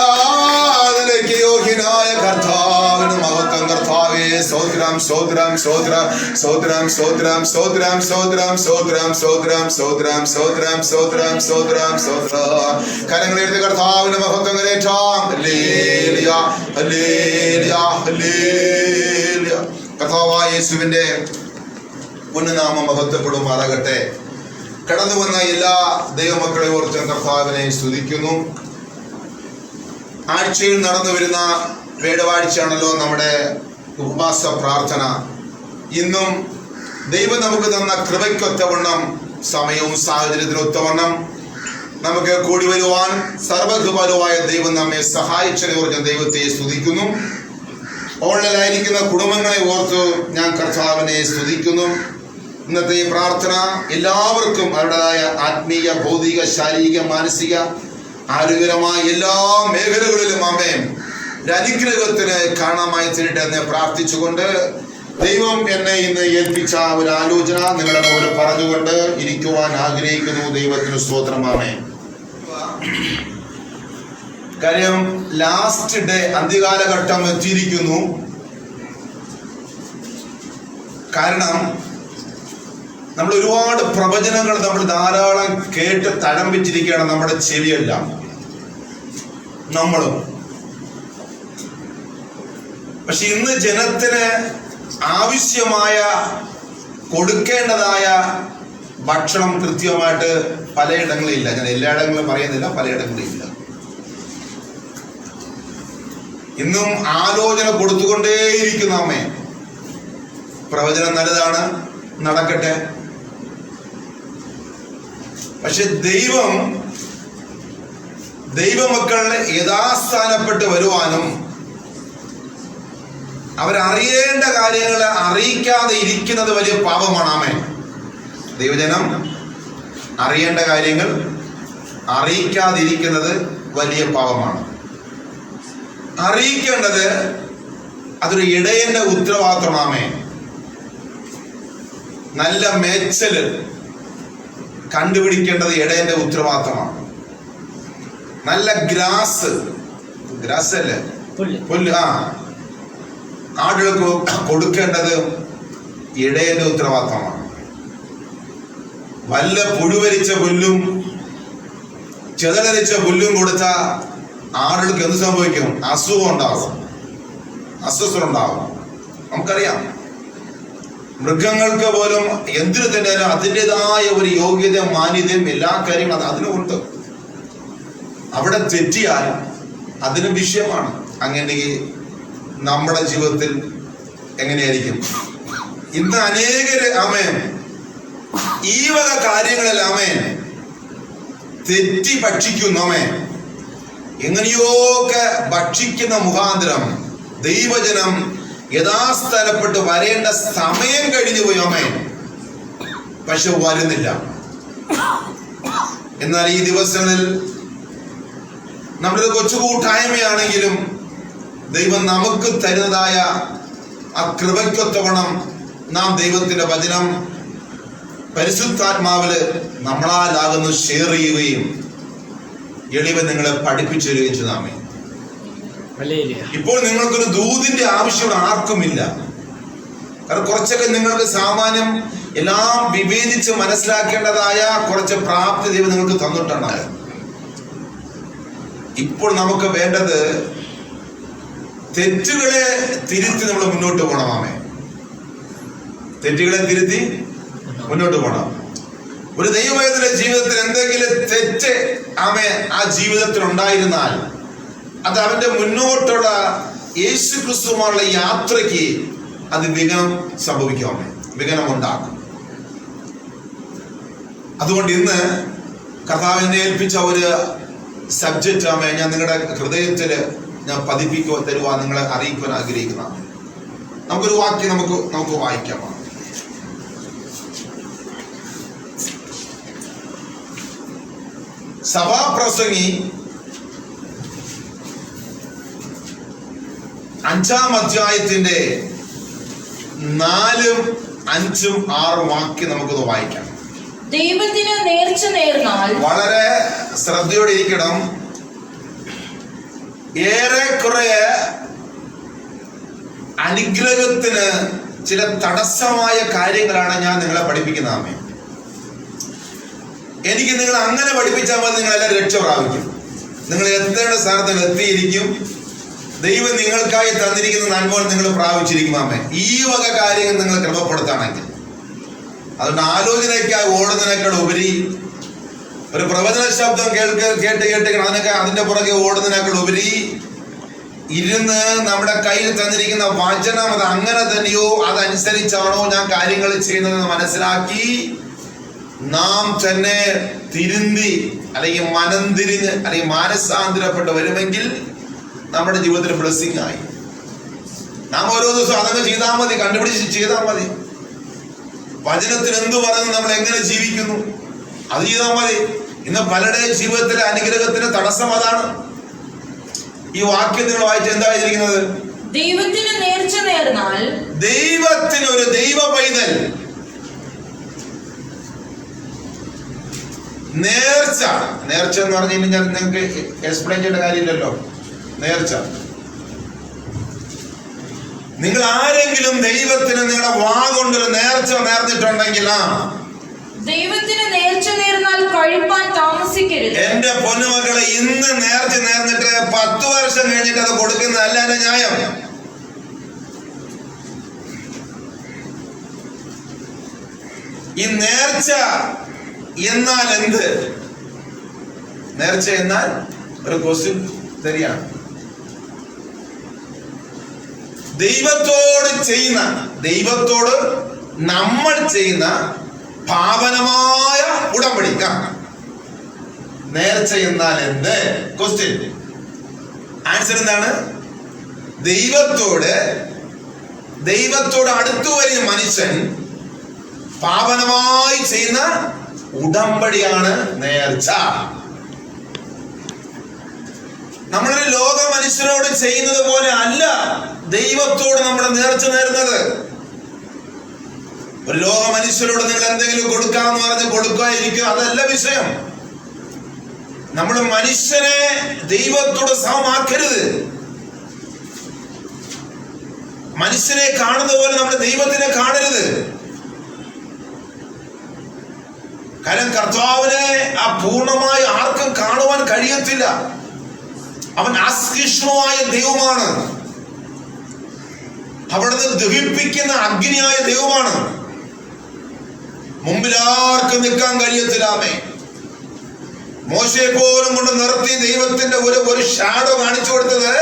ആരാധനയ്ക്ക് യോഗ്യനായ കർത്താവിന് മഹത്വം. കർത്താവേ സ്തോത്രം സ്തോത്രം സ്തോത്രം സ്തോത്രം സ്തോത്രം സ്തോത്രം സ്തോത്രം സ്തോത്രം സ്തോത്രം സ്തോത്രം സ്തോത്രം സ്തോത്രം സ്തോത്രം സ്തോത്രം. കരങ്ങളെടുത്ത് കർത്താവിന്റെ മഹത്വം കരേറ്റാം. ഹല്ലേലൂയ ഹല്ലേലൂയ ഹല്ലേലൂയ. കർത്താവായ യേശുവിന്റെ പുണ്യനാമം മഹത്വപ്പെടുമാറാകട്ടെ. കടന്നു വന്ന എല്ലാ ദൈവമക്കളെ ഓർത്ത് കർത്താവിനെ സ്തുതിക്കുന്നു. ആഴ്ചയിൽ നടന്നു വരുന്ന വേടവാഴ്ചയാണല്ലോ നമ്മുടെ ഉപവാസ പ്രാർത്ഥന. ഇന്നും ദൈവം നമുക്ക് തന്ന കൃപയ്ക്കൊത്തവണ്ണം സമയവും സാഹചര്യത്തിനൊത്തവണ്ണം നമുക്ക് കൂടി വരുവാൻ സർവകൃപാലുവായ ദൈവം നമ്മെ സഹായിച്ചതിനെ ഓർത്ത് ദൈവത്തെ സ്തുതിക്കുന്നു. ഓൺലൈനായിരിക്കുന്ന കുടുംബങ്ങളെ ഓർത്ത് ഞാൻ കർത്താവിനെ സ്തുതിക്കുന്നു. ഇന്നത്തെ ഈ പ്രാർത്ഥന എല്ലാവർക്കും അവരുടേതായ ആത്മീയ, ഭൗതിക, ശാരീരിക, മാനസിക, ആരോഗ്യകരമായ എല്ലാ മേഖലകളിലും ആമേൻ ഒരു അനുഗ്രഹത്തിന് കാണാമായി തീരട്ടെ എന്ന് പ്രാർത്ഥിച്ചുകൊണ്ട് ദൈവം എന്നെ ഇന്ന് ഏൽപ്പിച്ച ഒരു ആലോചന നിങ്ങളുടെ മുമ്പിൽ പറഞ്ഞുകൊണ്ട് ഇരിക്കുവാൻ ആഗ്രഹിക്കുന്നു. ദൈവത്തിന് സ്തോത്രം. ആമേൻ. കാര്യം ലാസ്റ്റ് ഡേ, അന്ത്യകാലഘട്ടം എത്തിയിരിക്കുന്നു. കാരണം നമ്മൾ ഒരുപാട് പ്രവചനങ്ങൾ നമ്മൾ ധാരാളം കേട്ട് തഴമ്പിച്ചിരിക്കുകയാണ് നമ്മുടെ ചെവിയെല്ലാം, നമ്മളും. പക്ഷെ ഇന്ന് ജനത്തിന് ആവശ്യമായ കൊടുക്കേണ്ടതായ ഭക്ഷണം കൃത്യമായിട്ട് പലയിടങ്ങളിലില്ല. ഞാൻ എല്ലായിടങ്ങളിലും പറയുന്നില്ല, പലയിടങ്ങളിലില്ല. ഇന്നും ആലോചന കൊടുത്തുകൊണ്ടേയിരിക്കുന്ന അമ്മേ. പ്രവചനം നല്ലതാണ്, നടക്കട്ടെ. പക്ഷെ ദൈവമക്കളെ യഥാസ്ഥാനപ്പെട്ട് വരുവാനും അവരറിയേണ്ട കാര്യങ്ങൾ അറിയിക്കാതെ ഇരിക്കുന്നത് വലിയ പാപമാണ്. ആമേൻ. ദൈവജനം അറിയേണ്ട കാര്യങ്ങൾ അറിയിക്കാതെ ഇരിക്കുന്നത് വലിയ പാപമാണ്. അറിയിക്കേണ്ടത് അതൊരു ഇടയന്റെ ഉത്തരവാദിത്വമാണ്. ആമേൻ. നല്ല മേച്ചല് കണ്ടുപിടിക്കേണ്ടത് ഇടയന്റെ ഉത്തരവാദിത്തമാണ്. നല്ല ഗ്രാസ് അല്ലേ, പുല്ല്, ആടുകൾക്ക് കൊടുക്കേണ്ടത് ഇടയന്റെ ഉത്തരവാദിത്തമാണ്. വല്ല പുഴുവരിച്ച പുല്ലും ചെതലരിച്ച പുല്ലും കൊടുത്ത ആടുകൾക്ക് എന്ത് സംഭവിക്കും? അസുഖം ഉണ്ടാവും, അസ്വസ്ഥത ഉണ്ടാവും. നമുക്കറിയാം. മൃഗങ്ങൾക്ക് പോലും എന്തിനു തന്നെ അതിൻ്റെതായ ഒരു യോഗ്യത, മാന്യതയും എല്ലാ കാര്യങ്ങളും അതിനുണ്ട്. അവിടെ തെറ്റിയാൽ അതിന് വിഷയമാണ്. അങ്ങനെയെങ്കിൽ നമ്മുടെ ജീവിതത്തിൽ എങ്ങനെയായിരിക്കും? ഇന്ന് അനേകര് ആമേൻ ഈ വക കാര്യങ്ങളിൽ ആമേൻ തെറ്റി ഭക്ഷിക്കുന്നു. ആമേൻ. എങ്ങനെയൊക്കെ ഭക്ഷിക്കുന്ന മുഖാന്തരം ദൈവജനം യഥാസ്ഥാനപ്പെട്ട് വരേണ്ട സമയം കഴിഞ്ഞു പോയി. ആമേൻ. പക്ഷെ വരുന്നില്ല. എന്നാൽ ഈ ദിവസങ്ങളിൽ നമ്മുടെ കൊച്ചു കൂട്ടായ്മയാണെങ്കിലും ദൈവം നമുക്ക് തരുന്നതായ ആ കൃപയ്ക്കൊത്തവണ്ണം നാം ദൈവത്തിന്റെ വചനം പരിശുദ്ധാത്മാവില് നമ്മളാലാകുന്നു ഷെയർ ചെയ്യുകയും എളിവൻ നിങ്ങളെ പഠിപ്പിച്ചു തരികയും ചെയ്താമേ. ഇപ്പോൾ നിങ്ങൾക്കൊരു ദൂതിന്റെ ആവശ്യം ആർക്കുമില്ല. കാരണം കുറച്ചൊക്കെ നിങ്ങൾക്ക് സാമാന്യം എല്ലാം വിവേചിച്ച് മനസ്സിലാക്കേണ്ടതായ കുറച്ച് പ്രാപ്തി ദൈവം നിങ്ങൾക്ക് തന്നിട്ടുണ്ടായ. ഇപ്പോൾ നമുക്ക് വേണ്ടത് തെറ്റുകളെ തിരുത്തി നമ്മൾ മുന്നോട്ട് പോകണം. ആമേ. തെറ്റുകളെ തിരുത്തി മുന്നോട്ട് പോകണം. ഒരു ദൈവത്തിന്റെ ജീവിതത്തിൽ എന്തെങ്കിലും തെറ്റ് ആമേ ആ ജീവിതത്തിൽ ഉണ്ടായിരുന്നാൽ അത് അവന്റെ മുന്നോട്ടുള്ള യേശു ക്രിസ്തുവുമായുള്ള യാത്രയ്ക്ക് അത് വിഘ്നം സംഭവിക്കും. വിഘ്നം ഉണ്ടാക്കും. അതുകൊണ്ട് ഇന്ന് കർത്താവിനെ ഏൽപ്പിച്ച ഒരു സബ്ജക്റ്റ് ആമേ ഞാൻ നിങ്ങളുടെ ഹൃദയത്തിൽ ഞാൻ പതിപ്പിക്കുവാൻ തരുവാൻ നിങ്ങളെ അറിയിക്കുവാൻ ആഗ്രഹിക്കുന്നതാണ്. നമുക്കൊരു വാക്യം നമുക്ക് വായിക്കാം. സഭാപ്രസംഗി 5-ാം അധ്യായത്തിന്റെ 4 5ഉം 6ഉം വാക്യം നമുക്കൊന്ന് വായിക്കാം. ദൈവത്തിന് നേർച്ച നേർന്നാൽ, വളരെ ശ്രദ്ധയോടെ ഇരിക്കണം. ഏറെക്കുറെ അനുഗ്രഹത്തിന് ചില തടസ്സമായ കാര്യങ്ങളാണ് ഞാൻ നിങ്ങളെ പഠിപ്പിക്കുന്ന ആമേ. എനിക്ക് നിങ്ങൾ അങ്ങനെ പഠിപ്പിച്ചാൽ മതി, നിങ്ങളെല്ലാം രക്ഷ പ്രാപിക്കും. നിങ്ങൾ എത്തേണ്ട സ്ഥാനത്ത് എത്തിയിരിക്കും. ദൈവം നിങ്ങൾക്കായി തന്നിരിക്കുന്ന നന്മകൾ നിങ്ങൾ പ്രാപിച്ചിരിക്കും ആമേ. ഈ വക കാര്യങ്ങൾ നിങ്ങൾ ക്രമപ്പെടുത്താണെങ്കിൽ. അതുകൊണ്ട് ആലോചനയ്ക്കായി ഓടുന്നതിനേക്കാൾ ഉപരി, ഒരു പ്രവചന ശബ്ദം കേട്ട് അതിന്റെ പുറകെ ഓടുന്നതിനേക്കാൾ ഉപരി ഇരുന്ന് നമ്മുടെ കയ്യിൽ തന്നിരിക്കുന്ന വചനം അത് അങ്ങനെ തന്നെയോ അതനുസരിച്ചാണോ ഞാൻ കാര്യങ്ങൾ ചെയ്യുന്നതെന്ന് മനസ്സിലാക്കി നാം തന്നെ തിരുന്തി അല്ലെങ്കിൽ മനം തിരിഞ്ഞ് അല്ലെങ്കിൽ മാനസാന്തരപ്പെട്ട് വരുമെങ്കിൽ നമ്മുടെ ജീവിതത്തിൽ ബ്ലെസ്സിങ് ആയി. നാം ഓരോ ദിവസവും അതങ്ങ് ചെയ്താൽ മതി, കണ്ടുപിടിച്ച് ചെയ്താൽ മതി. വചനത്തിന് എന്തു പറയുന്നു, നമ്മൾ എങ്ങനെ ജീവിക്കുന്നു, അത് ചെയ്താൽ മതി. ഇന്ന് പലരുടെയും ജീവിതത്തിലെ അനുഗ്രഹത്തിന് തടസ്സം അതാണ്. ഈ വാക്യം നിങ്ങൾ വായിച്ച് എന്താ എഴുതിയിരിക്കുന്നത്? ദൈവത്തിന് നേർച്ച നേർന്നാൽ, ദൈവത്തിന് ഒരു ദൈവ പൈതൽ നേർച്ച എന്ന് പറഞ്ഞു കഴിഞ്ഞാൽ നിങ്ങൾക്ക് എക്സ്പ്ലെയിൻ ചെയ്യേണ്ട കാര്യമില്ലല്ലോ. നേർച്ച, നിങ്ങൾ ആരെങ്കിലും ദൈവത്തിന് നിങ്ങളുടെ വാ കൊണ്ടൊരു നേർച്ച നേർന്നിട്ടുണ്ടെങ്കിൽ ദൈവത്തിന് നേർച്ച നേർന്നാൽ കഴിപ്പാൻ താമസിക്കരുത്. എന്റെ പൊന്നുമക്കളെ, ഇന്ന് നേർച്ച നേർന്നിട്ട് 10 വർഷം കഴിഞ്ഞിട്ട് അത് കൊടുക്കുന്നതല്ല എന്റെ ന്യായം. ഈ നേർച്ച എന്നാൽ എന്ത്? നേർച്ച എന്നാൽ ഒരു ക്വസ്റ്റ്യൻ തരികയാണ്. ദൈവത്തോട് നമ്മൾ ചെയ്യുന്ന പാവനമായ ഉടമ്പടി. നേർച്ച എന്നാൽ എന്ത്? ക്വസ്റ്റ്യൻ. ആൻസർ എന്താണ്? ദൈവത്തോട് അടുത്തു വരുന്ന മനുഷ്യൻ പാവനമായി ചെയ്യുന്ന ഉടമ്പടിയാണ് നേർച്ച. നമ്മളൊരു ലോക മനുഷ്യരോട് ചെയ്യുന്നത് പോലെ അല്ല ദൈവത്തോട് നമ്മൾ നേർച്ച നേരുന്നത്. ഒരു ലോക മനുഷ്യരോട് നിങ്ങൾ എന്തെങ്കിലും കൊടുക്കാമെന്ന് പറഞ്ഞ് കൊടുക്കാതിരിക്കുക, അതല്ല വിഷയം. നമ്മൾ മനുഷ്യനെ ദൈവത്തോട് സമമാക്കരുത്. മനുഷ്യനെ കാണുന്ന പോലെ നമ്മൾ ദൈവത്തിനെ കാണരുത്. കാരണം കർത്താവിനെ പൂർണ്ണമായി ആർക്കും കാണുവാൻ കഴിയത്തില്ല. അവൻ അസഹിഷ്ണുവായ ദൈവമാണ്. അവിടുന്ന് ദഹിപ്പിക്കുന്ന അഗ്നിയായ ദൈവമാണ്. മുമ്പിൽ ആർക്കും നിൽക്കാൻ കഴിയത്തില്ലാമേ. മോശയെ പോലും കൊണ്ട് നിർത്തി ദൈവത്തിന്റെ ഒരു ഷാഡോ കാണിച്ചു കൊടുത്തത്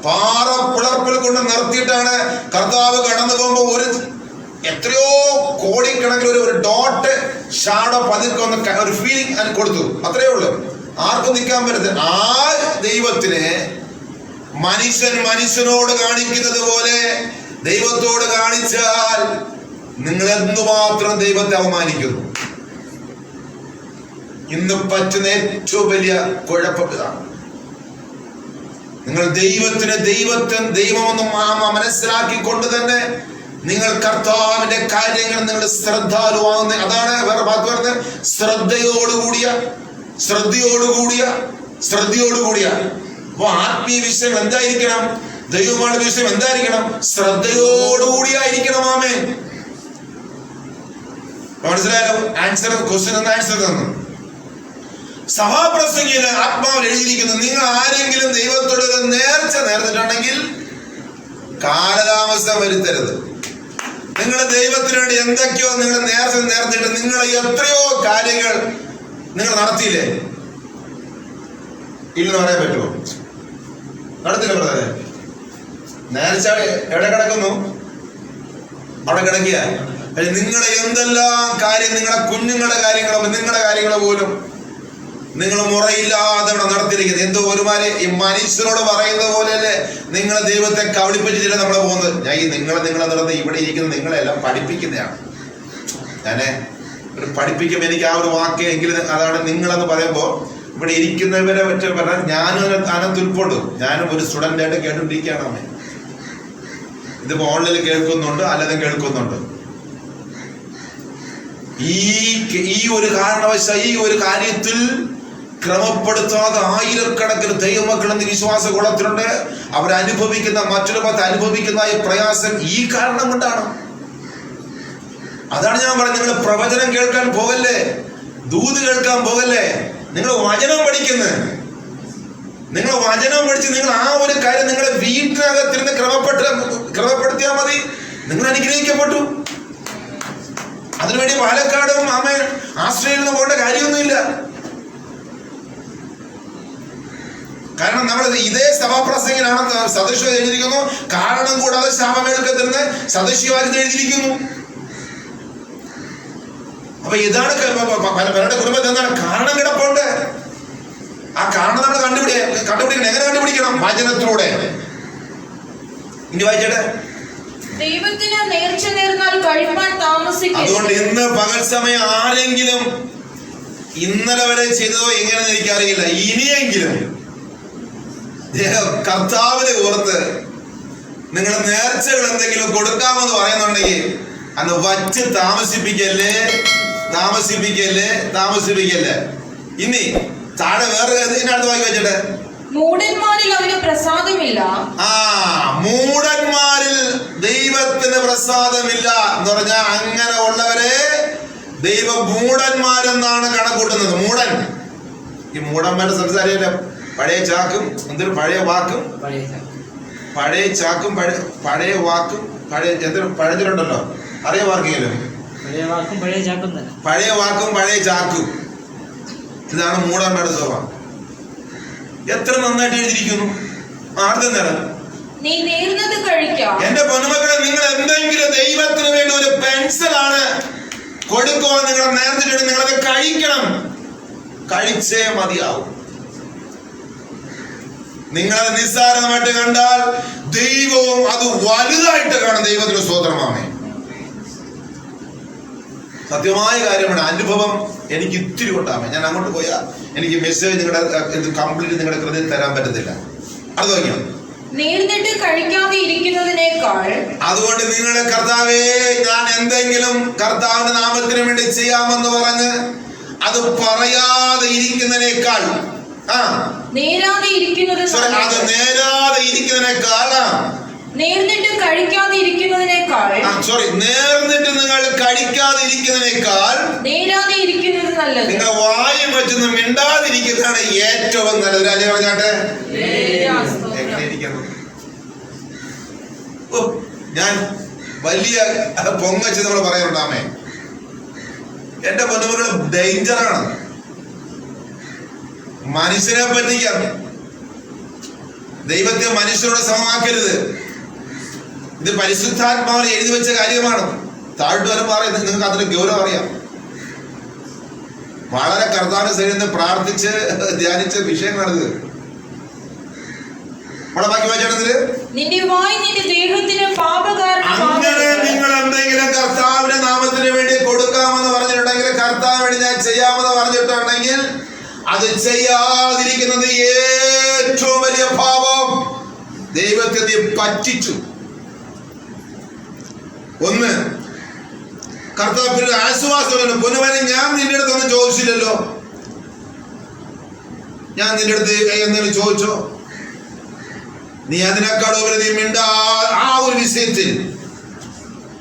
പാറ പിളർപ്പിൽ കൊണ്ട് നിർത്തിയിട്ടാണ്. കർത്താവ് കടന്നു പോകുമ്പോ എത്രയോ കോടിക്കണക്കിന് ഒരു ഡോട്ട് ഷാഡോ പതുക്കെ ഒരു ഫീലിംഗ് കൊടുത്തു, അത്രയേ ഉള്ളൂ. ആർക്കും നിൽക്കാൻ പറ്റത്തില്ല. ആ ദൈവത്തിന് മനുഷ്യനോട് കാണിക്കുന്നത് പോലെ ദൈവത്തോട് കാണിച്ചാൽ നിങ്ങൾ എന്തുമാത്രം ദൈവത്തെ അവമാനിക്കുന്നു. ഇന്ന് പറ്റുന്ന ഏറ്റവും വലിയ കുഴപ്പം ഇതാണ്. നിങ്ങൾ ദൈവമെന്ന് മനസ്സിലാക്കിക്കൊണ്ട് തന്നെ നിങ്ങൾ കർത്താവിന്റെ കാര്യങ്ങൾ നിങ്ങൾ ശ്രദ്ധാലുവാകുന്ന, അതാണ് വേറെ വാക്ക് പറഞ്ഞത്, ശ്രദ്ധയോടുകൂടിയ. അപ്പൊ ആത്മീയ വിഷയം എന്തായിരിക്കണം? ദൈവമായുള്ള വിഷയം എന്തായിരിക്കണം? ശ്രദ്ധയോടുകൂടിയായിരിക്കണം. ആമേൻ. മനസ്സിലായാലോ? ആൻസർ, ക്വസ്റ്റ്യൻ എന്ന ആൻസർ തന്നു. സഭാപ്രസംഗിയില് ആത്മാവിൽ എഴുതിയിരിക്കുന്നു, നിങ്ങൾ ആരെങ്കിലും ദൈവത്തോട് നേർച്ച നേർന്നിട്ടുണ്ടെങ്കിൽ കാലതാമസം വരുത്തരുത്. നിങ്ങൾ ദൈവത്തിന് വേണ്ടി എന്തൊക്കെയോ നിങ്ങൾ നേർച്ച നേർന്നിട്ട് നിങ്ങൾ എത്രയോ കാര്യങ്ങൾ നിങ്ങൾ നടത്തിയില്ലേ? ഇല്ലെന്ന് പറയാൻ പറ്റുമോ? നടത്തില്ല ബ്രദറെ. നേർച്ച എവിടെ കിടക്കുന്നു? അവിടെ കിടക്കുക. നിങ്ങളെ എന്തെല്ലാം കാര്യം, നിങ്ങളുടെ കുഞ്ഞുങ്ങളുടെ കാര്യങ്ങളോ നിങ്ങളുടെ കാര്യങ്ങളോ പോലും നിങ്ങൾ മുറയില്ലാതെ ഇവിടെ നടത്തിയിരിക്കുന്നത്. എന്തോ ഒരുമാതിരി ഈ മനുഷ്യരോട് പറയുന്നത് പോലെയല്ലേ നിങ്ങൾ ദൈവത്തെ കബളിപ്പിച്ചിട്ടില്ല നമ്മളെ പോകുന്നത്. ഞാൻ ഈ നിങ്ങളെ നിർത്തി ഇവിടെ ഇരിക്കുന്ന നിങ്ങളെല്ലാം പഠിപ്പിക്കുന്നതാണ്. ഞാന് പഠിപ്പിക്കുമ്പോൾ എനിക്ക് ആ ഒരു വാക്ക് എങ്കിലും അതാണ് നിങ്ങളെന്ന് പറയുമ്പോൾ ഇവിടെ ഇരിക്കുന്നവരെ പറ്റി പറഞ്ഞാൽ ഞാനും അതിനകത്ത് ഉൾപ്പെടും. ഞാനും ഒരു സ്റ്റുഡൻ്റ് ആയിട്ട് കേട്ടുകൊണ്ടിരിക്കുകയാണ്. ഇതിപ്പോൾ ഓൺലൈനിൽ കേൾക്കുന്നുണ്ട്, അല്ലാതെ കേൾക്കുന്നുണ്ട്. ഈ ഒരു കാരണവശാൽ ഈ ഒരു കാര്യത്തിൽ ക്രമപ്പെടുത്താതെ ആയിരക്കണക്കിന് ദൈവമക്കൾ എന്ന് വിശ്വാസ കുളത്തിലുണ്ട്. അവരനുഭവിക്കുന്ന മറ്റൊരു പത്ത് അനുഭവിക്കുന്ന ഈ പ്രയാസം ഈ കാരണം കൊണ്ടാണ്. അതാണ് ഞാൻ പറഞ്ഞത്, നിങ്ങൾ പ്രവചനം കേൾക്കാൻ പോകല്ലേ, ദൂത് കേൾക്കാൻ പോകല്ലേ, നിങ്ങൾ വചനം പഠിക്കുന്നു. നിങ്ങൾ വചനം പഠിച്ച് നിങ്ങൾ ആ ഒരു കാര്യം നിങ്ങളുടെ വീട്ടിനകത്തിരുന്ന് ക്രമപ്പെടുത്തിയാൽ മതി, നിങ്ങൾ അനുഗ്രഹിക്കപ്പെട്ടു. അതിനുവേണ്ടി പാലക്കാടും ആശ്രയിൽ നിന്ന് പോകേണ്ട കാര്യമൊന്നുമില്ല. കാരണം നമ്മൾ ഇതേ സഭാപ്രസംഗിലാണ് സദൃശ്യം എഴുതിയിരിക്കുന്നു. കാരണം കൂടാതെ ശാപമേൽക്കത്തിന് സദൃശ്യവാക്യത്തിൽ എഴുതിയിരിക്കുന്നു. അപ്പൊ ഇതാണ് പലരുടെ കുടുംബത്തിൽ എന്താണ് കാരണം കിടപ്പുണ്ട്. ആ കാരണം നമ്മൾ കണ്ടുപിടിക്കണം. എങ്ങനെ കണ്ടുപിടിക്കണം? വചനത്തിലൂടെ. ഇനി വായിച്ചേട്ടെ. ദൈവത്തിന് നേർച്ച നേർന്നാൽ കഴിപ്പാൻ താമസിക്കും. അതുകൊണ്ട് ഇന്ന് പകൽ സമയം ആരെങ്കിലും ഇന്നലെ വരെ ചെയ്തതോ എങ്ങനെയെന്ന് എനിക്കറിയില്ല, ഇനിയെങ്കിലും കർത്താവിനെ ഓർത്ത് നിങ്ങൾ നേർച്ചകൾ എന്തെങ്കിലും കൊടുക്കാമെന്ന് പറയുന്നുണ്ടെങ്കിൽ അന്ന് വച്ച് താമസിപ്പിക്കല്ലേ. ഇനി താഴെ വേറെ ഇതിനടുത്ത് വാങ്ങി വെച്ചിട്ട് മൂഢന്മാരിൽ അവന് പ്രസാദമില്ല. മൂഢന്മാരിൽ ദൈവത്തിന് പ്രസാദമില്ല എന്ന് പറഞ്ഞാൽ അങ്ങനെ ഉള്ളവരെ ദൈവം മൂഢന്മാരെന്നാണ് കണക്കൂട്ടുന്നത്. മൂഢൻ, ഈ മൂഢന്മാരുടെ സംസാരിക്കില്ല. പഴയ ചാക്കും എന്തൊരു പഴയ വാക്കും പഴയ ചാക്കും പഴയ വാക്കും എന്തൊരു പഴയതിലുണ്ടല്ലോ, അറിയ വാർക്കെങ്കിലും പഴയ വാക്കും പഴയ ചാക്കും. ഇതാണ് മൂഢന്മാരുടെ സ്വഭാവം. എത്ര നന്നായിട്ട് എഴുതിയിരിക്കുന്നു. ആർക്കും നേരം നീ നേർന്നത് കഴിക്കാം. എന്റെ പൊന്നുമക്കളെ, നിങ്ങൾ എന്തെങ്കിലും ദൈവത്തിന് വേണ്ടി ഒരു പെൻസിലാണ് കൊടുക്കുവാൻ നിങ്ങൾ നേർന്നിട്ട് നിങ്ങളത് കഴിക്കണം. കഴിച്ചേ മതിയാവും. നിങ്ങളത് നിസ്സാരമായിട്ട് കണ്ടാൽ ദൈവവും അത് വലുതായിട്ട് കാണും. ദൈവത്തിന് സ്തോത്രമാമേ. സത്യമായ കാര്യമാണ്. അനുഭവം എനിക്ക് ഇത്തിരി കൊണ്ടാമേ. ഞാൻ അങ്ങോട്ട് പോയാൽ എനിക്ക് മെസ്സേജ് നിങ്ങളുടെ കംപ്ലീറ്റ് നിങ്ങളുടെ ഹൃദയം തരാൻ പറ്റത്തില്ല. അത് നോക്കിയാൽ നേർന്നിട്ട് കഴിക്കാതെ ഇരിക്കുന്നതിനേക്കാൾ. അതുകൊണ്ട് നിങ്ങളുടെ കർത്താവേ, ഞാൻ എന്തെങ്കിലും കർത്താവിന്റെ നാമത്തിന് വേണ്ടി ചെയ്യാമെന്ന് പറഞ്ഞ് അത് പറയാതെ ഇരിക്കുന്നതിനേക്കാൾ നേരാതെ ഇരിക്കുന്നത് നേർന്നിട്ട് കഴിക്കാതെ ഇരിക്കുന്നതിനേക്കാൾ നേർന്നിട്ട് നിങ്ങൾ കഴിക്കാതെ ഇരിക്കുന്നതിനേക്കാൾ നേരാതെ ഇരിക്കുന്നത് നല്ലത്. നിങ്ങൾ വായും വെച്ചൊന്നും മിണ്ടാതിരിക്കുന്നതാണ് ഏറ്റവും നല്ലത്. രാജ പറഞ്ഞാട്ടെ, എങ്ങനെ ഇരിക്കുന്നു? ഞാൻ വലിയ പൊങ്ങച്ച് നമ്മൾ പറയാറുണ്ടാമേ. എന്റെ പൊന്നുമകൾ ഡേഞ്ചറാണ്. മനുഷ്യനെ പറ്റിക്കാൻ, ദൈവത്തെ മനുഷ്യരോട് സമമാക്കരുത്. ഇത് പരിശുദ്ധാത്മാവിൽ എഴുതി വെച്ച കാര്യമാണ്. താഴ്ത്തു വരെ പറയുന്നത് നിങ്ങൾക്ക് അതിന്റെ ഗൗരവം അറിയാം. വളരെ കർത്താവിന്റെ സൈഡിൽ പ്രാർത്ഥിച്ച് ധ്യാനിച്ച വിഷയങ്ങളാണിത്. അങ്ങനെ നിങ്ങൾ എന്തെങ്കിലും കർത്താവിന്റെ നാമത്തിന് വേണ്ടി കൊടുക്കാമെന്ന് പറഞ്ഞിട്ടുണ്ടെങ്കിൽ, കർത്താവിന് വേണ്ടി ഞാൻ ചെയ്യാമെന്ന് പറഞ്ഞിട്ടുണ്ടെങ്കിൽ, അത് ചെയ്യാതിരിക്കുന്നത് ഏറ്റവും വലിയ പാപം. ദൈവത്തെ നീ പറ്റിച്ചു. ഒന്ന്, കർത്താവിന് ആശ്വാസമല്ലോ. പൊന്നുവനെ, ഞാൻ നിന്റെ അടുത്തൊന്നും ചോദിച്ചില്ലല്ലോ. ഞാൻ നിന്റെ അടുത്ത് എന്തെങ്കിലും ചോദിച്ചോ? നീ അതിനേക്കാളും നീ ആ ഒരു വിഷയത്തിൽ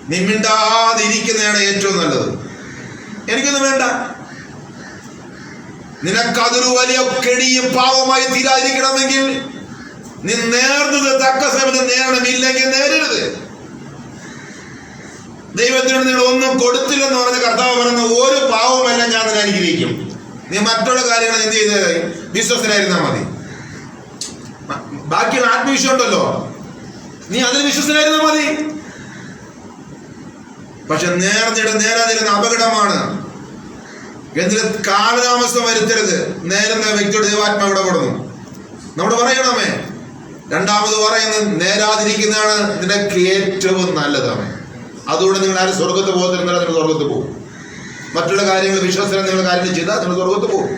നീ മിണ്ടാതിരിക്കുന്നതാണ് ഏറ്റവും നല്ലത്. എനിക്കൊന്നും വേണ്ട. നിനക്കതൊരു വലിയ കെണിയും പാവമായി തീരാതിരിക്കണമെങ്കിൽ നീ നേർന്നത് തക്ക സമയത്ത് നേരണം. ഇല്ലെങ്കിൽ നേരരുത്. ദൈവത്തിനോട് നിങ്ങൾ ഒന്നും കൊടുത്തില്ലെന്ന് പറഞ്ഞ കർത്താവ് പറയുന്ന ഒരു പാവമല്ല ഞാൻ നിന്നെ അനുഗ്രഹിക്കും. നീ മറ്റുള്ള കാര്യങ്ങൾ എന്ത് ചെയ്തത്? വിശ്വസനായിരുന്നാൽ മതി. ബാക്കിയുള്ള ആത്മവിശ്വാസം ഉണ്ടല്ലോ, നീ അതിൽ വിശ്വസനായിരുന്നാൽ മതി. പക്ഷെ നേരാതിരുന്ന അപകടമാണ്. എന്നിട്ട് കാലതാമസം വരുത്തരുത്. നേരുന്ന വ്യക്തിയുടെ ദൈവാത്മാവ് ഇടപെടുന്നു. നമ്മൾ പറയണമേ. രണ്ടാമത് പറയുന്നത് നേരാതിരിക്കുന്നതാണ് നിനക്ക് ഏറ്റവും നല്ലതാണ്. അതുകൊണ്ട് നിങ്ങൾ ആരും സ്വർഗത്ത് പോകത്തിരുന്നാൽ നിങ്ങൾ സ്വർഗത്ത് പോകും. മറ്റുള്ള കാര്യങ്ങൾ വിശ്വസനം നിങ്ങൾ കാര്യങ്ങൾ ചെയ്താൽ നിങ്ങൾ സ്വർഗത്ത് പോകും.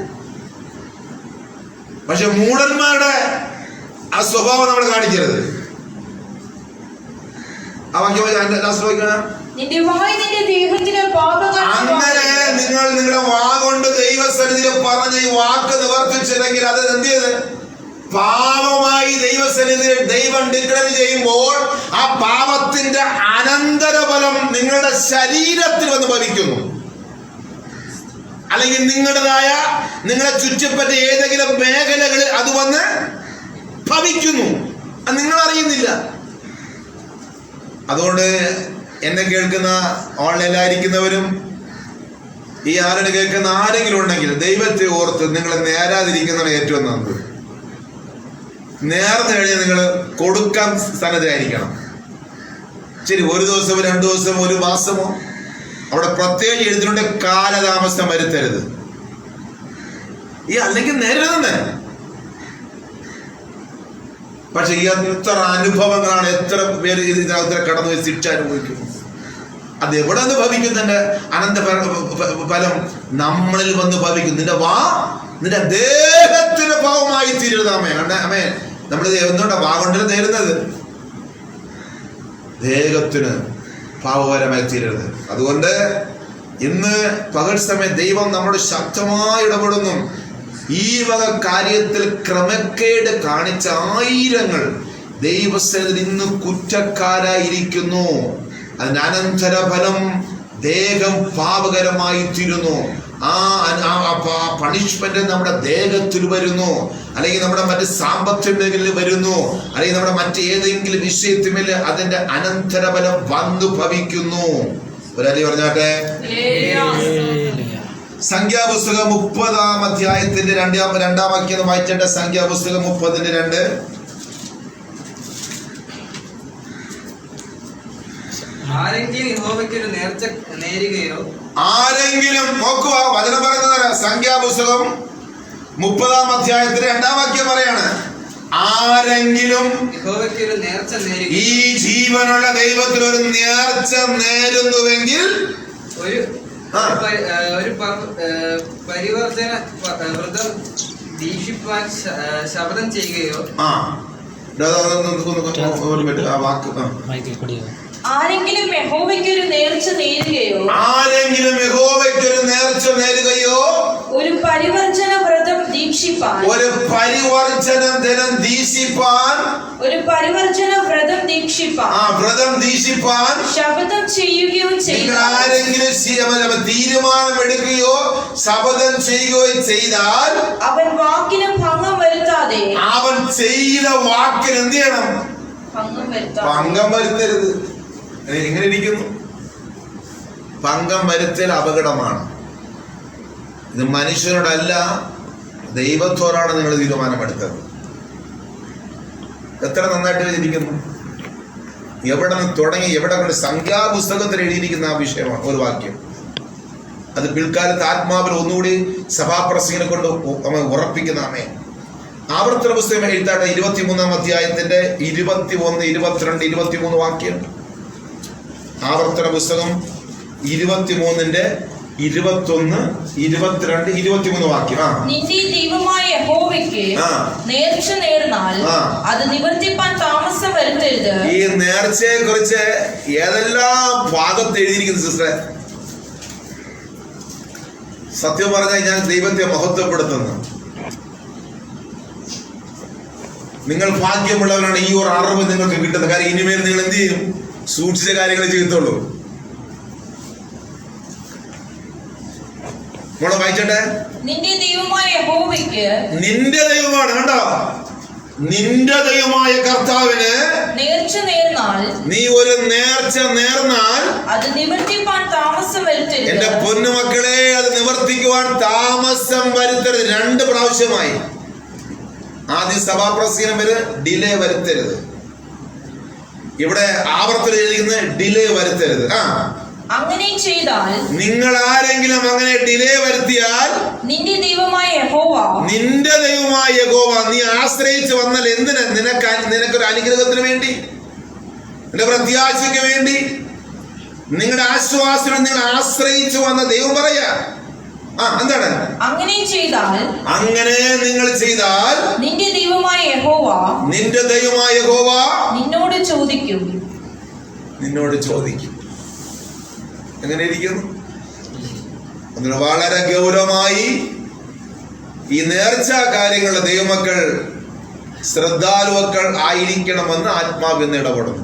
പക്ഷെ മൂഢന്മാരുടെ ആ സ്വഭാവം നമ്മൾ കാണിക്കരുത്. ആ വാക്യം ലാസ്റ്റ് വായിക്കണം. നിന്റെ വായ് നിന്റെ ദേഹത്തിന് അങ്ങനെ നിങ്ങൾ നിങ്ങളുടെ വാ കൊണ്ട് ദൈവസന്നിധിയിൽ പറഞ്ഞ ഈ വാക്ക് നിവർത്തിച്ചില്ലെങ്കിൽ അത് എന്ത് ചെയ്ത് പാപമായി ദൈവസന്നിധിയിൽ ദൈവം ഡിക്ലെയർ ചെയ്യുമ്പോൾ ആ പാപത്തിന്റെ അനന്തരഫലം നിങ്ങളുടെ ശരീരത്തിൽ വന്ന് ഭവിക്കുന്നു. അല്ലെങ്കിൽ നിങ്ങളെ ചുറ്റിപ്പറ്റ ഏതെങ്കിലും മേഖലകളിൽ അത് വന്ന് ഭവിക്കുന്നു, അത് നിങ്ങൾ അറിയുന്നില്ല. അതുകൊണ്ട് എന്നെ കേൾക്കുന്ന ഓൺലൈനിലായിരിക്കുന്നവരും ഈ ആരുടെ കേൾക്കുന്ന ആരെങ്കിലും ഉണ്ടെങ്കിൽ ദൈവത്തെ ഓർത്ത് നിങ്ങൾ നേരാതിരിക്കുന്നതാണ് ഏറ്റവും നല്ലത്. നേർന്നു കഴിഞ്ഞാൽ നിങ്ങൾ കൊടുക്കാൻ സന്നദ്ധരായിരിക്കണം. ശരി, ഒരു ദിവസമോ 2 ദിവസമോ 1 മാസമോ അവിടെ പ്രത്യേകം എഴുതിട്ടുണ്ട്, കാലതാമസം വരുത്തരുത്. ഈ അല്ലെങ്കിൽ നേരിടുന്നേ. പക്ഷെ ഈ എത്ര അനുഭവങ്ങളാണ്, എത്ര പേര് ഇതിനകത്ത് കടന്നു പോയി ശിക്ഷ അനുഭവിക്കുന്നു. അത് എവിടെ നിന്ന് ഭവിക്കും? തന്റെ അനന്ത ഫലം നമ്മളിൽ വന്ന് ഭവിക്കും. നിന്റെ ദേഹത്തിന് പാവമായി തീരുന്നത്. അമ്മേ നമ്മൾ എന്തുകൊണ്ടാ വാ കൊണ്ടു നേരുന്നത്? ദേഹത്തിന് പാവപരമായി തീരരുത്. അതുകൊണ്ട് ഇന്ന് പകൽ സമയം ദൈവം നമ്മളോട് ശക്തമായി ഇടപെടുന്നു. ഈ വക കാര്യത്തിൽ ക്രമക്കേട് കാണിച്ച ആയിരങ്ങൾ ദൈവസന്നിധിയിൽ ഇന്ന് കുറ്റക്കാരായിരിക്കുന്നു. അതിന്റെ അനന്തരഫലം ദേഹം പാപകരമായി തീരുന്നു. ആ പണിഷ്മെന്റ് നമ്മുടെ ദേഹത്തിൽ വരുന്നു, അല്ലെങ്കിൽ നമ്മുടെ മറ്റ് സാമ്പത്തികത്തിൽ വരുന്നു, അല്ലെങ്കിൽ നമ്മുടെ മറ്റേതെങ്കിലും വിഷയത്തിന്മേൽ അതിന്റെ അനന്തരഫലം വന്നു ഭവിക്കുന്നു. ഒരലി പറഞ്ഞാട്ടെ. സംഖ്യാപുസ്തകം 30-ാം അധ്യായത്തിന്റെ 2-ാം വാക്യം വായിച്ചേണ്ട. സംഖ്യാപുസ്തകം 30:2. ആരെങ്കിലും നോക്കുക, വചനം പറയുന്നത് സംഖ്യാപുസ്തകം 30-ാം അധ്യായത്തിന്റെ 2-ാം വാക്യം പറയാണ്, ആരെങ്കിലും ഈ ജീവനുള്ള ദൈവത്തിൽ ഒരു നേർച്ച നേരുന്നുവെങ്കിൽ പരിവർത്തന വ്രതം ദീക്ഷിപ്പാൻ ശപഥം ചെയ്യുകയോ ആരെങ്കിലും യഹോവയ്ക്ക് ഒരു നേർച്ച നേരുകയോ ഒരു പരിവർജന വ്രതം ദീക്ഷിപ്പാൻ ശപഥം ചെയ്യുകയോ തീരുമാനമെടുക്കുകയോ ശപഥം ചെയ്യുകയോ ചെയ്താൽ അവൻ വാക്കിന് ഭംഗം വരുത്താതെ അവൻ ചെയ്ത വാക്കിന് എന്ത് ചെയ്യണം? ഭംഗം വരുത്തരുത്. എങ്ങനെ ഇരിക്കുന്നു? ഭംഗം വരുത്തൽ അപകടമാണ്. ഇത് മനുഷ്യനോടല്ല, ദൈവത്തോടാണ് നിങ്ങൾ തീരുമാനമെടുത്തത്. എത്ര നന്നായിട്ട് ഇരിക്കുന്നു. എവിടെ നിന്ന് തുടങ്ങി എവിടെ കൊണ്ട് സംഖ്യാപുസ്തകത്തിൽ എഴുതിയിരിക്കുന്ന ആ വിഷയമാണ് ഒരു വാക്യം. അത് പിൽക്കാലത്ത് ആത്മാവിൽ ഒന്നുകൂടി സഭാപ്രസംഗനെ കൊണ്ട് ഉറപ്പിക്കുന്ന അമ്മേ. ആവർത്തന പുസ്തകം എഴുതാട്ടെ 23-ാം അധ്യായത്തിന്റെ 21, 22, 23 വാക്യം. ആവർത്തന പുസ്തകം 23-ന്റെ 21, 22, 23 വാക്യം. നിന്റെ ദൈവമായ യഹോവയ്ക്ക് നേർച്ച നേർന്നാൽ അത് നിവർത്തിപ്പാൻ താമസം വരുത്തരുത്. ഈ നേർച്ചയെ കുറിച്ച് ഏതെല്ലാം ഭാഗത്ത് എഴുതിയിരിക്കുന്നു സിസ്റ്ററെ? സത്യം പറഞ്ഞാൽ ഞാൻ ദൈവത്തെ മഹത്വപ്പെടുത്തുന്നു. നിങ്ങൾ ഭാഗ്യമുള്ളവരാണ്. ഈ ഒരു അറിവ് നിങ്ങൾക്ക് കിട്ടുന്ന കാര്യം ഇനിമേൽ നിങ്ങൾ എന്ത് ചെയ്യും? സൂക്ഷിച്ച കാര്യങ്ങൾ ചെയ്യത്തുള്ളൂ. മോളെ വായിച്ചട്ടെ. നിന്റെ ദൈവമായ യഹോവയ്ക്ക്, നിന്റെ ദൈവമാണ് കണ്ടോ, നിന്റെ ദൈവമായ കർത്താവിന് നേർച്ച നേർന്നാൽ, നീ ഒരു നേർച്ച നേർന്നാൽ അത് നിവർത്തിപ്പാൻ താമസം വരുത്തരുത്. എന്റെ പൊന്നുമക്കളെ, അത് നിവർത്തിക്കുവാൻ താമസം വരുത്തരുത്. 2 പ്രാവശ്യമായി. ആദ്യം സഭാപ്രസംഗം വരെ ഡിലേ വരുത്തരുത്. ഇവിടെ ആവർത്തനം എഴുതിക്കുന്നത് ഡിലേ വരുത്തരുത്. അങ്ങനെ ചെയ്താൽ, നിങ്ങൾ ആരെങ്കിലും അങ്ങനെ ഡിലേ വരുത്തിയാൽ, നിന്റെ ദൈവമായ യഹോവ നീ ആശ്രയിച്ച് വന്നാൽ എന്തിന്? നിനക്കൊരു അനുഗ്രഹത്തിന് വേണ്ടി, നിന്റെ പ്രത്യാശയ്ക്ക് വേണ്ടി, നിങ്ങളുടെ ആശ്വാസം നിങ്ങൾ ആശ്രയിച്ചു വന്ന ദൈവം പറയാ. എന്താണ്? അങ്ങനെ നിങ്ങൾ ചെയ്താൽ നിന്റെ ദൈവമായ യഹോവ നിന്നോട് ചോദിക്കും. എങ്ങനെ ഇരിക്കുന്നു? അതിന് വളരെ ഗൗരവമായി ഈ നേർച്ച കാര്യങ്ങളുടെ ദൈവമക്കൾ ശ്രദ്ധാലുക്കൾ ആയിരിക്കണമെന്ന് ആത്മാവ് ഇന്ന് ഇടപെടുന്നു.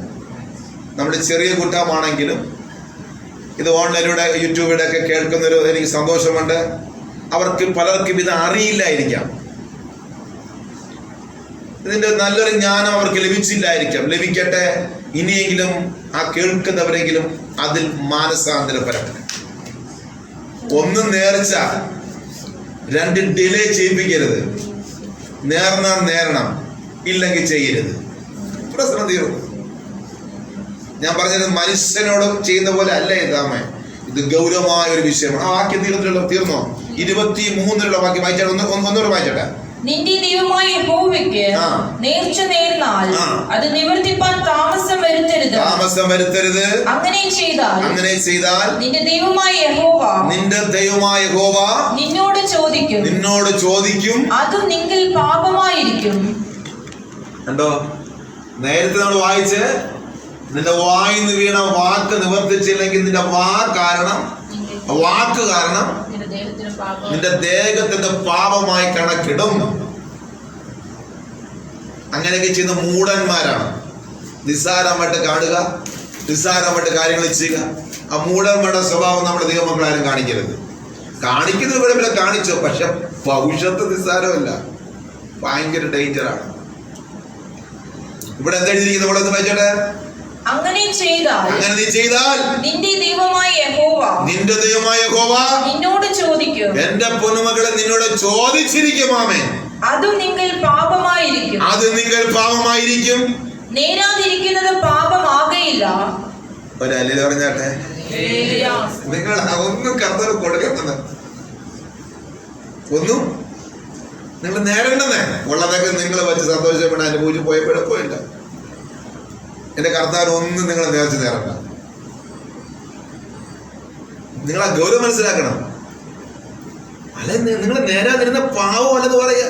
നമ്മുടെ ചെറിയ കൂട്ടമാണെങ്കിലും ഇത് ഓൺലൈനിലൂടെ യൂട്യൂബിലൂടെ ഒക്കെ കേൾക്കുന്നൊരു എനിക്ക് സന്തോഷമുണ്ട്. അവർക്ക് പലർക്കും ഇത് അറിയില്ലായിരിക്കാം, ഇതിന്റെ നല്ലൊരു ജ്ഞാനം അവർക്ക് ലഭിച്ചില്ലായിരിക്കാം. ലഭിക്കട്ടെ. ഇനിയെങ്കിലും ആ കേൾക്കുന്നവരെങ്കിലും അതിൽ മാനസാന്തരപ്പെടട്ടെ. ഒന്ന് നേർച്ച, രണ്ട് ഡിലേ ചെയ്യിപ്പിക്കരുത്. നേരണം, ഇല്ലെങ്കിൽ ചെയ്യരുത്. പ്രശ്നം തീർന്നു. ഞാൻ പറഞ്ഞത് മനുഷ്യനോട് ചെയ്യുന്ന പോലെ അല്ല ഇതാമേ, ഇത് ഗൗരവമായ ഒരു വിഷയമാണ്. ആ വാക്യം തീർന്നോ? 23 വാക്യം വായിച്ചാൽ ഒന്നുകൂടെ വായിച്ചോട്ടെ. നിന്റെ ദൈവമായ യഹോവയ്ക്ക് നേർച്ച നേർന്നാൽ അത് നിവർത്തിപ്പാൻ താമസം വരുത്തരുത്. അങ്ങനെ ചെയ്താൽ നിന്റെ ദൈവമായ യഹോവ നിന്നോട് ചോദിക്കും, അതും നിങ്ങൾ പാപമായിരിക്കും. കണ്ടോ? നേരത്തെ നമ്മൾ വായിച്ച് നിന്റെ വായിന്ന് വീണ വാക്ക് നിവർത്തിച്ചില്ലെങ്കിൽ നിന്റെ വാക്ക് കാരണം നിന്റെ ദേഹത്തിന്റെ പാപമായി കണക്കിടും. അങ്ങനെയൊക്കെ ചെയ്യുന്ന മൂഢന്മാരാണ്. നിസ്സാരമായിട്ട് കാണുക, നിസ്സാരമായിട്ട് കാര്യങ്ങൾ ചെയ്യുക. ആ മൂഢന്മാരുടെ സ്വഭാവം നമ്മുടെ ദൈവമക്കളാരും കാണിക്കരുത്. കാണിക്കുന്നത് ഇവിടെ കാണിച്ചോ, പക്ഷെ ഭവിഷ്യത്ത് നിസ്സാരമല്ല, ഭയങ്കര ഡേഞ്ചറാണ്. ഇവിടെ എന്താ എഴുതിയിരിക്കുന്നത്? ഇവിടെ ഒന്ന് വായിച്ചോട്ടെ. അങ്ങനെ നീ ചെയ്താൽ നിന്റെ ദൈവമായ യഹോവ നിന്നോട് ചോദിക്കും. എന്റെ പൊന്നുമകളെ നിന്നോട് ചോദിച്ചിരിക്കും. ആമേൻ. അത് നിങ്ങൾ പാപമായിരിക്കും. നേരാതിരിക്കുന്നത് പാപമാകയില്ല. ഒരല്ലേ പറഞ്ഞാട്ടെ. നിങ്ങൾ ഒന്നും കർത്താവ് കൊടുക്കുന്നത് ഒന്നും നിങ്ങൾ നേരണ്ടെന്നേ. ഉള്ളതൊക്കെ നിങ്ങൾ വെച്ച് സന്തോഷപ്പെടാൻ അനുഭവിച്ച് പോയപ്പോഴപ്പോയില്ല. എന്റെ കർത്താവ് ഒന്നും നിങ്ങൾ നേർച്ച നേരണ്ട. നിങ്ങൾ ആ ഗൗരവം മനസ്സിലാക്കണം. അല്ലെ നിങ്ങൾ നേരാതിരുന്ന പാവം അല്ലെന്ന് പറയാ.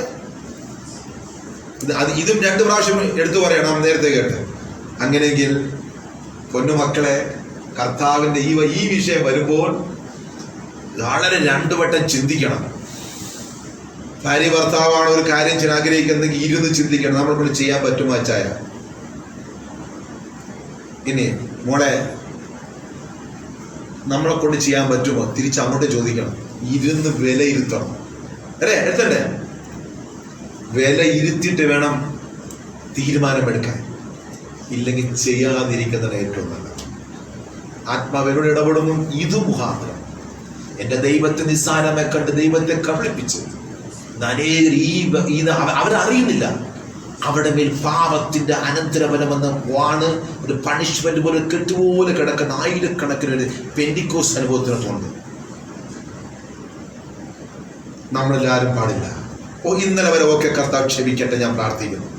ഇതും 2 പ്രാവശ്യം എടുത്തു പറയണം, നാം നേരത്തെ കേട്ട്. അങ്ങനെയെങ്കിൽ പൊന്നുമക്കളെ, കർത്താവിന്റെ ഈ വിഷയം വരുമ്പോൾ വളരെ 2 വട്ടം ചിന്തിക്കണം. ഭാര്യ ഭർത്താവാണ് ഒരു കാര്യം ചെയ്യാൻ ആഗ്രഹിക്കുന്നെങ്കിൽ ഇരുന്ന് ചിന്തിക്കണം, നമ്മളെ കൊണ്ട് ചെയ്യാൻ പറ്റുമോ അച്ചായ. ഇനി മോളെ, നമ്മളെ കൊണ്ട് ചെയ്യാൻ പറ്റുമോ? തിരിച്ച് അങ്ങോട്ട് ചോദിക്കണം. ഇരുന്ന് വിലയിരുത്തണം. അല്ലേ? എടുത്തണ്ടേ? വില ഇരുത്തിയിട്ട് വേണം തീരുമാനമെടുക്കാൻ. ഇല്ലെങ്കിൽ ചെയ്യാതിരിക്കുന്നതാണ് ഏറ്റവും നല്ലത്. ആത്മാവിനോട് ഇടപെടുന്നു. ഇത് മുഖാന്തരം എന്റെ ദൈവത്തെ നിസ്സാരമായി കണ്ട് ദൈവത്തെ കബളിപ്പിച്ച് ഇത് അവരറിയുന്നില്ല. അവിടെ മേൽ പാപത്തിന്റെ അനന്തരഫലമെന്ന് വാണ് ഒരു പണിഷ്മെന്റ് പോലെ കെട്ടുപോലെ കിടക്കുന്ന ആയിരക്കണക്കിന് ഒരു പെന്റിക്കോസ് അനുഭവത്തിനകത്തുണ്ട്. നമ്മളെല്ലാവരും പാടില്ല. ഇന്നലെ വരെ ഒക്കെ കർത്താവ് ക്ഷമിക്കട്ടെ, ഞാൻ പ്രാർത്ഥിക്കുന്നു.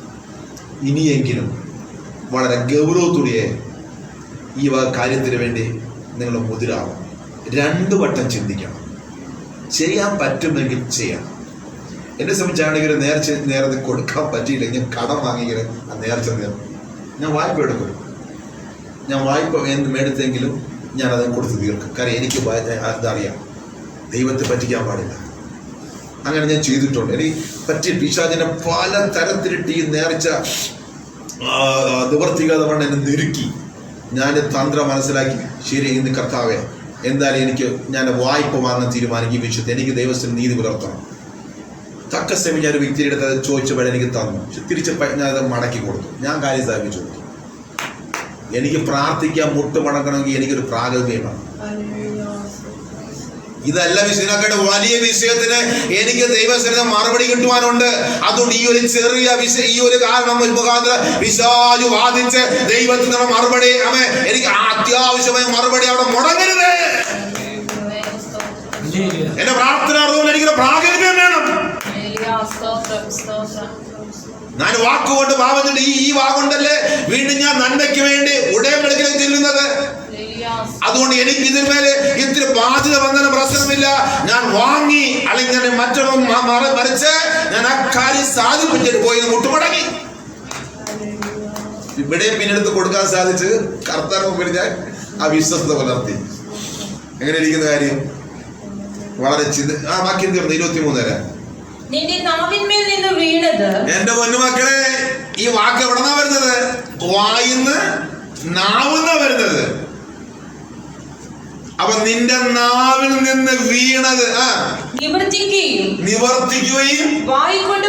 ഇനിയെങ്കിലും വളരെ ഗൗരവത്തോടെ ഈ കാര്യത്തിന് വേണ്ടി നിങ്ങൾ മുതിരാവും. 2 വട്ടം ചിന്തിക്കണം. ചെയ്യാൻ പറ്റുമെങ്കിൽ ചെയ്യണം. എന്നെ സംബന്ധിച്ചാണെങ്കിൽ നേരത്തെ കൊടുക്കാൻ പറ്റിയില്ലെങ്കിൽ കടം വാങ്ങിയെങ്കിൽ ആ നേർച്ച ഞാൻ വായ്പ എടുക്കും. ഞാൻ വായ്പ മേടിച്ചെങ്കിലും ഞാൻ അത് കൊടുത്ത് തീർക്കും. കാരണം എനിക്ക് അതറിയാം, ദൈവത്തെ പറ്റിക്കാൻ പാടില്ല. അങ്ങനെ ഞാൻ ചെയ്തിട്ടുണ്ട്. എനിക്ക് പറ്റിയ പിശാചിനെ പല തരത്തിലിട്ട് ഈ നേർച്ച നിവർത്തിക്കാതെ കൊണ്ട് എന്നെ നെരുക്കി. ഞാൻ തന്ത്രം മനസ്സിലാക്കി, ശരി ഇന്ന് കർത്താവേ എന്തായാലും ഞാൻ വായ്പ വാങ്ങാൻ തീരുമാനിക്കും. വിഷയത്തിൽ എനിക്ക് ദൈവത്തിന് നീതി പുലർത്തണം. തക്ക സമയം ഞാൻ ഒരു വ്യക്തിയുടെ അടുത്ത് അത് ചോദിച്ചപ്പോൾ എനിക്ക് തന്നു. പക്ഷെ തിരിച്ച് ഞാൻ അത് മടക്കി കൊടുത്തു. ഞാൻ കാര്യം സ്ഥാപിച്ചു കൊടുത്തു. എനിക്ക് പ്രാർത്ഥിക്കാൻ മുട്ട് മടക്കണമെങ്കിൽ എനിക്കൊരു പ്രാഗൽഭ്യമാണ്. ഇതല്ല വിഷയത്തിനൊക്കെ വലിയ വിഷയത്തിന് എനിക്ക് ദൈവസ്ഥ മറുപടി കിട്ടുവാനുണ്ട്. അതുകൊണ്ട് ഈ ഒരു ചെറിയ വിഷയം, ഈ ഒരു കാരണം മുഖാന്തരം പിശാചു വാദിച്ച് ദൈവത്തിന് മറുപടി എനിക്ക് അത്യാവശ്യമായ മറുപടി അവിടെ മുടങ്ങരുത്. എന്റെ പ്രാർത്ഥന എനിക്കൊരു പ്രാഗൽഭ്യം വേണം. ഞാൻ വാക്കുകൊണ്ട് പാപത്തിന്റെ ഈ വാക്കുകൊണ്ടല്ലേ വീണ്ടും ഞാൻ നന്മയ്ക്ക് വേണ്ടി ഉടയമെടുക്കലും ചെല്ലുന്നത്. അതുകൊണ്ട് എനിക്ക് ഇതിന്മേലെ ഇത്തിരി ബാധ്യത വന്നതിന് പ്രശ്നമില്ല. ഞാൻ വാങ്ങി അല്ലെങ്കിൽ ഞാൻ മറ്റൊന്നും മറിച്ച് ഞാൻ ആ കാര്യം സാധിപ്പിച്ചിട്ട് പോയി മുട്ടുമടങ്ങി. ഇവിടെ പിന്നെടുത്ത് കൊടുക്കാൻ സാധിച്ച് കർത്താവ് മുമ്പിൽ ഞാൻ ആ വിശ്വസ്ത പുലർത്തി. എങ്ങനെ ഇരിക്കുന്ന കാര്യം? വളരെ വാക്യം തീർന്നു. 23 വരെ. നിന്റെ നാവിന്മേൽ നിന്ന് വീണത്. എന്റെ പൊന്നുമക്കളെ, ഈ വാക്ക് എവിടെന്നാ വരുന്നത്? വായിന്ന്, നാവുന്ന വരുന്നത്. അപ്പൊ നിന്റെ നാവിൽ നിന്ന് വീണത് നിവർത്തിക്കുകയും വായ് കൊണ്ട്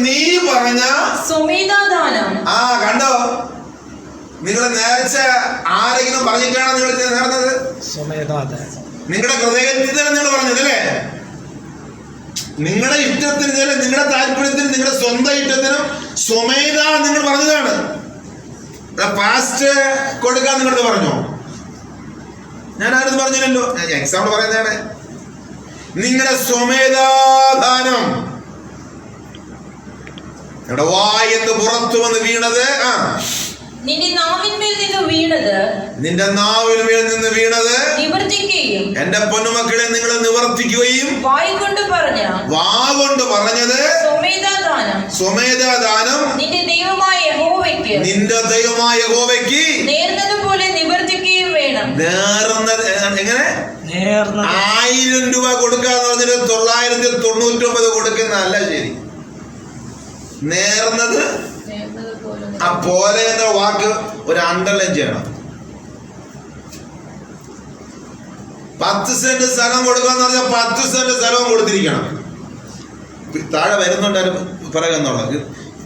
നീ പറഞ്ഞ സ്വമേധാദാനം. കണ്ടോ? നിങ്ങൾ നേർച്ച ആരെങ്കിലും പറഞ്ഞിട്ടാണ് നിങ്ങൾ നേർന്നത്? നിങ്ങളുടെ ഹൃദയത്തിൽ തന്നെ നിങ്ങൾ പറഞ്ഞത് അല്ലേ? നിങ്ങളുടെ ഇഷ്ടത്തിന്, നിങ്ങളുടെ താല്പര്യത്തിന്, നിങ്ങളുടെ സ്വന്തം ഇഷ്ടത്തിനും സ്വമേധ നിങ്ങൾ പറഞ്ഞതാണ്. പാസ്റ്റ് കൊടുക്കാൻ നിങ്ങളത് പറഞ്ഞോ? ഞാൻ ആരത് പറഞ്ഞില്ലല്ലോ. ഞാൻ എക്സാമ്പിൾ പറയുന്നതാണ്. നിങ്ങളുടെ സ്വമേധാദാനം, നിങ്ങളുടെ വായെന്ന് പുറത്തു വന്ന് വീണത്, നിന്റെ നാവിന്മേൽ നിന്ന് വീണത് നിവർത്തിക്കുകയും, എന്റെ പൊന്നുമക്കളെ നിങ്ങൾ നിവർത്തിക്കുകയും, വാ കൊണ്ട് പറഞ്ഞത് സ്വമേധാദാനം നിന്റെ ദൈവമായ യഹോവയ്ക്ക് നേർന്നതുപോലെ നിവർത്തിക്കുകയും വേണം. എങ്ങനെ? 1000 രൂപ കൊടുക്കാന്ന് പറഞ്ഞിട്ട് 999 കൊടുക്കുന്നതല്ല ശരി. നേർന്നത് ആ പോലെ എന്ന വാക്ക് ഒരു അണ്ടർലൈൻ ചെയ്യണം. 10 സെന്റ് സ്ഥലം കൊടുക്കാന്ന് പറഞ്ഞാൽ 10 സെന്റ് സ്ഥലവും കൊടുത്തിരിക്കണം. താഴെ വരുന്നുണ്ട് പറയുന്നുള്ളത്.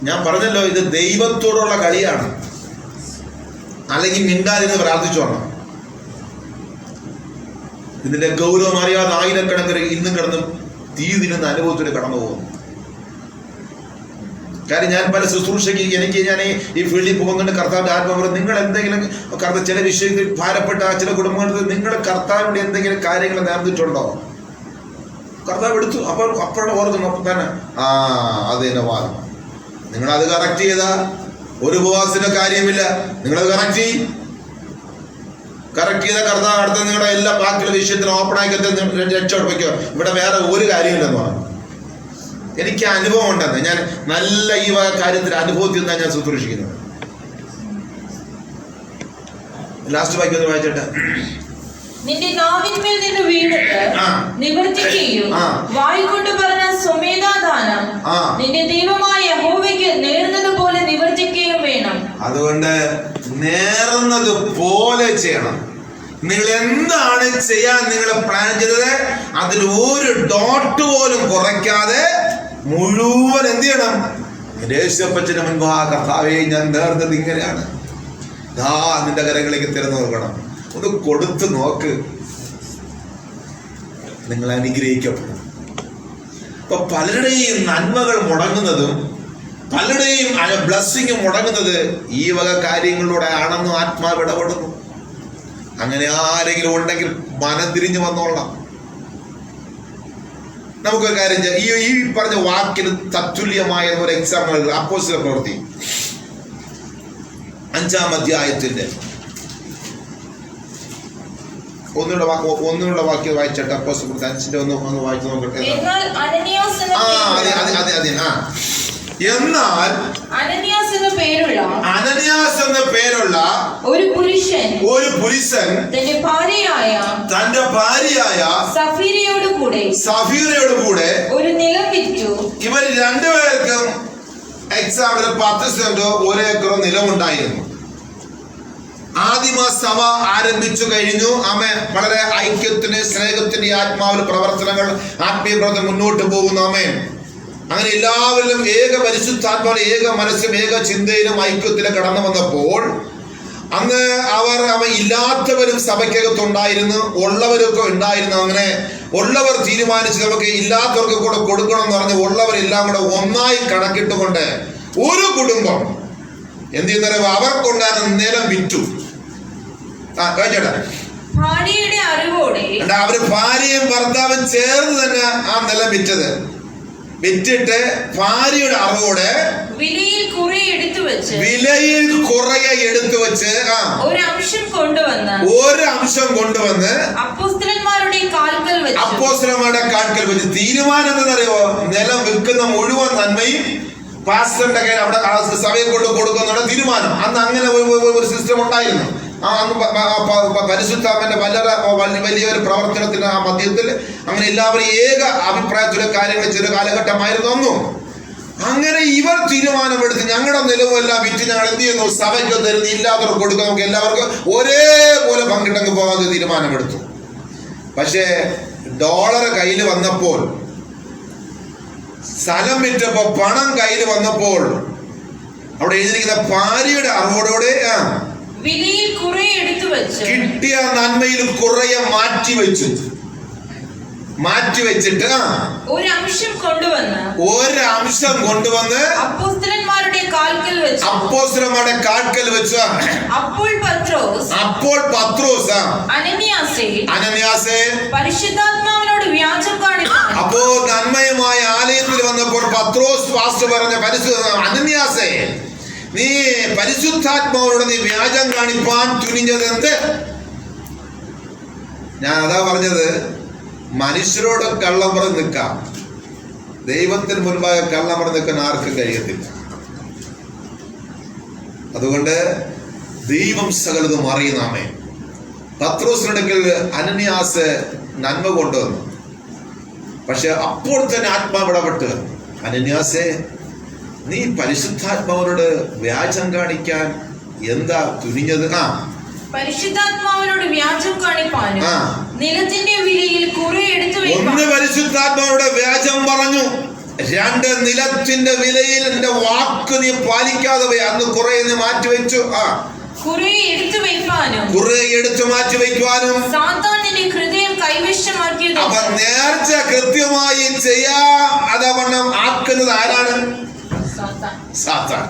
ഞാൻ പറഞ്ഞല്ലോ, ഇത് ദൈവത്തോടുള്ള കളിയാണ്. അല്ലെങ്കിൽ മിണ്ടാതിരുന്ന് പ്രാർത്ഥിച്ചോണം. ഇതിന്റെ ഗൗരവം അറിയാതെ ആയിരക്കണക്കിന് ഇന്നും കിടന്നും തീ തിന്നുന്ന അനുഭവത്തിൽ കടന്നു പോകുന്നു. കാര്യം ഞാൻ പല ശുശ്രൂഷയ്ക്ക് ഞാൻ ഈ ഫീൽഡിൽ പോകുന്നുണ്ട്. കർത്താവിന്റെ ആത്മാവ് നിങ്ങൾ എന്തെങ്കിലും ചില വിഷയത്തിൽ ഭാരപ്പെട്ട ചില കുടുംബങ്ങളിൽ നിങ്ങൾ കർത്താവിന്റെ എന്തെങ്കിലും കാര്യങ്ങൾ നേർന്നിട്ടുണ്ടോ? കർത്താവ് എടുത്തു. അപ്പോഴാണ് ഓർക്കുന്നു തന്നെ അത് തന്നെ വാദം. നിങ്ങളത് കറക്റ്റ് ചെയ്താ ഒരു ഉപവാസത്തിന്റെ കാര്യമില്ല. നിങ്ങളത് കറക്റ്റ് ചെയ്ത കർത്താവ് അടുത്ത നിങ്ങളുടെ എല്ലാ ബാക്കിയുള്ള വിഷയത്തിനും ഓപ്പൺ ആക്കി രക്ഷപ്പെടുപ്പിക്കോ. ഇവിടെ വേറെ ഒരു കാര്യമില്ലെന്ന് പറഞ്ഞു. എനിക്ക് അനുഭവം ഉണ്ടെന്ന്. ഞാൻ നല്ല ഈ കാര്യത്തിൽ അനുഭവത്തിൽ നിന്നാണ് ഞാൻ ശുശ്രൂഷിക്കുന്നത്. ലാസ്റ്റ് വാക്യം വായിച്ചിട്ട്, നിന്റെ നാവിന്മേൽ നിന്ന് വീണത് നിവർത്തിക്കുകയും വായ് കൊണ്ട് പറഞ്ഞ സ്വമേധാദാനം നിന്റെ ദൈവമായ യഹോവയ്ക്ക് നേർന്നതുപോലെ നിവർത്തിക്കുകയും വേണം. അതുകൊണ്ട് നേർന്നത് പോലെ ചെയ്യണം. നിങ്ങൾ എന്താണ് ചെയ്യാൻ നിങ്ങൾ പ്ലാൻ ചെയ്തത് അതിൽ ഒരു ഡോട്ട് പോലും കുറയ്ക്കാതെ മുഴുവൻ എന്ത് ചെയ്യണം? യേശുപ്പച്ചന് മുൻപ് കർത്താവേ ഞാൻ നേർന്നത് ഇങ്ങനെയാണ്, നിന്റെ കരങ്ങളിലേക്ക് തിരഞ്ഞു നോക്കണം. ഒന്ന് കൊടുത്തു നോക്ക്, നിങ്ങൾ അനുഗ്രഹിക്കപ്പെടും. അപ്പൊ പലരുടെയും നന്മകൾ മുടങ്ങുന്നതും പലരുടെയും ബ്ലസ്സിങ് മുടങ്ങുന്നത് ഈ വക കാര്യങ്ങളിലൂടെ ആണെന്ന് ആത്മാവ് ഇടപെടുന്നു. അങ്ങനെ ആരെങ്കിലും ഉണ്ടെങ്കിൽ മനം തിരിഞ്ഞു വന്നോളാം. നമുക്കൊരു കാര്യം ചെയ്യാം. ഈ പറഞ്ഞ വാക്കിന് തത്തുല്യമായ ഒരു എക്സാമ്പിൾ അപ്പോസ്തല പ്രവൃത്തി 5-ാം അധ്യായത്തിന്റെ ഒന്നുകൂടെ വാക്യം വായിച്ചിട്ട് അപ്പോസ്തല പ്രവൃത്തി 5-ന്റെ ഒന്ന് വായിച്ചു നോക്കട്ടെ. എന്നാൽ അനനിയാസ് എന്ന പേരുള്ള ഒരു പുരുഷൻ തന്റെ ഭാര്യയായ സഫീരയോട് കൂടെ ഒരു നിലം വിറ്റു. ഇവർ രണ്ടുപേർക്കും എക്സാമ്പിൾ 10 സെന്റോ 1 ഏക്കറോ നിലമുണ്ടായിരുന്നു. ആദിമ സഭ ആരംഭിച്ചു കഴിഞ്ഞു. വളരെ ഐക്യത്തിന്, സ്നേഹത്തിന്റെ ആത്മാവിൽ പ്രവർത്തനങ്ങൾ, ആത്മീയ പ്രവർത്തനം മുന്നോട്ട് പോകുന്നു. അങ്ങനെ എല്ലാവരിലും ഏക പരിശുദ്ധാത്മാവ്, ഏക മനസ്സും ഏക ചിന്തയിലും ഐക്യത്തിലും കടന്നു വന്നപ്പോൾ അന്ന് അവർ ഇല്ലാത്തവരും സഭയ്ക്കകത്തുണ്ടായിരുന്നു, ഉള്ളവരൊക്കെ ഉണ്ടായിരുന്നു. അങ്ങനെ ഉള്ളവർ തീരുമാനിച്ച് നമുക്ക് ഇല്ലാത്തവർക്ക് കൂടെ കൊടുക്കണം എന്ന് പറഞ്ഞ് ഉള്ളവരെല്ലാം കൂടെ ഒന്നായി കണക്കിട്ടുകൊണ്ട് ഒരു കുടുംബം എന്ത് ചെയ്യുന്ന അവർക്കുണ്ടായിരുന്ന നിലം വിറ്റു. ഭാര്യയുടെ അറിവോടെ അവര് ഭാര്യയും ഭർത്താവും ചേർന്ന് തന്നെ ആ നിലം വിറ്റിട്ട് ഭാര്യയുടെ അറിവോടെ വിലയിൽ കുറെ എടുത്തു വെച്ച് ഒരു അംശം കൊണ്ടുവന്ന് അപ്പോസ്തലന്മാരുടെ കാൽക്കൽ വെച്ച് തീരുമാനം എന്താണെന്നറിയോ? നിലം വിൽക്കുന്ന മുഴുവൻ നന്മയും പാസ്റ്ററിന്റെ കയ്യിൽ അവിടെ സഭയെ കൊണ്ട് കൊടുക്കുന്ന തീരുമാനം. അന്ന് അങ്ങനെ ഒരു സിസ്റ്റം ഉണ്ടായിരുന്നു. പരിശുദ്ധാത്മാവിന്റെ വലിയൊരു പ്രവർത്തനത്തിന് ആ മധ്യത്തിൽ അങ്ങനെ എല്ലാവരും ഏക അഭിപ്രായത്തിലെ കാര്യങ്ങൾ ചില കാലഘട്ടമായിരുന്നു ഒന്നും. അങ്ങനെ ഇവർ തീരുമാനമെടുത്ത് ഞങ്ങളുടെ നിലവെല്ലാം വിറ്റ് ഞങ്ങൾ എന്ത് ചെയ്യുന്നു, സഭയ്ക്ക് തരുന്ന ഇല്ലാത്തവർക്ക് കൊടുക്കുക, നമുക്ക് എല്ലാവർക്കും ഒരേപോലെ പങ്കിട്ടങ്ങ് പോകാൻ തീരുമാനമെടുത്തു. പക്ഷേ ഡോളർ കയ്യിൽ വന്നപ്പോൾ, സ്ഥലം വിറ്റപ്പോ പണം കയ്യിൽ വന്നപ്പോൾ അവിടെ എഴുതിയിരിക്കുന്ന ഭാര്യയുടെ അറിവോടെ വിലയിൽ കുറെ എടുത്തു വെച്ച് കിട്ടിയ നന്മയിൽ കുറെ മാറ്റിവെച്ചിട്ട് ഒരംശം കൊണ്ടുവന്ന് അപ്പോസ്തലന്മാരുടെ കാൽക്കൽ വെച്ച് അപ്പോൾ പത്രോസ് അനന്യാസേ പരിശുദ്ധാത്മാവിനോട് വ്യാജം കാണിക്കാൻ, അപ്പോ നന്മയുമായ ആലയത്തിൽ വന്നപ്പോൾ പത്രോസ് പാസ്റ്റർ പറഞ്ഞ അനന്യാസേ, നീ പരിശുദ്ധാത്മാവോട് നീ വ്യാജം കാണിപ്പാൻ തുനിഞ്ഞത് എന്ത്? ഞാൻ അതാ പറഞ്ഞത്, മനുഷ്യരോട് കള്ളം പറഞ്ഞ് നിൽക്കാം, ദൈവത്തിന് മുൻപായ കള്ളം പറഞ്ഞ് നിൽക്കാൻ ആർക്കും കഴിയത്തില്ല. അതുകൊണ്ട് ദൈവം സകലതും അറിയുന്നാമേ. പത്രോസിനടുക്കൽ അനന്യാസ് നന്മ കൊണ്ടുവന്നു. പക്ഷെ അപ്പോൾ തന്നെ ആത്മാവ് ഇടപെട്ട്, അനന്യാസേ, നീ പരിശുദ്ധാത്മാവനോട് വ്യാജം കാണിക്കാൻ എന്താ തുനിഞ്ഞത്? പരിശുദ്ധാത്മാവിനോട് വ്യാജം കാണിപ്പാനും നിലത്തിന്റെ വിലയിൽ കുറെ എടുത്തു ഒന്ന് പരിശുദ്ധാത്മാവോട് വ്യാജം പറഞ്ഞു, രണ്ട് നിലത്തിന്റെ വിലയിൽ എന്റെ വാക്ക് നീ പാലിക്കാതെ പോയി, അന്ന് കുറെ നീ മാറ്റിവെച്ചു. കുറെ എടുത്തു മാറ്റിവെക്കുവാനും സാത്താനിന്റെ ഹൃദയം കൈവശമാക്കിയത്. അപ്പൊ നേർച്ച കൃത്യമായി ചെയ്യാ അതവണ്ണം ആക്കുന്നത് ആരാണ്? സാത്താൻ.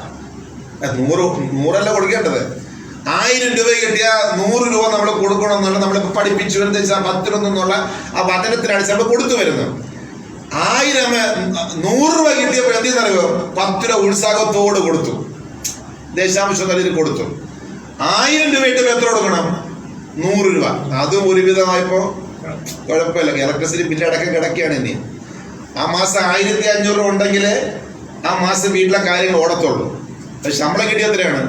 100 കൊടുക്കേണ്ടത്. 1000 രൂപ കിട്ടിയ 100 രൂപ നമ്മൾ കൊടുക്കണം എന്നുള്ള നമ്മളിപ്പോ പഠിപ്പിച്ചു വരുന്ന 10 എന്നുള്ള ആ വചനത്തിനാണ് നമ്മൾ കൊടുത്തു വരുന്നത്. 100 രൂപ കിട്ടിയപ്പോൾ എന്തെന്നറിയോ? 10 രൂപ ഉത്സാഹത്തോട് കൊടുത്തു, ദേശാംശം നൽകി കൊടുത്തു. 1000 രൂപ കിട്ടുമ്പോൾ എത്ര കൊടുക്കണം? 100 രൂപ. അതും ഒരുവിധമായപ്പോ കുഴപ്പമില്ല, ഇലക്ട്രിസിറ്റി ബില്ല് അടക്കം കിടക്കുകയാണ്. ഇനി ആ മാസം 1500 രൂപ ഉണ്ടെങ്കിൽ ആ മാസം വീട്ടിലെ കാര്യങ്ങൾ ഓടത്തുള്ളൂ. പക്ഷെ ശമ്പളം കിട്ടിയ എത്രയാണ്?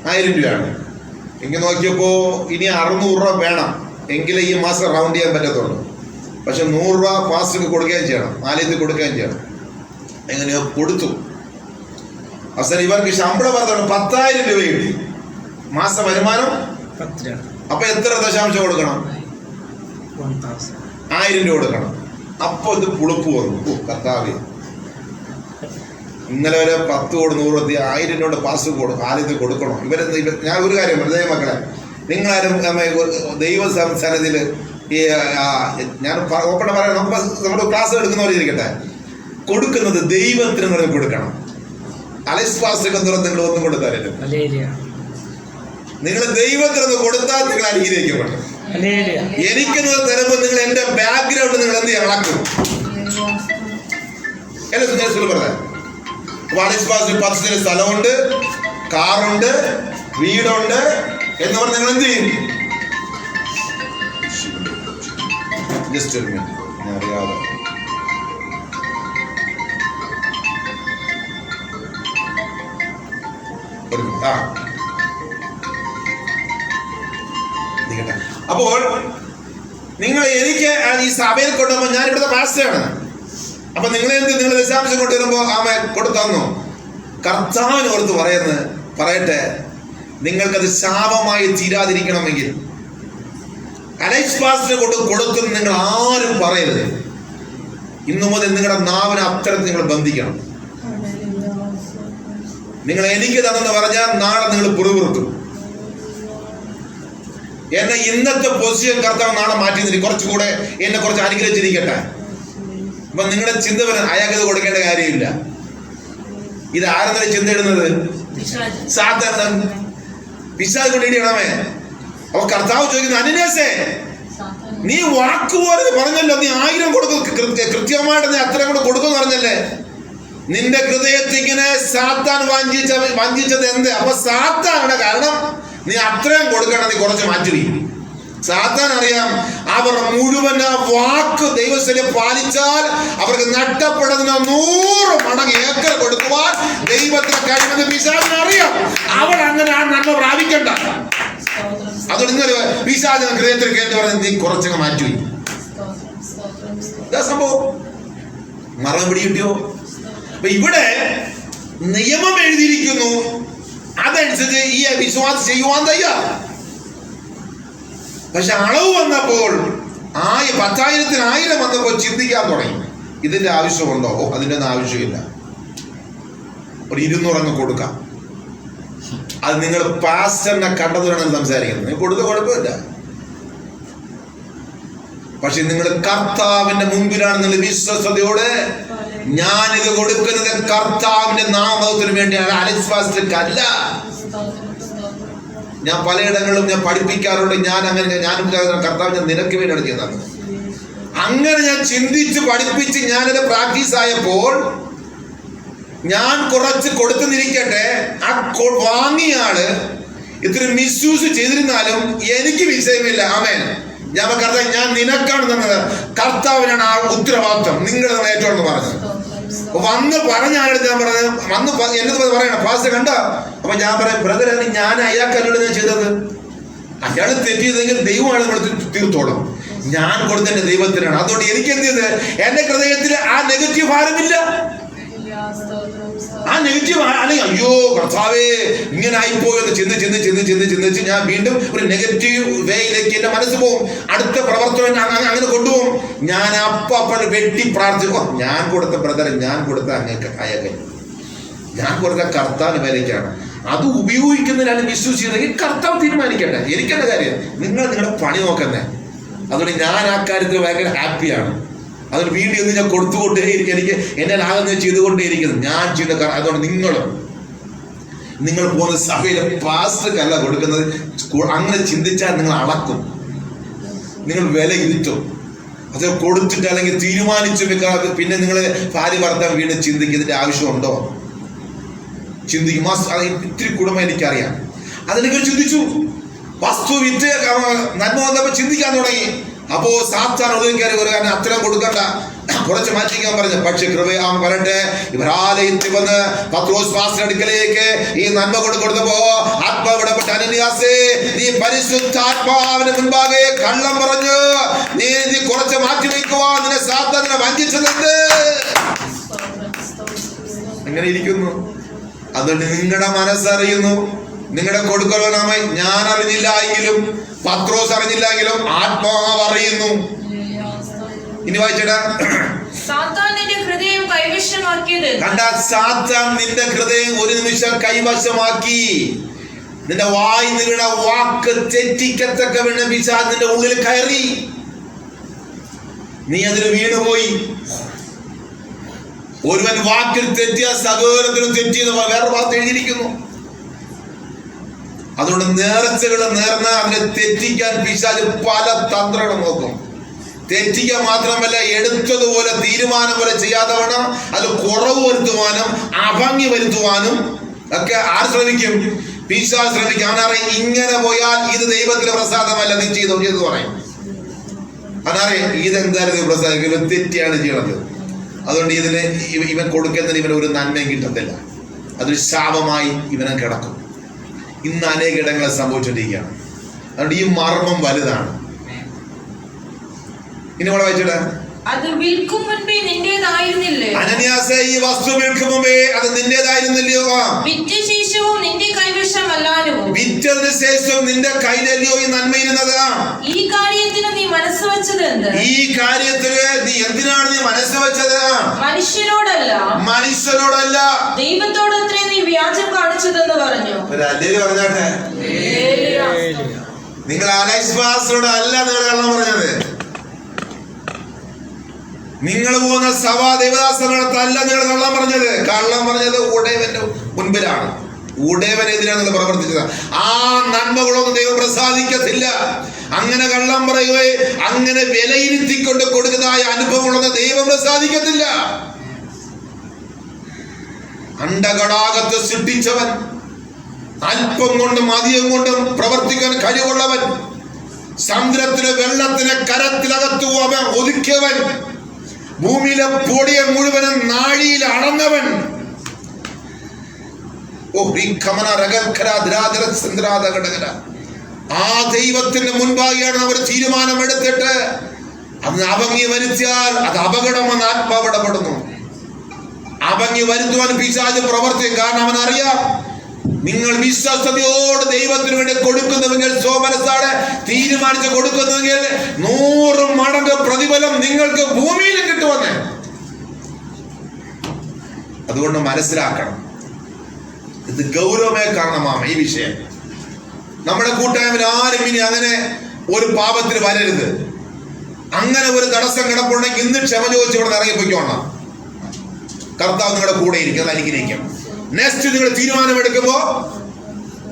1000 രൂപയാണ്. എങ്കിൽ നോക്കിയപ്പോ ഇനി 600 രൂപ വേണം, എങ്കിലേ ഈ മാസം റൗണ്ട് ചെയ്യാൻ പറ്റത്തുള്ളൂ. പക്ഷെ 100 രൂപ പാസ്റ്റർക്ക് കൊടുക്കുകയും ചെയ്യണം, ആലയത്തിൽ കൊടുക്കുകയും ചെയ്യണം. എങ്ങനെയോ കൊടുത്തു. അവസാനം ഇവർക്ക് ശമ്പളം പറഞ്ഞ 10,000 രൂപ കിട്ടി, മാസ വരുമാനം 10. അപ്പൊ എത്ര ദശാംശം കൊടുക്കണം? 1000 രൂപ കൊടുക്കണം. അപ്പൊ ഇത് പുളിപ്പ് വന്നു. കർത്താവേ, ഇന്നലെ വരെ 10 കോടി 100 1000 രൂപ പാസ് ആലയത്തിൽ കൊടുക്കണം. ഞാൻ ഒരു കാര്യം ഹൃദയ മക്കളെ, നിങ്ങളാരും ദൈവ സന്നിധിയിൽ ഈ ഞാൻ ഓപ്പൺ പറയാം, നമ്മുടെ ക്ലാസ് എടുക്കുന്നവരിക്കട്ടെ, കൊടുക്കുന്നത് ദൈവത്തിന് നിങ്ങൾ കൊടുക്കണം. അലക്സ് പാസ്റ്റർക്ക് നിങ്ങൾ ഒന്നും കൊണ്ട് തരരുത്. നിങ്ങൾ ദൈവത്തിന് കൊടുത്താൽ നിങ്ങൾ അനുഗ്രഹിക്കപ്പെടും. എനിക്കെന്നത് തരുമ്പോൾ നിങ്ങൾ എന്റെ ബാക്ക്ഗ്രൗണ്ട് നിങ്ങൾ എന്ത് ചെയ്യാൻ ഇളക്കും. പറയാം, അലക്സ് പാസ്റ്റർ 10 സെന്റ് സ്ഥലമുണ്ട്, കാറുണ്ട്, വീടുണ്ട് എന്ന് പറഞ്ഞ് നിങ്ങൾ എന്ത് ചെയ്യും? ജസ്റ്റ് ഒരു മിനിറ്റ്, ഞാൻ അറിയാതെ അപ്പോൾ നിങ്ങൾ എനിക്ക് ഈ സഭയിൽ കൊണ്ടുപോകുമ്പോൾ ഞാൻ ഇവിടുത്തെ പാസ്റ്ററാണ്. അപ്പൊ നിങ്ങൾ ദശാംശം കൊണ്ടുവരുമ്പോ ആമ കൊടുത്തന്നു. കർത്താവിന് ഓർത്ത് പറയട്ടെ, നിങ്ങൾക്കത് ശാപമായി തീരാതിരിക്കണമെങ്കിൽ അലക്സ് പാസ്റ്റർ കൊടുത്തു നിങ്ങൾ ആരും പറയരുത്. ഇന്നു മുതൽ നിങ്ങളുടെ നാവിനെ അത്തരത്തിൽ നിങ്ങൾ ബന്ധിക്കണം. നിങ്ങൾ എനിക്ക് തന്നെന്ന് പറഞ്ഞാൽ നാളെ നിങ്ങൾ പുറകുറുക്കും. എന്നെ ഇന്നത്തെ പൊസിഷൻ കർത്താവ് നാളെ മാറ്റി നിൽക്കും, കുറച്ചുകൂടെ എന്നെ കുറച്ച് അനുഗ്രഹിച്ചിരിക്കട്ടെ. അപ്പൊ നിങ്ങളുടെ ചിന്ത വരാൻ അയാൾക്ക് ഇത് കൊടുക്കേണ്ട കാര്യമില്ല. ഇത് ആരെന്നല്ല ചിന്ത ഇടുന്നത്? സാത്താൻ. പിശാച് കൊണ്ട് ഇടിയണമേ. അപ്പൊ കർത്താവ് ചോദിക്കുന്നു, അനന്യാസേ, നീ വാക്കുപോലെ പറഞ്ഞല്ലോ, നീ 1000 കൊടുക്കും, കൃത്യമായിട്ട് നീ അത്രയും കൂടെ കൊടുക്കുമെന്ന് പറഞ്ഞല്ലേ. നിന്റെ ഹൃദയത്തിൽ ഇങ്ങനെ സാത്താൻ വഞ്ചിച്ചത് എന്ത്? അപ്പൊ സാത്താനുടെ കാരണം നീ അത്രയും കൊടുക്കണം, നീ കുറച്ച് മാറ്റി. സാത്താൻ അറിയാം, അവർ മുഴുവൻ ആ വാക്ക് ദൈവസ്ഥലം പാലിച്ചാൽ അവർക്ക് നഷ്ടപ്പെടുന്ന 100 മടങ്ങ് ഏക്കർ കൊടുക്കുവാൻ ദൈവത്തിന് കഴിയുമെന്ന് പിശാചിന് അറിയാം. അവർ അങ്ങനെ ആ നന്മ പ്രാപിക്കണ്ട. അതുകൊണ്ട് ഇന്നലെ പിശാച് ഹൃദയത്തിൽ കേട്ട് പറഞ്ഞ് നീ കുറച്ചങ്ങ് മാറ്റി. ഇതാ സംഭവം. മറുപടി കിട്ടിയോ? അപ്പൊ ഇവിടെ നിയമം എഴുതിയിരിക്കുന്നു, അതനുസരിച്ച് ഈ വിശ്വാസം ചെയ്യുവാൻ തയ്യാർ. പക്ഷെ അളവ് വന്നപ്പോൾ 10,000-1000 വന്നപ്പോൾ ചിന്തിക്കാൻ തുടങ്ങി, ഇതിന്റെ ആവശ്യമുണ്ടോ? അതിൻ്റെ ഒന്നും ആവശ്യമില്ല, ഒരു 200 അങ്ങ് കൊടുക്കാം. അത് നിങ്ങൾ പാസ്റ്ററിനെ കണ്ടതുകൊണ്ടാണ് സംസാരിക്കുന്നത്. നിങ്ങൾ കൊടുത്ത കുഴപ്പമില്ല. പക്ഷെ നിങ്ങൾ കർത്താവിന്റെ മുമ്പിലാണ് നിങ്ങൾ വിശ്വസ്തയോടെ ഞാനിത് കൊടുക്കുന്നത് കർത്താവിന്റെ നാമത്തിന് വേണ്ടിയാണ്, അലക്സ് പാസ്റ്റർക്കല്ല. ഞാൻ പലയിടങ്ങളിലും ഞാൻ പഠിപ്പിക്കാറുണ്ട്, ഞാനും കർത്താവിന്റെ നിനക്ക് വേണ്ടിയാണ് ചെയ്യുന്നത്. അങ്ങനെ ഞാൻ ചിന്തിച്ച് പഠിപ്പിച്ച് ഞാനത് പ്രാക്ടീസ് ആയപ്പോൾ ഞാൻ കുറച്ച് കൊടുത്തെന്നിരിക്കട്ടെ, ആ വാങ്ങിയ ആള് ഇത്തിരി മിസ്യൂസ് ചെയ്തിരുന്നാലും എനിക്ക് വിഷയമില്ല. ആമേൻ. ഞാൻ കർത്താവ്, ഞാൻ നിനക്കാണ് തന്നത്, കർത്താവിനാണ് ആ ഉത്തരവാദിത്വം, നിങ്ങളുടെ ഏറ്റവും പറഞ്ഞത്. വന്ന് പറഞ്ഞ ആളെടുത്ത് ഞാൻ പറഞ്ഞത്, വന്ന് എന്നത് പറയണം പാസ്റ്റർ കണ്ട. അപ്പൊ ഞാൻ പറയാം, ബ്രദർ ഞാൻ അയാൾക്കല്ലോ ഞാൻ ചെയ്തത്, അയാൾ തെറ്റിയതെങ്കിൽ ദൈവമാണ് നമ്മൾ തീർത്തോളം. ഞാൻ കൊടുത്തതിന്റെ ദൈവത്തിനാണ്. അതുകൊണ്ട് എനിക്ക് എന്ത് ചെയ്ത് എന്റെ ഹൃദയത്തിൽ ആ നെഗറ്റീവ് ഭാരമില്ല. ആ നെഗറ്റീവ് അല്ലെങ്കിൽ അയ്യോ കർത്താവേ ഇങ്ങനെ ആയിപ്പോയെന്ന് ചിന്തിച്ച് ഞാൻ വീണ്ടും ഒരു നെഗറ്റീവ് വേയിലേക്ക് എന്റെ മനസ്സ് പോകും. അടുത്ത പ്രവർത്തനം അങ്ങനെ കൊണ്ടുപോകും. ഞാൻ അപ്പം വെട്ടി പ്രാർത്ഥിക്കും, ഞാൻ കൊടുത്ത ബ്രദർ, ഞാൻ കൊടുത്ത അങ്ങക്ക് അയകൻ, ഞാൻ കൊടുത്ത കർത്താവിന് വിലയ്ക്കാണ്. അത് ഉപയോഗിക്കുന്നതിനാണ് വിശ്വസിച്ചതെങ്കിൽ കർത്താവ് തീരുമാനിക്കട്ടെ, എനിക്കെന്താ കാര്യം. നിങ്ങളുടെ പണി നോക്കുന്നേ. അതുകൊണ്ട് ഞാൻ ആ കാര്യത്തിൽ ഭയങ്കര ഹാപ്പിയാണ്. അതുകൊണ്ട് വീട്ടിൽ നിന്ന് ഞാൻ കൊടുത്തുകൊണ്ടേയിരിക്കും, എനിക്ക് എന്നെ ആകുന്നത് ചെയ്തുകൊണ്ടേയിരിക്കുന്നത് ഞാൻ ചെയ്യുന്ന. അതുകൊണ്ട് നിങ്ങൾ പോകുന്ന സഭയിലെ പാസ്റ്റർക്കല്ല കൊടുക്കുന്നത്. അങ്ങനെ ചിന്തിച്ചാൽ നിങ്ങൾ അളക്കും, നിങ്ങൾ വില ഇരുത്തും. അത് കൊടുത്തിട്ട് അല്ലെങ്കിൽ തീരുമാനിച്ചു വെക്കാതെ പിന്നെ നിങ്ങൾ ഭാര്യ ഭർത്താവ് വീണ്ടും ചിന്തിക്കും, ഇതിന്റെ ആവശ്യമുണ്ടോ? ചിന്തിക്കും. ഇത്തിരി കുടുംബം എനിക്കറിയാം, അതെനിക്ക് ചിന്തിച്ചു. വസ്തു വിറ്റ് നന്മ വന്നപ്പോൾ ചിന്തിക്കാൻ തുടങ്ങി. അപ്പോ സാത്താൻ ഒതുക്കാറ് കാരണം അത്തരം കൊടുക്കണ്ട, കുറച്ച് മാറ്റിക്കാൻ പറഞ്ഞു. പക്ഷെ കൃപയാൻ വരട്ടെ, ഇവരാലയത്തിൽ വന്ന് പത്രോസ് പാസ്റ്റർ അടുക്കലേക്ക് ഈ നന്മ കൊടുത്തപ്പോ ആത്മാവിടപെട്ട അനന്യാസേ, നീ പരിശുദ്ധാത്മാവിന് മുൻപാകെ കള്ളം പറഞ്ഞു, നീ കുറച്ച് മാറ്റി വയ്ക്കുവാ, നിന്നെ സാത്താനെ വഞ്ചിച്ചതുണ്ട്. അങ്ങനെ ഇരിക്കുന്നു. അതുകൊണ്ട് നിങ്ങളുടെ മനസ്സറിയുന്നു, നിങ്ങളുടെ കൊടുക്കലോനാമായി ഞാൻ അറിഞ്ഞില്ല എങ്കിലും പത്രോസ് അറിഞ്ഞില്ല എങ്കിലും ആത്മാവ് അറിയുന്നു. ഇനി വായിച്ചേട്ടാ, സാത്താൻ നിന്റെ ഹൃദയം കൈവശമാക്കിയത് കണ്ട, സാത്താൻ നിന്റെ ഹൃദയം ഒരു നിമിഷം കൈവശമാക്കി. നിന്റെ വായി നിങ്ങളുടെ വാക്ക് തെറ്റിക്കത്തക്ക വേണം പിശാച് നിന്റെ ഉള്ളിൽ കയറി, നീ അതിൽ വീണുപോയി. ഒരുവൻ വാക്കിൽ തെറ്റിയ സകലത്തിനും തെറ്റിയെന്ന് വേറെ വാർത്ത എഴുതിയിരിക്കുന്നു. അതുകൊണ്ട് നേർച്ചകൾ നേർന്ന് അതിനെ തെറ്റിക്കാൻ പിശാച് പല തന്ത്രങ്ങൾ നോക്കും. തെറ്റിക്കാൻ മാത്രമല്ല, എടുത്തതുപോലെ തീരുമാനം പോലെ ചെയ്യാതെ വേണം അത് കുറവ് വരുത്തുവാനും അഭംഗി വരുത്തുവാനും ഒക്കെ ആർ ശ്രമിക്കും? പിശാച് ശ്രമിക്കും. അവനറിയാം ഇങ്ങനെ പോയാൽ ഇത് ദൈവത്തിന്റെ പ്രസാദമല്ല, നീ ചെയ്തു പറയും. അവനറിയാം ഇതെന്തായാലും പ്രസാദിക്കും, തെറ്റിയാണ് ചെയ്യണത്. അതുകൊണ്ട് ഇതിന് ഇവൻ കൊടുക്കുന്നതിന് ഇവന് ഒരു നന്മയും കിട്ടത്തില്ല, അതൊരു ശാപമായി ഇവനെ കിടക്കും. ഇന്ന് അനേക ഇടങ്ങളെ സംഭവിച്ചുകൊണ്ടിരിക്കുകയാണ്. അതുകൊണ്ട് ഈ മർമ്മം വലുതാണ്. ഇനി ഇവിടെ വായിച്ചിട്ട്, അത് വിൽക്കും മുൻപേ നിന്റേതായിരുന്നില്ലേ? അനന്യാസേ, ഈ വസ്തു വിൽക്കും മുമ്പേ അത് നിന്റേതായിരുന്നില്ലയോ? വിറ്റ ശേഷവും നിന്റെ കൈവശമല്ലാലോ? വിറ്റതിന് ശേഷം നിന്റെ കയ്യിലല്ലയോ ഈ നന്മയിരുന്നത്? ഈ കാര്യത്തിന് നീ മനസ്സ് വെച്ചത് എന്ത്? ഈ കാര്യത്തിന് നീ എന്തിനാണ് നീ മനസ്സ് വെച്ചത്? മനുഷ്യരോടല്ല ദൈവത്തോടത്രേ നീ വ്യാജം കാണിച്ചതെന്ന് പറഞ്ഞു. പറഞ്ഞാട്ടെ, നിങ്ങൾ അലക്സ് പാസ്റ്ററോട് അല്ല നിങ്ങൾ കള്ളം പറഞ്ഞത്. നിങ്ങൾ പോകുന്ന സഭാ ദേവദാസങ്ങളല്ല നിങ്ങൾ കള്ളം പറഞ്ഞത്. കള്ളം പറഞ്ഞത് ഉടയവന്റെ മുൻപിലാണ്, ഉടയവനെതിരാണ് നിങ്ങൾ പ്രവർത്തിച്ചത്. ആ നന്മകളൊന്നും ദൈവം പ്രസാദിക്കത്തില്ല. അങ്ങനെ കള്ളം പറയുകയെ അങ്ങനെ വിലയിരുത്തിക്കൊണ്ട് കൊടുക്കുന്നതായ അനുഭവങ്ങളൊന്നും ദൈവം പ്രസാദിക്കത്തില്ല. അണ്ടകടാകത്തെ സൃഷ്ടിച്ചവൻ, അല്പം കൊണ്ടും അധികം കൊണ്ടും പ്രവർത്തിക്കാൻ കഴിവുള്ളവൻ, സമുദ്രത്തിലെ വെള്ളത്തിനെ കരത്തിലകത്തു അവൻ ഒതുക്കിയവൻ, ഭൂമിയിലെ പൊടിയെ മുഴുവനും നാഴിയിൽ അടന്നവൻ, ആ ദൈവത്തിന്റെ മുൻപാകെയാണ് അവർ തീരുമാനമെടുത്തിട്ട് അത് അഭംഗി വരുത്തിയാൽ അത് അപകടമെന്ന് ആത്മാവ് ഇടപെടുന്നു. അഭംഗി വരുത്തുവാൻ പിശാച് പ്രവർത്തിക്കും. കാരണം അവൻ അറിയാം, നിങ്ങൾ വിശ്വസ്തയോട് ദൈവത്തിന് വേണ്ടി കൊടുക്കുന്നുവെങ്കിൽ, സ്വമനസ്സാടെ തീരുമാനിച്ച് കൊടുക്കുന്നുവെങ്കിൽ 100 മടങ്ങ് പ്രതിഫലം നിങ്ങൾക്ക് ഭൂമിയിലും കിട്ടുമെന്ന്. അതുകൊണ്ട് മനസ്സിലാക്കണം, ഇത് ഗൗരവമായ കാരണമാണ് ഈ വിഷയം. നമ്മുടെ കൂട്ടായ്മയിൽ ആരും ഇനി അങ്ങനെ ഒരു പാപത്തിന് വരരുത്. അങ്ങനെ ഒരു തടസ്സം കിടപ്പുണ്ടെങ്കിൽ ഇന്ന് ക്ഷമ ചോദിച്ച് ഇവിടെ ഇറങ്ങിപ്പോയിക്കോണം. കർത്താവ് നിങ്ങളുടെ കൂടെ ഇരിക്കും, അത് അനുഗ്രഹിക്കും. നെക്സ്റ്റ് നിങ്ങൾ തീരുമാനമെടുക്കുമ്പോ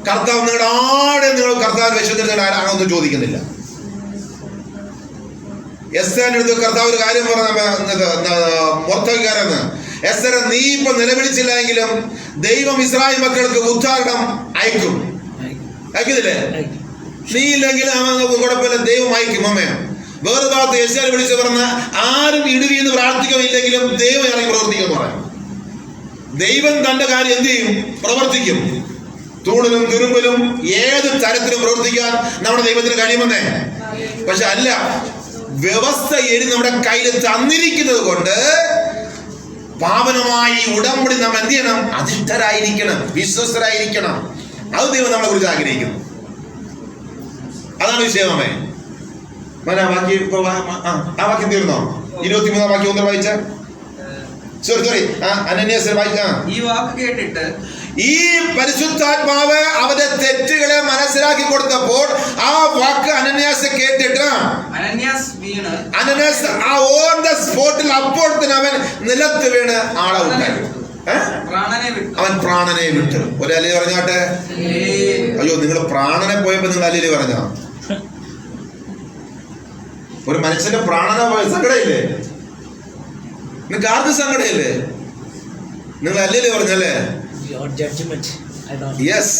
കർത്താവ് നിങ്ങളുടെ നിങ്ങൾ കർത്താവ് വിശ്വസിക്കുന്ന ആരാണെന്ന് ചോദിക്കുന്നില്ല. എസ്തേറിന്റെ അടുത്ത് കർത്താവ് ഒരു കാര്യം പറഞ്ഞ എസ്തേർ, നീ ഇപ്പൊ നിലവിളിച്ചില്ല എങ്കിലും ദൈവം ഇസ്രായേൽ മക്കൾക്ക് ഉദ്ധാരണം അയക്കുന്നില്ലേ? നീ ഇല്ലെങ്കിലും കുഴപ്പമില്ല, ദൈവം അയക്കും. അമ്മയോ വേറെ ഭാഗത്ത് എസ്തേർ വിളിച്ച് പറഞ്ഞ ആരും ഇടുവിന്ന് പ്രാർത്ഥിക്കുമില്ലെങ്കിലും ദൈവം ഇറങ്ങി പ്രവർത്തിക്കുമെന്ന് പറയാം. ദൈവം തന്റെ കാര്യം എന്ത് ചെയ്യും? പ്രവർത്തിക്കും. തൂണിലും തുരുമ്പിലും ഏത് തരത്തിലും പ്രവർത്തിക്കാൻ നമ്മുടെ ദൈവത്തിന് കഴിയുമെന്നേ. പക്ഷെ അല്ല, വ്യവസ്ഥ എഴുതി നമ്മുടെ കയ്യിൽ തന്നിരിക്കുന്നത് കൊണ്ട് പാവനമായി ഉടമ്പടി നാം എന്ത് ചെയ്യണം? അധിഷ്ഠരായിരിക്കണം, വിശ്വസ്തരായിരിക്കണം. അത് ദൈവം നമ്മളെ കുറിച്ച് ആഗ്രഹിക്കുന്നു. അതാണ് വിഷയമേ. വാക്യം ആ വാക്യം തീർന്നോ? 23 വാക്യം ഒന്ന് വായിച്ച. സോറി അനന്യാസ് വായിക്കാം. ഈ വാക്ക് കേട്ടിട്ട് ഈ പരിശുദ്ധാത്മാവ് അവന്റെ തെറ്റുകളെ മനസ്സിലാക്കി കൊടുത്തപ്പോൾ ആ വാക്ക് അനന്യാസ് കേട്ടിട്ട് അനന്യാസ് ആ ഓൺ ദ സ്പോട്ടിൽ അപ്പോൾ തന്നെ അവൻ നിലത്ത് വീണ് ആളെ ഉണ്ടായി. അവൻ പ്രാണനെ വിട്ടു. ഒരു അല്ലേ പറഞ്ഞാട്ടെ? അയ്യോ, നിങ്ങൾ പ്രാണനെ പോയപ്പോ നിങ്ങൾ അല്ലേ പറഞ്ഞോ? ഒരു മനുഷ്യന്റെ പ്രാണനെ പോയ സങ്കടയില്ലേ? നിങ്ങൾക്ക് ആർക്കും സങ്കടയില്ലേ? നിങ്ങൾ അല്ലേ പറഞ്ഞല്ലേ? യെസ്,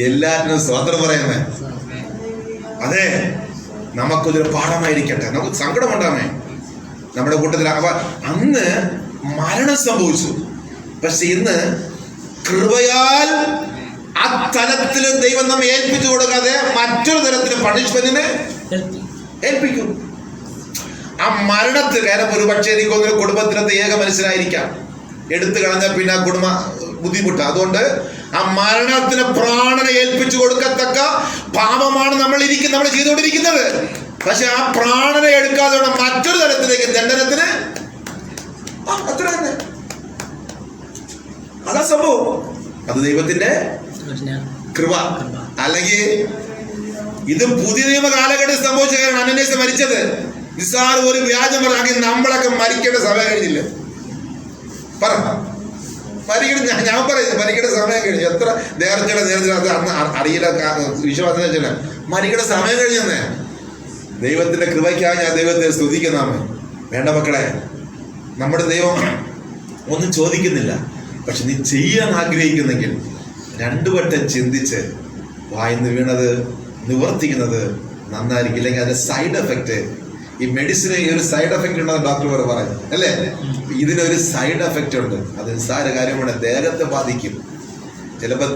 എല്ലാറ്റിനും സ്വാതന്ത്ര്യം പറയുന്നേ. അതെ, നമുക്കൊരു പാഠമായിരിക്കട്ടെ. നമുക്ക് സങ്കടം ഉണ്ടാമേ നമ്മുടെ കൂട്ടത്തിൽ. അപ്പൊ അന്ന് മരണം സംഭവിച്ചു, പക്ഷെ ഇന്ന് കൃപയാൽ ആ തലത്തിൽ ദൈവം നമ്മെ ഏൽപ്പിച്ചു കൊടുക്കാതെ മറ്റൊരു തരത്തില് പണിഷ്മെന്റിനെ ഏൽപ്പിക്കും. ആ മരണത്തിൽ കാരണം ഒരു പക്ഷേ എനിക്കൊന്നൊരു കുടുംബത്തിനകത്ത് ഏക മനസ്സിലായിരിക്കാം, എടുത്തു കളഞ്ഞാൽ പിന്നെ ആ കുടുംബ ബുദ്ധിമുട്ട്. അതുകൊണ്ട് ആ മരണത്തിന് പ്രാണനെ ഏൽപ്പിച്ചു കൊടുക്കത്തക്ക പാപമാണ് നമ്മൾ ചെയ്തുകൊണ്ടിരിക്കുന്നത്. പക്ഷെ ആ പ്രാണനെ എടുക്കാതെ മറ്റൊരു തരത്തിലേക്ക് ദണ്ഡനത്തിന് അത്ര തന്നെ. അതാ സംഭവം. അത് ദൈവത്തിന്റെ കൃപ. അല്ലെങ്കിൽ ഇത് പുതിയ നിയമ കാലഘട്ടത്തിൽ സംഭവിച്ച കാരണം അനന്യാസ് മരിച്ചത് നിസ്സാര ഒരു വ്യാജം പറഞ്ഞാൽ നമ്മളൊക്കെ മരിക്കേണ്ട സമയം കഴിഞ്ഞില്ല. പറ, മരിക്കണം. ഞാൻ പറയുന്നത് മരിക്കേണ്ട സമയം കഴിഞ്ഞു. എത്ര നേർച്ചയുടെ അത് അന്ന് അറിയില്ല, വിശ്വാസം വെച്ചാൽ മരിക്കേണ്ട സമയം കഴിഞ്ഞെന്നേ. ദൈവത്തിന്റെ കൃപയ്ക്കായി ഞാൻ ദൈവത്തെ സ്തുതിക്കുന്നാമേ. വേണ്ട മക്കളെ, നമ്മുടെ ദൈവം ഒന്നും ചോദിക്കുന്നില്ല. പക്ഷെ നീ ചെയ്യാൻ ആഗ്രഹിക്കുന്നെങ്കിൽ 2 വട്ടം ചിന്തിച്ച് വായിന്ന് വീണത് നിവർത്തിക്കുന്നത് നന്നായിരിക്കും. ഇല്ലെങ്കിൽ അതിന്റെ സൈഡ് എഫക്റ്റ്, ഈ മെഡിസിന് ഈ ഒരു സൈഡ് എഫക്റ്റ് ഉണ്ടെന്ന് ഡോക്ടർ പറഞ്ഞു അല്ലേ? ഇതിനൊരു സൈഡ് എഫക്റ്റ് ഉണ്ട്. അത് നിസ്സാര കാര്യമാണ്. ദേഹത്തെ ബാധിക്കും, ചിലപ്പോൾ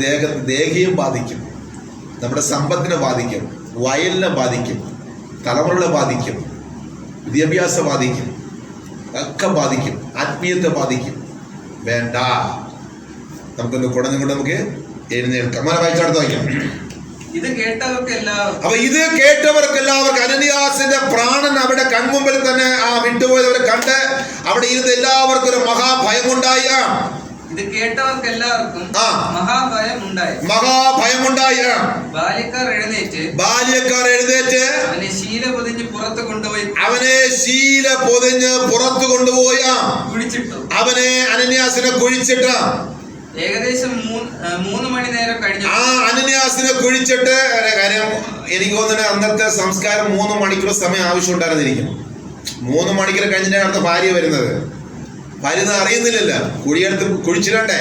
ദേഹിയും ബാധിക്കും, നമ്മുടെ സമ്പത്തിനെ ബാധിക്കും, വയലിനെ ബാധിക്കും, തലമുറകളെ ബാധിക്കും, വിദ്യാഭ്യാസം ബാധിക്കും, ഒക്കെ ബാധിക്കും, ആത്മീയത്തെ ബാധിക്കും. വേണ്ട, നമുക്കൊന്ന് കുടഞ്ഞുകൊണ്ട് നമുക്ക് എഴുന്നേൽക്കാം. അങ്ങനെ വായിച്ചടുത്ത് വായിക്കാം. ഇത് കേട്ടവർക്കെല്ലാം അനന്യാസിന്റെ പ്രാണൻ അവിടെ കൺമുമ്പിൽ തന്നെ ആ വിട്ടുപോയവരെ കണ്ട് അവിടെ ഇരുന്ന് എല്ലാവർക്കും ഒരു മഹാഭയമുണ്ടായി. ഇത് കേട്ടവർക്കെല്ലാവർക്കും മഹാഭയമുണ്ടായി. ബാല്യക്കാർ എഴുന്നേറ്റ് അവനെ ശീല പൊതിഞ്ഞ് പുറത്തു കൊണ്ടുപോയി കുഴിച്ചിട്ടു. അവനെ അനന്യാസിനെ കുഴിച്ചിട്ട് ഏകദേശം 3 മണി നേരം കഴിഞ്ഞു. ആ അനന്യാസിനെ കുഴിച്ചിട്ട് കാര്യം എനിക്ക് തോന്നുന്നത് അന്നത്തെ സംസ്കാരം 3 മണിക്കൂർ സമയം ആവശ്യം ഉണ്ടായിരുന്നിരിക്കും. 3 മണിക്കൂർ കഴിഞ്ഞിട്ടാണ് അടുത്ത ഭാര്യ വരുന്നത്. ഭാര്യ അറിയുന്നില്ലല്ലോ, കുഴിച്ചിടണ്ടേ,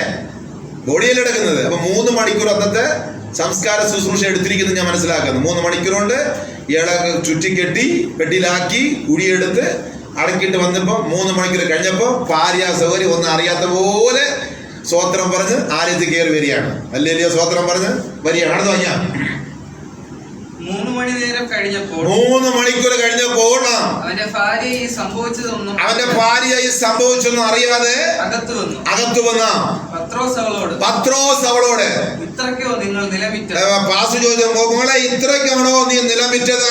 ബോഡിയിൽ എടുക്കുന്നത്. അപ്പൊ 3 മണിക്കൂർ അന്നത്തെ സംസ്കാര ശുശ്രൂഷ എടുത്തിരിക്കുന്നത് ഞാൻ മനസ്സിലാക്കുന്നു. 3 മണിക്കൂർ കൊണ്ട് ഇയാളെ ചുറ്റിക്കെട്ടി പെട്ടിയിലാക്കി കുഴിയെടുത്ത് അടക്കിയിട്ട് വന്നപ്പോ 3 മണിക്കൂർ കഴിഞ്ഞപ്പോ ഭാര്യ സൗകര്യം ഒന്നും അറിയാത്ത പോലെ സ്വോത്രം പറഞ്ഞ് ആലയത്തിൽ കയറി വരികയാണ്. അല്ലെയോ സ്വോത്രം പറഞ്ഞ് വരികയാണ്. അടുത്ത് വാങ്ങിയാ മണി നേരം കഴിഞ്ഞപ്പോൾ 3 മണിക്കൂർ കഴിഞ്ഞപ്പോൾ അവന്റെ ഭാര്യ ഈ സംഭവിച്ചതൊന്നും അറിയാതെ അകത്തു വന്ന പത്രോസ് അവളോട് ഇത്രയ്ക്കോ നിങ്ങൾ നിലമിറ്റത്? പാസ്റ്റർ ചോദിച്ചു, മോളെ ഇത്രയ്ക്കാണോ നീ നിലമിറ്റത്?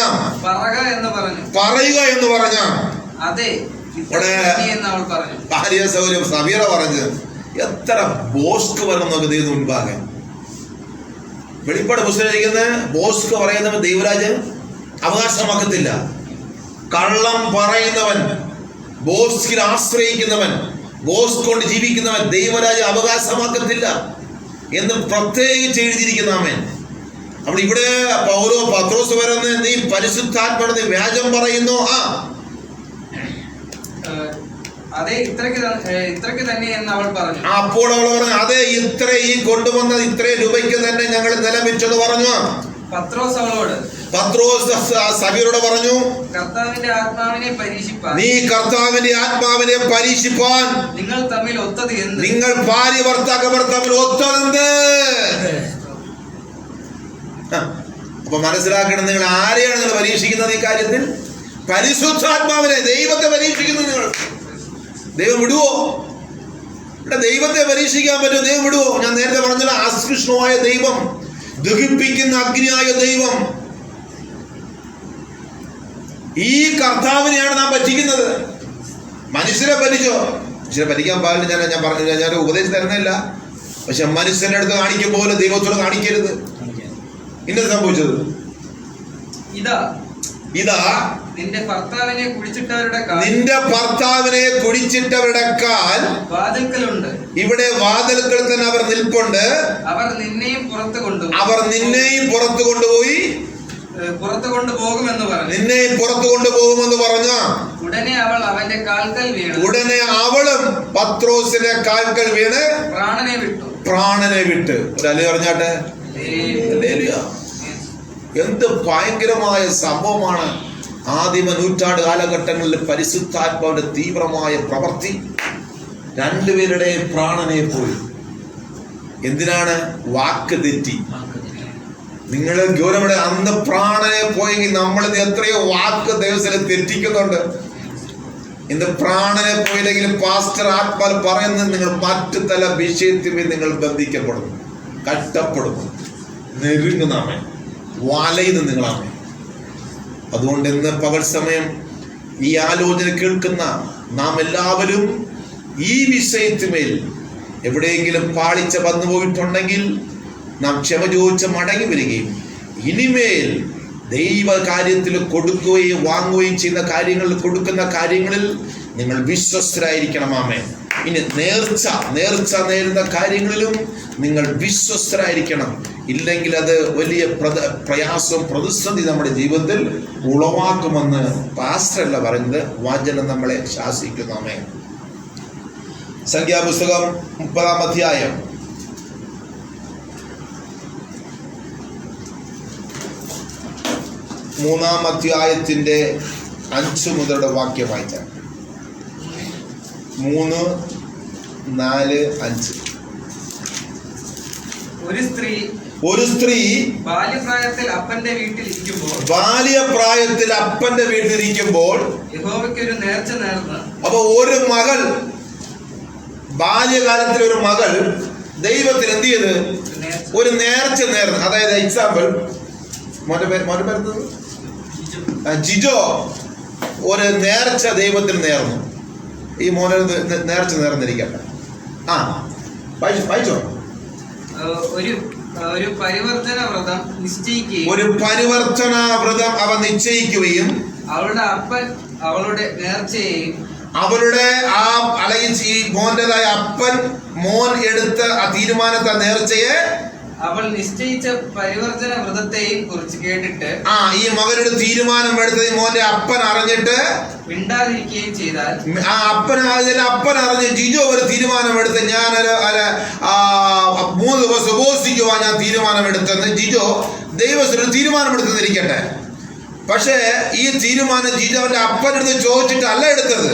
പറയുക എന്ന് പറഞ്ഞ അതെ എന്ന് അവൾ പറഞ്ഞു. ഭാര്യ സൗകര്യം സമീറ പറഞ്ഞ് എത്ര ബോസ്ക് വരണം നമുക്ക് ദൈവം മുൻപാകെ. വെളിപ്പാട് പുസ്തകം ബോസ്ക് പറയുന്നവൻ ദൈവരാജ് അവകാശമാക്കത്തില്ല. കള്ളം പറയുന്നവൻ, ബോസ്കിൽ ആശ്രയിക്കുന്നവൻ, ബോസ് കൊണ്ട് ജീവിക്കുന്നവൻ ദൈവരാജ് അവകാശമാക്കത്തില്ല എന്ന് പ്രത്യേകിച്ച് എഴുതിയിരിക്കുന്ന ആമേൻ. അപ്പോൾ ഇവിടെ പത്രോസ് പറയുന്നത്, നീ പരിശുദ്ധാത്മാവിനെ വ്യാജം പറയുന്നു. അതെ ഇത്രയ്ക്ക് തന്നെ എന്ന് അവൾ പറഞ്ഞു. അപ്പോൾ അവൾ പറഞ്ഞു, അതെ ഈ കൊണ്ടുവന്ന ഇത്രയും രൂപയ്ക്ക് തന്നെ ഞങ്ങൾ നിലമിച്ചെന്ന് പറഞ്ഞു. പത്രോസ് സഭയോട് പറഞ്ഞു, കർത്താവിന്റെ ആത്മാവിനെ പരീക്ഷിപ്പാൻ, നീ കർത്താവിന്റെ ആത്മാവിനെ പരീക്ഷിപ്പാൻ നിങ്ങൾ തമ്മിൽ ഒത്തത് എന്ത്? നിങ്ങൾ ഭാര്യ ഭർത്താക്കന്മാർ തമ്മിൽ ഒത്തതെന്ത്? അപ്പൊ മനസ്സിലാക്കണം, നിങ്ങൾ ആരെയാണ് നിങ്ങൾ പരീക്ഷിക്കുന്നത് ഈ കാര്യത്തിൽ? പരിശുദ്ധാത്മാവിനെ, ദൈവത്തെ പരീക്ഷിക്കുന്നു നിങ്ങൾ. ദൈവം വിടുവോ? ഇവിടെ ദൈവത്തെ പരീക്ഷിക്കാൻ പറ്റുമോ? ദൈവം വിടുവോ? ഞാൻ നേരത്തെ പറഞ്ഞല്ലോ, അസഹിഷ്ണുവായ ദൈവം, ദഹിപ്പിക്കുന്ന അഗ്നിയായ ദൈവം, ഈ കർത്താവിനെയാണ് നാം പറ്റിക്കുന്നത്. മനുഷ്യരെ പറ്റിച്ചോ? മനുഷ്യരെ പറ്റിക്കാൻ പാടില്ല. ഞാൻ പറഞ്ഞില്ല, ഞാൻ ഉപദേശം തരുന്നില്ല. പക്ഷെ മനുഷ്യന്റെ അടുത്ത് കാണിക്കും പോലെ ദൈവത്തോട് കാണിക്കരുത്. ഇന്നത് സംഭവിച്ചത് ഇതാ, നിന്റെ ഭർത്താവിനെ കുടിച്ചിട്ടവരുടെ കാൽ വാതിൽക്കലുണ്ട്. ഇവിടെ വാതിൽക്കൽ തന്നെ അവർ നിൽപ്പുണ്ട്. അവർ നിന്നെയും പുറത്തു കൊണ്ടുപോയി പുറത്തു കൊണ്ടുപോകുമെന്ന് പറഞ്ഞു. നിന്നെയും പുറത്തു കൊണ്ടുപോകുമെന്ന് പറഞ്ഞ ഉടനെ അവൾ അവന്റെ കാൽക്കൽ വീണു. ഉടനെ അവളും പത്രോസിന്റെ കാൽക്കൽ വീണ് പ്രാണനെ വിട്ട്. ഒരു അല്ലേ പറഞ്ഞാട്ടെ. എന്ത് ഭയങ്കരമായ സംഭവമാണ്. ആദിമ നൂറ്റാണ്ട് കാലഘട്ടങ്ങളിൽ പരിശുദ്ധാത്മാവിന്റെ തീവ്രമായ പ്രവൃത്തി. രണ്ടുപേരുടെയും പ്രാണനെ പോയി. എന്തിനാണ്? വാക്ക് തെറ്റി. നിങ്ങൾ ഗൗരവയുടെ അന്ന് പ്രാണനെ പോയെങ്കിൽ നമ്മളിത് എത്രയോ വാക്ക് ദിവസം തെറ്റിക്കുന്നുണ്ട്. ഇന്ന് പ്രാണനെ പോയില്ലെങ്കിലും പാസ്റ്റർ ആത്മാൽ പറയുന്നത് നിങ്ങൾ മറ്റു തല വിഷയത്തിൽ നിങ്ങൾ ബന്ധിക്കപ്പെടുന്നു, കഷ്ടപ്പെടുന്നു, നെരുങ്ങുന്നാമേ, വലയുന്നു നിങ്ങളാമേ. അതുകൊണ്ട് ഇന്ന് പകൽ സമയം ഈ ആലോചന കേൾക്കുന്ന നാം എല്ലാവരും ഈ വിഷയത്തിന്മേൽ എവിടെയെങ്കിലും പാളിച്ച വന്നു പോയിട്ടുണ്ടെങ്കിൽ നാം ക്ഷമ ചോദിച്ച് മടങ്ങി വരികയും ഇനിമേൽ ദൈവ കാര്യത്തിൽ കൊടുക്കുകയും വാങ്ങുകയും ചെയ്യുന്ന കാര്യങ്ങളിൽ, കൊടുക്കുന്ന കാര്യങ്ങളിൽ നിങ്ങൾ വിശ്വസ്തരായിരിക്കണം. ആമേൻ. ഇനി നേർച്ച നേരുന്ന കാര്യങ്ങളിലും നിങ്ങൾ വിശ്വസ്തരായിരിക്കണം. ഇല്ലെങ്കിൽ അത് വലിയ പ്രയാസവും പ്രതിസന്ധി നമ്മുടെ ജീവിതത്തിൽ ഉളവാക്കുമെന്ന് പാസ്റ്ററല്ല പറയുന്നത്, വചനം നമ്മളെ ശാസിക്കുന്നു. ആമേൻ. സംഖ്യാപുസ്തകം 30-ാം അധ്യായം 3-ാം അധ്യായത്തിന്റെ 5 മുതലുള്ള വാക്യം വായിച്ചാൽ 3, 4, 5. ഒരു സ്ത്രീ ബാല്യപ്രായത്തിൽ അപ്പന്റെ വീട്ടിലിരിക്കുമ്പോൾ യഹോവയ്ക്ക് ഒരു നേർച്ച നേർന്നു. അപ്പൊ ഒരു മകൾ, ബാല്യകാലത്തിൽ ഒരു മകൾ ദൈവത്തിന് എന്ത് ചെയ്ത്? ഒരു നേർച്ച നേർന്നു. അതായത് എക്സാമ്പിൾ, ജിജോ ഒരു നേർച്ച ദൈവത്തിന് നേർന്നു. ഈ മോനെ നേർച്ച നേർന്നിരിക്കട്ടെ. വായിച്ചോ. ഒരു പരിവർത്തന വ്രതം അവ നിശ്ചയിക്കുകയും അവളുടെ അപ്പൻ അവളുടെ നേർച്ചയെയും, അവളുടെ അല്ലെങ്കിൽ ഈ മോന്റേതായ അപ്പൻ മോൻ എടുത്ത ആ തീരുമാനത്തെ നേർച്ചയെ, അവൾ നിശ്ചയിച്ച പരിവർത്തന വ്രതത്തെയും കുറിച്ച് കേട്ടിട്ട് ഈ മകനോട് തീരുമാനം എടുത്തത് മോന്റെ അപ്പൻ അറിഞ്ഞിട്ട് മിണ്ടാതിരിക്കുകയും ചെയ്താൽ, ആ അപ്പൻ അറിഞ്ഞ് ജിജോ ഒരു തീരുമാനമെടുത്ത് ഞാനൊരു 3 ദിവസം ഉപവസിക്കുവാൻ ഞാൻ തീരുമാനമെടുത്തെന്ന് ജിജോ ദൈവത്തിന് തീരുമാനമെടുത്തെന്നിരിക്കട്ടെ. പക്ഷേ ഈ തീരുമാനം ജിജോന്റെ അപ്പനടുത്ത് ചോദിച്ചിട്ടല്ല എടുത്തത്,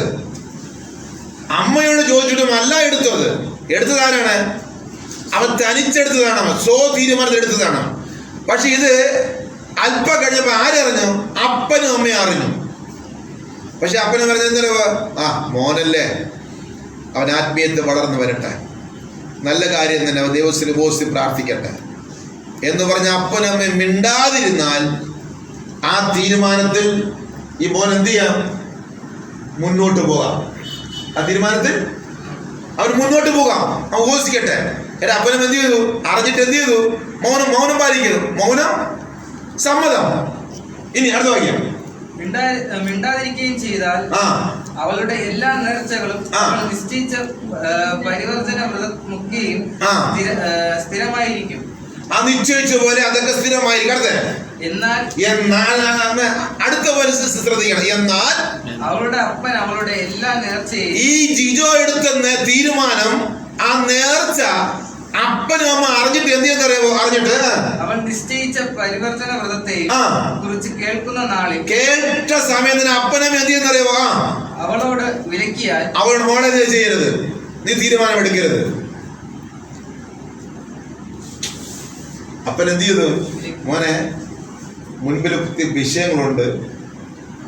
അമ്മയോട് ചോദിച്ചിട്ടും അല്ല എടുത്തത്. എടുത്തതാരാണ്? അവൻ തനിച്ചെടുത്തതാണ്, തീരുമാനത്തിൽ എടുത്തതാണ്. പക്ഷെ ഇത് അല്പം കഴിഞ്ഞപ്പോ ആരറിഞ്ഞു? അപ്പനും അമ്മയും അറിഞ്ഞു. പക്ഷെ അപ്പനും പറഞ്ഞെന്തോ, ആ മോനല്ലേ, അവൻ ആത്മീയത്തിൽ വളർന്നു വരട്ടെ, നല്ല കാര്യം തന്നെ, അവൻ ദൈവത്തിന് ബോധി പ്രാർത്ഥിക്കട്ടെ എന്ന് പറഞ്ഞ അപ്പനും അമ്മയും മിണ്ടാതിരുന്നാൽ ആ തീരുമാനത്തിൽ ഈ മോൻ എന്ത് ചെയ്യാം? മുന്നോട്ട് പോകാം. ആ തീരുമാനത്തിൽ അവർ മുന്നോട്ട് പോകാം, അവൻ ഉപവസിക്കട്ടെ. എന്റെ അപ്പനും എന്ത് ചെയ്തു? അറിഞ്ഞിട്ട് എന്ത് ചെയ്തു? മൗനം പാലിക്കുന്നു. മൗനം സമ്മതം. ഇനി അടുത്ത വാക്യം. മിണ്ടാതിരിക്കുകയും ചെയ്താൽ അവളുടെ എല്ലാ നേർച്ചകളും അവൾ നിശ്ചയിച്ച പരിവർജന മുക്കുകയും സ്ഥിരമായിരിക്കും. ആ നിശ്ചയിച്ച പോലെ അതൊക്കെ സ്ഥിരമായിരിക്കും. എന്നാൽ അടുത്ത പോലെ ശ്രദ്ധിക്കണം. എന്നാൽ അവളുടെ അപ്പൻ അവളുടെ എല്ലാ നേർച്ചയും, ഈ ജിജോ എടുത്ത തീരുമാനം, ആ നേർച്ച അപ്പനും അമ്മ അറിഞ്ഞിട്ട് എന്ത് ചെയ്യുന്നറിയാമോ? അറിഞ്ഞിട്ട് അവൻ നിശ്ചയിച്ച പരിവർത്തന വ്രതത്തെയും കുറിച്ച് കേൾക്കുന്ന നാളിൽ, കേട്ട സമയം തന്നെ അപ്പനമ്മ എന്ത് ചെയ്യുന്നറിയാമോ? അവളോട് വിലക്കിയാൽ, അവളോട് മോളെ ചെയ്യരുത്, നീ തീരുമാനം എടുക്കരുത്. അപ്പൻ എന്ത് ചെയ്തു? മോനെ, മുൻപിൽ വിഷയങ്ങളുണ്ട്,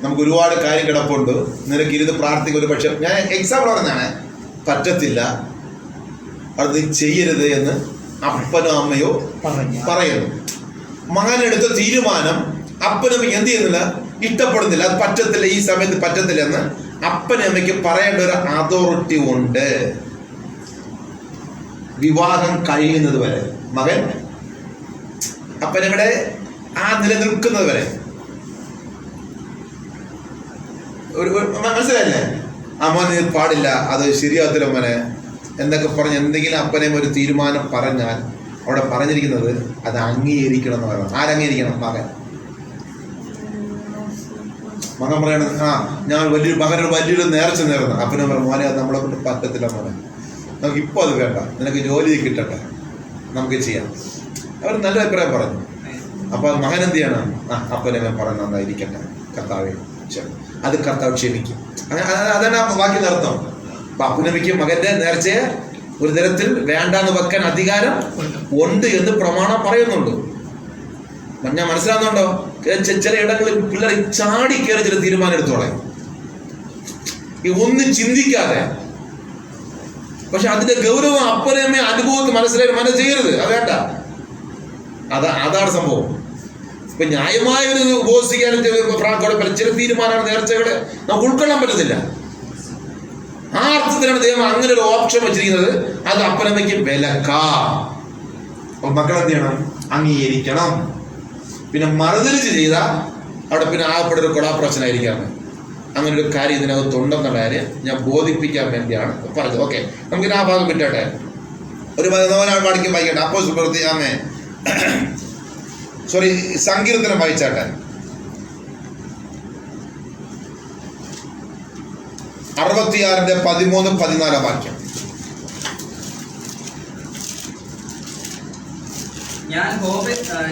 നമുക്ക് ഒരുപാട് കാര്യം കിടപ്പുണ്ട്, നിനക്ക് ഇരുന്ന് പ്രാർത്ഥിക്കും. ഒരു പക്ഷെ ഞാൻ എക്സാമ്പിൾ പറഞ്ഞാണ്, പറ്റത്തില്ല, അത് നീ ചെയ്യരുത് എന്ന് അപ്പനോ അമ്മയോ പറയുന്നു. മകനെടുത്ത തീരുമാനം അപ്പനമ്മയ്ക്ക് എന്ത് ചെയ്യുന്നില്ല? ഇഷ്ടപ്പെടുന്നില്ല, അത് പറ്റത്തില്ല, ഈ സമയത്ത് പറ്റത്തില്ല എന്ന് അപ്പനമ്മയ്ക്ക് പറയേണ്ട ഒരു അതോറിറ്റി ഉണ്ട്. വിവാഹം കഴിയുന്നത് വരെ മകൻ അപ്പനവിടെ ആ നിലനിൽക്കുന്നത് വരെ. ഒരു മനസ്സിലായില്ലേ? അമ്മ നീ പാടില്ല, അത് ശരിയാകത്തില്ല മോനെ എന്നൊക്കെ പറഞ്ഞ് എന്തെങ്കിലും അപ്പനെയും ഒരു തീരുമാനം പറഞ്ഞാൽ അവിടെ പറഞ്ഞിരിക്കുന്നത് അത് അംഗീകരിക്കണം എന്ന് പറയണം. ആരംഗീകരിക്കണം? മകൻ പറയണത്, ഞാൻ വലിയൊരു നേർച്ച നേർന്നു. അപ്പനും പറഞ്ഞു, മോനെ അത് നമ്മളെ കൊണ്ട് പറ്റത്തില്ല മോനെ, നമുക്ക് ഇപ്പോൾ അത് വേണ്ട, നിനക്ക് ജോലി കിട്ടട്ടെ, നമുക്ക് ചെയ്യാം. അവർ നല്ല അഭിപ്രായം പറഞ്ഞു. അപ്പൊ മകൻ എന്ത് ചെയ്യണം? അപ്പനെ പറഞ്ഞ നന്നായിരിക്കട്ടെ, കർത്താവെ, അത് കർത്താവ് ക്ഷമിക്കും. അതാണ് ആ വാക്കിന്റെ അർത്ഥം. അപ്പൊ അപ്പനമ്മയ്ക്ക് മകന്റെ നേർച്ചയെ ഒരു തരത്തിൽ വേണ്ടാന്ന് വെക്കാൻ അധികാരം ഉണ്ട് എന്ന് പ്രമാണം പറയുന്നുണ്ട്. ഞാൻ മനസ്സിലാകുന്നുണ്ടോ? ചില ഇടങ്ങളിൽ പിള്ളേർ ചാടി കയറി ചില തീരുമാനം എടുത്തോളെ, ഒന്നും ചിന്തിക്കാതെ. പക്ഷെ അതിന്റെ ഗൗരവം അപ്പനമ്മയെ അനുഭവത്തിൽ മനസ്സ് ചെയ്യരുത്, അത് വേണ്ട. അതാണ് സംഭവം. ഇപ്പൊ ന്യായമായ ഒരു ഉപവസിക്കാനും ചില തീരുമാനമാണ്, നേർച്ചകളെ നമുക്ക് ഉൾക്കൊള്ളാൻ പറ്റത്തില്ല. ആ അർത്ഥത്തിലാണ് ദൈവം അങ്ങനെ ഒരു ഓപ്ഷൻ വെച്ചിരിക്കുന്നത്. അത് അപ്പനമ്മയ്ക്ക് വിലക്കാം. അപ്പൊ മക്കൾ എന്ത് ചെയ്യണം? അംഗീകരിക്കണം. പിന്നെ മറുതിരിച്ച് ചെയ്താൽ അവിടെ പിന്നെ ആകപ്പെട്ട ഒരു കൊളാപ്രശ്നമായിരിക്കാം. അങ്ങനെ ഒരു കാര്യം ഇതിനകത്തുണ്ടെന്നുള്ള കാര്യം ഞാൻ ബോധിപ്പിക്കാൻ വേണ്ടിയാണ് പറഞ്ഞത്. ഓക്കെ, നമുക്കിത് ആ ഭാഗം വിട്ടോട്ടെ. ഒരു 14 പാടിക്കും വായിക്കട്ടെ. സങ്കീർത്തനം വായിച്ചാട്ടെ. 66-13-14 വാക്യം.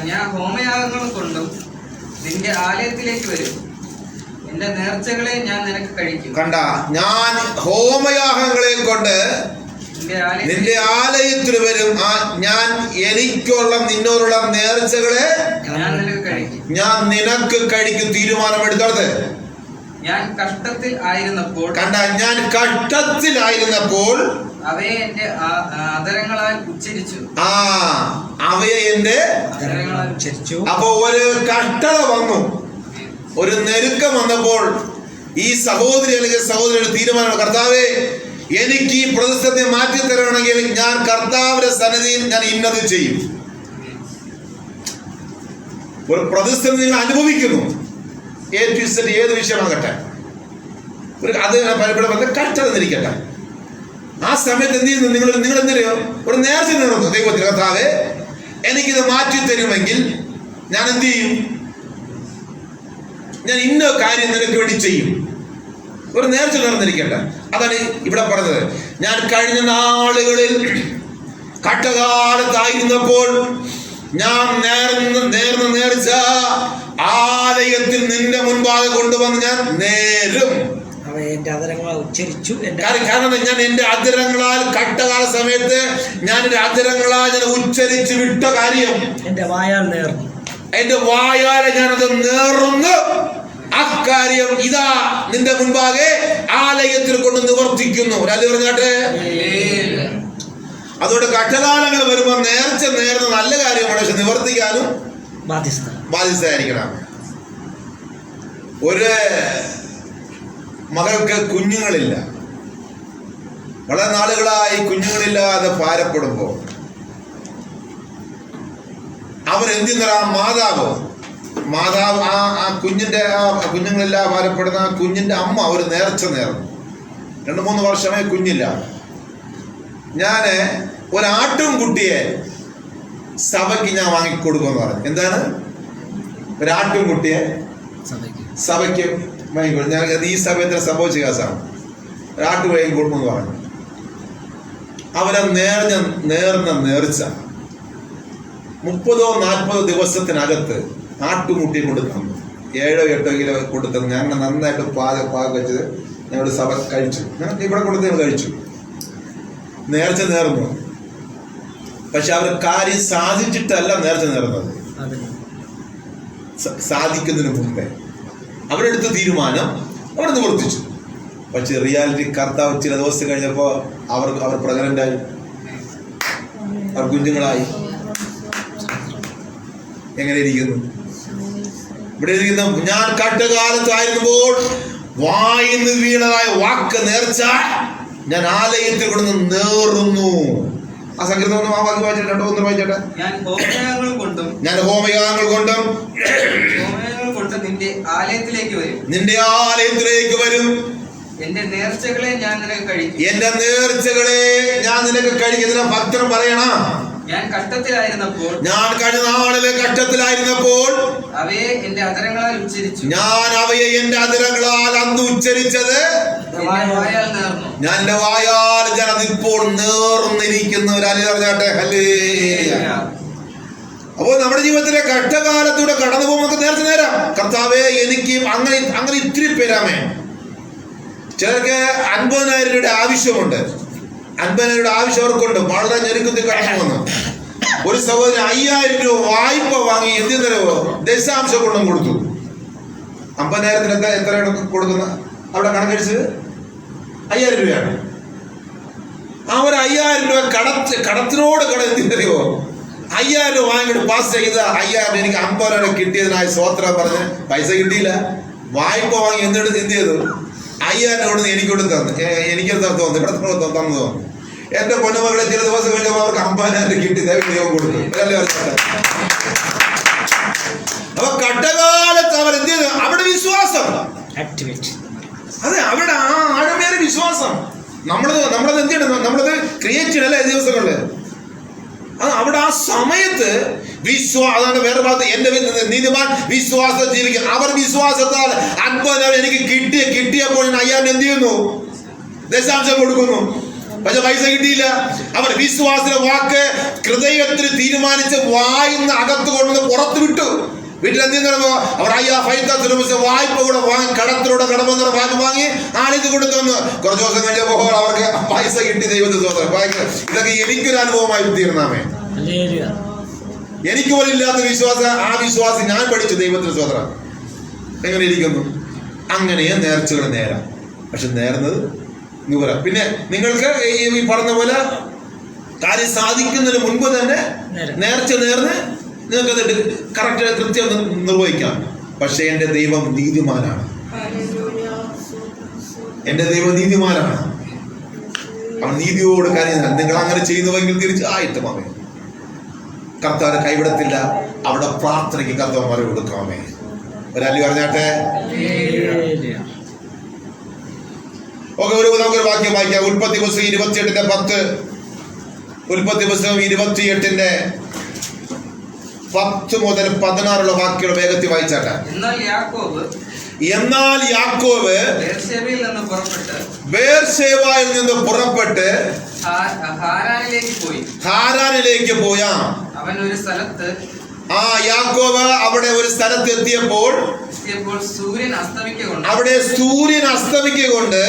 ഞാൻ ഹോമയാഗങ്ങൾ കൊണ്ടും നിന്റെ ആലയത്തിലേക്ക് വരും, എന്റെ നേർച്ചകളെ ഞാൻ നിനക്ക് കഴിക്കും. കണ്ട, ഞാൻ ഹോമയാഗങ്ങളെ കൊണ്ട് നിന്റെ ആലയത്തിൽ വരും, ഞാൻ എനിക്കുള്ള നിന്നോടുള്ള നേർച്ചകളെ ഞാൻ നിനക്ക് കഴിക്കും. തീരുമാനമെടുത്തത്. ഞാൻ കഷ്ടത്തിൽ ആയിരുന്നപ്പോൾ, കണ്ട, ഞാൻ കഷ്ടത്തിലായിരുന്നപ്പോൾ അവയെ എന്റെ അധരങ്ങളാൽ ഉച്ചരിച്ചു. അവയെ എന്റെ അധരങ്ങളാൽ ഉച്ചരിച്ചു. അപ്പൊ ഒരു കഷ്ടത വന്നു, ഒരു നെരുക്കം വന്നപ്പോൾ ഈ സഹോദരി അല്ലെങ്കിൽ സഹോദരിയുടെ തീരുമാനം, കർത്താവേ, എനിക്ക് ഈ പ്രതിസന്ധി മാറ്റി തരണമെങ്കിൽ ഞാൻ കർത്താവിന്റെ സന്നിധിയിൽ ഞാൻ ഇന്നത് ചെയ്യും. ഒരു പ്രതിസന്ധി നിങ്ങൾ അനുഭവിക്കുന്നു, ഏത് വിഷയമാകട്ടെ, അത് പലപ്പോഴും കഷ്ടത നിരിക്കട്ടെ. ആ സമയത്ത് എന്ത് ചെയ്യുന്നു? നിങ്ങൾ എന്തിനോ ഒരു നേർച്ച നേടുന്നു ദൈവത്തിൽ, കർത്താവേ, എനിക്കിത് മാറ്റി തരുമെങ്കിൽ ഞാൻ എന്ത് ചെയ്യും? ഞാൻ ഇന്ന കാര്യം നിനക്ക് വേണ്ടി ചെയ്യും. ഒരു നേർച്ച നേർന്നിരിക്കട്ടെ. അതാണ് ഇവിടെ പറഞ്ഞത്. ഞാൻ കഴിഞ്ഞ നാളുകളിൽ കഷ്ടകാലത്തായിരുന്നപ്പോൾ ഞാൻ നേർന്ന നേർച്ച ആലയത്തിൽ നിന്റെ മുൻപാകെ കൊണ്ടുവന്ന് ഞാൻ നേരും. കാരണം ഞാൻ എന്റെ അധരങ്ങളാൽ കഷ്ടകാല സമയത്ത് ഞാൻ എന്റെ അധരങ്ങളാൽ ഞാൻ ഉച്ചരിച്ച് വിട്ട കാര്യം എന്റെ വായാൽ നേർന്നു. എന്റെ വായാലെ ഞാനത് നേർന്ന് അക്കാര്യം ഇതാ നിന്റെ മുൻപാകെ ആലയത്തിൽ കൊണ്ട് നിവർത്തിക്കുന്നു. ഒരാൾ പറഞ്ഞാട്ടെ. അതുകൊണ്ട് കഷ്ടകാലങ്ങൾ വരുമ്പോൾ നേർന്ന നല്ല കാര്യമാണ്, പക്ഷെ നിവർത്തിക്കാനും ബാധ്യസ്ഥയായിരിക്കണം. ഒരു മകൾക്ക് കുഞ്ഞുങ്ങളില്ല, വളരെ നാളുകളായി കുഞ്ഞുങ്ങളില്ലാതെ ഭാരപ്പെടുമ്പോ അവരെന്തിനാ മാതാവ് ആ കുഞ്ഞുങ്ങളെല്ലാം ഭാരപ്പെടുന്ന ആ കുഞ്ഞിന്റെ അമ്മ ഒരു നേർച്ച നേർന്നു. 2-3 വർഷമായി കുഞ്ഞില്ല. ഞാന് ഒരാട്ടും കുട്ടിയെ സഭയ്ക്ക് ഞാൻ വാങ്ങിക്കൊടുക്കുമെന്ന് പറഞ്ഞു. എന്താണ്? ഒരാട്ടും കുട്ടിയെ സഭയ്ക്ക് വാങ്ങിക്കൊടുക്കും. ഞാൻ ഈ സമയത്തിന് സംഭവിച്ച കേസാണ്. ഒരാട്ട് വാങ്ങിക്കൊടുക്കുമെന്ന് പറഞ്ഞു. അവരെ നേർന്ന നേർച്ച 30-40 ദിവസത്തിനകത്ത് ആട്ടുമുട്ടിയെ കൊടുക്കണം. 7-8 കിലോ കൊടുത്തത് ഞങ്ങൾ നന്നായിട്ട് പാക വെച്ചത് ഞങ്ങൾ സഭ കഴിച്ചു. ഞങ്ങൾക്ക് ഇവിടെ കൊടുത്ത് ഞങ്ങൾ കഴിച്ചു. നേർച്ച നേർന്നു. പക്ഷെ അവർ കാര്യം സാധിച്ചിട്ടല്ല നേർച്ച നേർന്നത്, സാധിക്കുന്നതിന് മുമ്പേ അവരെടുത്ത തീരുമാനം അവർ നിവർത്തിച്ചു. പക്ഷെ റിയാലിറ്റി കർത്താവ് ചില ദിവസം കഴിഞ്ഞപ്പോ അവർ പ്രഗ്നന്റായി, അവർ കുഞ്ഞുങ്ങളായി. എങ്ങനെ ഇരിക്കുന്നു? ഇവിടെ ഇരിക്കുന്ന ഞാൻ കഷ്ടകാലത്തായിരുന്നപ്പോൾ വായിന്ന് വീണതായ വാക്ക് നേർച്ച ഞാൻ ആലയത്തിൽ കൊണ്ടുവന്ന് നേർന്നു. ആ സങ്കീർത്തനം ആ വാക്ക് വായിച്ചിട്ടുണ്ടോ? ഒന്ന് വായിച്ചോട്ടെ. ഞാൻ ഹോമയാഗങ്ങൾ കൊണ്ടും നിന്റെ ആലയത്തിലേക്ക് വരും. എന്റെ നേർച്ചകളെ ഞാൻ നിനക്ക് കഴിക്കും. ഇതിനെ ഭക്തൻ പറയണം. ഞാൻ കഴിഞ്ഞ നാളിലെ കഷ്ടത്തിലായിരുന്നപ്പോൾ അവയെ എന്റെ അതരങ്ങളാൽ അന്ന് ഉച്ചരിച്ചത് ഞാൻ എന്റെ വായാൽ ജനതിപ്പോൾ നേർന്നിരിക്കുന്നവരാലേ പറഞ്ഞാട്ടെ. അപ്പോൾ നമ്മുടെ ജീവിതത്തിലെ കഷ്ടകാലത്തൂടെ കടന്നു പോകുമ്പോൾ നമുക്ക് നേർച്ച നേരാം. കർത്താവേ എനിക്ക് അങ്ങനെ ഇത്തിരി പേരാമേ. ചിലർക്ക് 50,000 രൂപയുടെ ആവശ്യമുണ്ട്. 50,000 രൂപയുടെ ആവശ്യം അവർക്കുണ്ട്. വളരെ ഞെരുക്കത്തിൽ കടന്നു വന്നു. ഒരു സഹോദരൻ 5,000 രൂപ വായ്പ വാങ്ങി എന്തിനോ ദശാംശം കൊണ്ടും കൊടുത്തു. 50,000 എത്രയാണ് കൊടുക്കുന്ന? അവിടെ കണക്കടിച്ചത് 5,000 രൂപയാണ്. ആ ഒരു 5,000 രൂപ കടത്തിനോട് എന്തിനറിയോ? 5,000 രൂപ വാങ്ങിയിട്ട് പാസ് ചെയ്ത് 5,000 എനിക്ക് 50 രൂപ കിട്ടിയതിനായി സ്വോത്രം പറഞ്ഞ് പൈസ കിട്ടിയില്ല. വായ്പ വാങ്ങി എന്ത് ചെയ്തു? 5,000 രൂപ എനിക്കൊണ്ട് എനിക്ക് തോന്നുന്നു, ഇവിടെ തന്നു തോന്നുന്നു. എന്റെ പൊന്നുമകളെ ചില ദിവസം കഴിഞ്ഞപ്പോൾ അവർക്ക് 50,000 കിട്ടി ദൈവം കൊടുത്തു. അപ്പൊ കഷ്ടകാലത്ത് അവർ എന്ത് ചെയ്തു? അവിടെ വിശ്വാസം, അതെ, അവിടെ ആ ആഴമേറെ വിശ്വാസം നമ്മളത് എന്ത് ചെയ്യണം? നമ്മളത് ക്രിയേറ്റ് ചെയ്യണല്ലേ ദിവസങ്ങളില്. അവിടെ ആ സമയത്ത് അതാണ് വേറെ ഭാഗത്ത് എന്റെ നീതിമാൻ വിശ്വാസം ജീവിക്കും. അവർ വിശ്വാസത്താൽ 50,000 എനിക്ക് കിട്ടിയപ്പോൾ 5,000 എന്ത് ചെയ്യുന്നു? ദശാംശം കൊടുക്കുന്നു. പക്ഷെ പൈസ കിട്ടിയില്ല. അവർ വിശ്വാസത്തിന്റെ വാക്ക് ഹൃദയത്തിൽ തീരുമാനിച്ച് വായിന്ന് അകത്ത് കൊണ്ടുവന്ന് പുറത്ത് വിട്ടു. വീട്ടിൽ എന്ത് ചെയ്യുന്നു? അവർ 5,000 വായ്പ കൂടെ വാങ്ങി കടത്തിലൂടെ കടമെന്ന വാങ്ങി ആണിത് കൊണ്ട് തന്നു. കുറച്ച് ദിവസം കഴിഞ്ഞപ്പോൾ അവർക്ക് പൈസ കിട്ടി. ദൈവത്തെ സ്വന്തം. ഇതൊക്കെ എനിക്കൊരു അനുഭവമായി തീർന്നാമേ. എനിക്ക് പോലും ഇല്ലാത്ത വിശ്വാസം, ആ വിശ്വാസം ഞാൻ പഠിച്ചു. ദൈവത്തിന് സ്വതന്ത്രം. എങ്ങനെ ഇരിക്കുന്നു? അങ്ങനെ നേർച്ചകൾ നേരാം. പക്ഷെ നേർന്നത് നിവരാം. പിന്നെ നിങ്ങൾക്ക് ഈ പറഞ്ഞ പോലെ കാര്യം സാധിക്കുന്നതിന് മുൻപ് തന്നെ നേർച്ച നേർന്ന് നിങ്ങൾക്ക് കറക്റ്റ് കൃത്യം നിർവഹിക്കാം. പക്ഷെ എന്റെ ദൈവം നീതിമാനാണ്. എന്റെ ദൈവം നീതിമാനാണ്. അവൻ നീതിയോട് കാര്യം നിങ്ങൾ അങ്ങനെ ചെയ്യുന്നുവെങ്കിൽ തീർച്ചയായിട്ടും അവൻ കർത്താവിനെ കൈവിടത്തില്ല. അവിടെ പ്രാർത്ഥനയ്ക്ക് കർത്താവ് മറു കൊടുക്കാമേ. ഒരല്ലി പറഞ്ഞാട്ടെ. ഓക്കെ, നമുക്കൊരു വാക്യം വായിക്കാം. ഉൽപ്പത്തി പുസ്തകം 28:10. ഉൽപ്പത്തി പുസ്തകം 28 10 മുതൽ 16 വാക്യങ്ങൾ വേഗത്തിൽ വായിച്ചാട്ടെ. എന്നാൽ യാക്കോബ് ബേർശേബയിൽ നിന്ന് പുറപ്പെട്ട് ഹാരാനിലേക്ക് പോയ അവൻ ഒരു ആ യാക്കോബ് അവിടെ ഒരു സ്ഥലത്ത് എത്തിയപ്പോൾ സൂര്യൻ അസ്തമിക്കൊണ്ട് അവിടെ സൂര്യൻ അസ്തമിക്കൊണ്ട്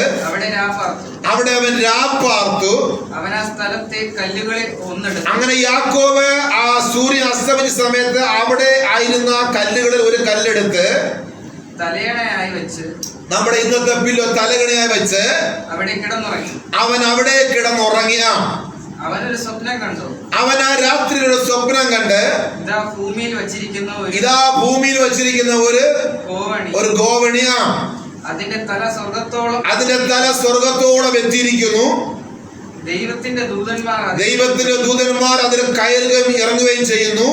അവിടെ അവൻ രാപ്പാർത്തു. അവൻ ആ സ്ഥലത്തെ കല്ലുകളിൽ ഒന്നെടുത്തു. അങ്ങനെ യാക്കോബ് ആ സൂര്യൻ അസ്തമിച്ച സമയത്ത് അവിടെ ആയിരുന്ന കല്ലുകളിൽ ഒരു കല്ലെടുത്ത് തലയണയായി വെച്ച്, നമ്മുടെ ഇന്നത്തെ പില്ലോ തലകണയായി വെച്ച് അവിടെ കിടന്നുറങ്ങി. അവൻ അവിടെ കിടന്നുറങ്ങിയ അവനൊരു സ്വപ്നം കണ്ടു. അവൻ ആ രാത്രിയിലൊരു സ്വപ്നം കണ്ട് ഇതാ ഭൂമിയിൽ വച്ചിരിക്കുന്ന ഒരു ഗോവണിയ, അതിന്റെ തല സ്വർഗത്തോളം എത്തിയിരിക്കുന്നു. ദൈവത്തിന്റെ ദൂതന്മാർ അതിൽ കയറുകയും ഇറങ്ങുകയും ചെയ്യുന്നു.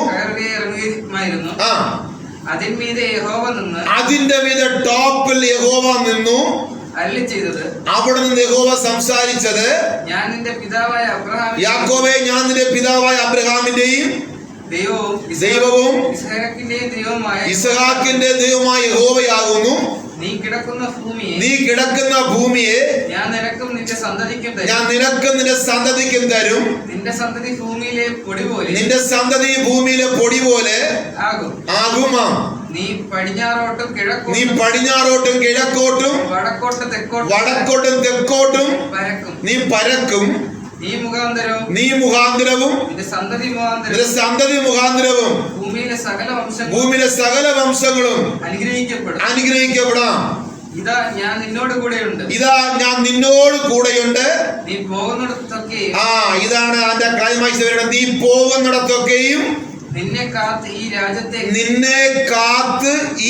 അതിന്റെ മീതെ ടോപ്പിൽ യഹോവ നിന്നു. അവിടെ നിന്ന് യഹോവ സംസാരിച്ചത്, ഞാൻ നിന്റെ പിതാവായ യാക്കോബേ, ഞാൻ നിന്റെ പിതാവായ അബ്രഹാമിന്റെയും ദൈവവും ഇസ്ഹാക്കിന്റെ ദൈവമായ യഹോവയാകുന്നു. നീ കിടക്കുന്ന ഭൂമിയെ ഞാൻ നിനക്കും നിന്റെ സന്തതിക്കും തരും. നിന്റെ സന്തതി ഭൂമിയിലെ പൊടി പോലെ ആകും. നീ പടിഞ്ഞാറോട്ടും കിഴക്കോട്ടും വടക്കോട്ടും തെക്കോട്ടും നീ പരക്കും. നീ മുഖാന്തരവും നിന്റെ സന്തതി മുഖാന്തരവും ഭൂമിയിലെ സകല വംശങ്ങളും അനുഗ്രഹിക്കപ്പെടാം. ഇതാ ഞാൻ നിന്നോട് കൂടെയുണ്ട്. നീ പോകുന്നിടത്തൊക്കെ, ഇതാണ് അതിന്റെ ക്ലൈമാക്സ് വരുന്നത്. നീ പോകുന്നിടത്തൊക്കെയും നിന്നെ കാത്ത്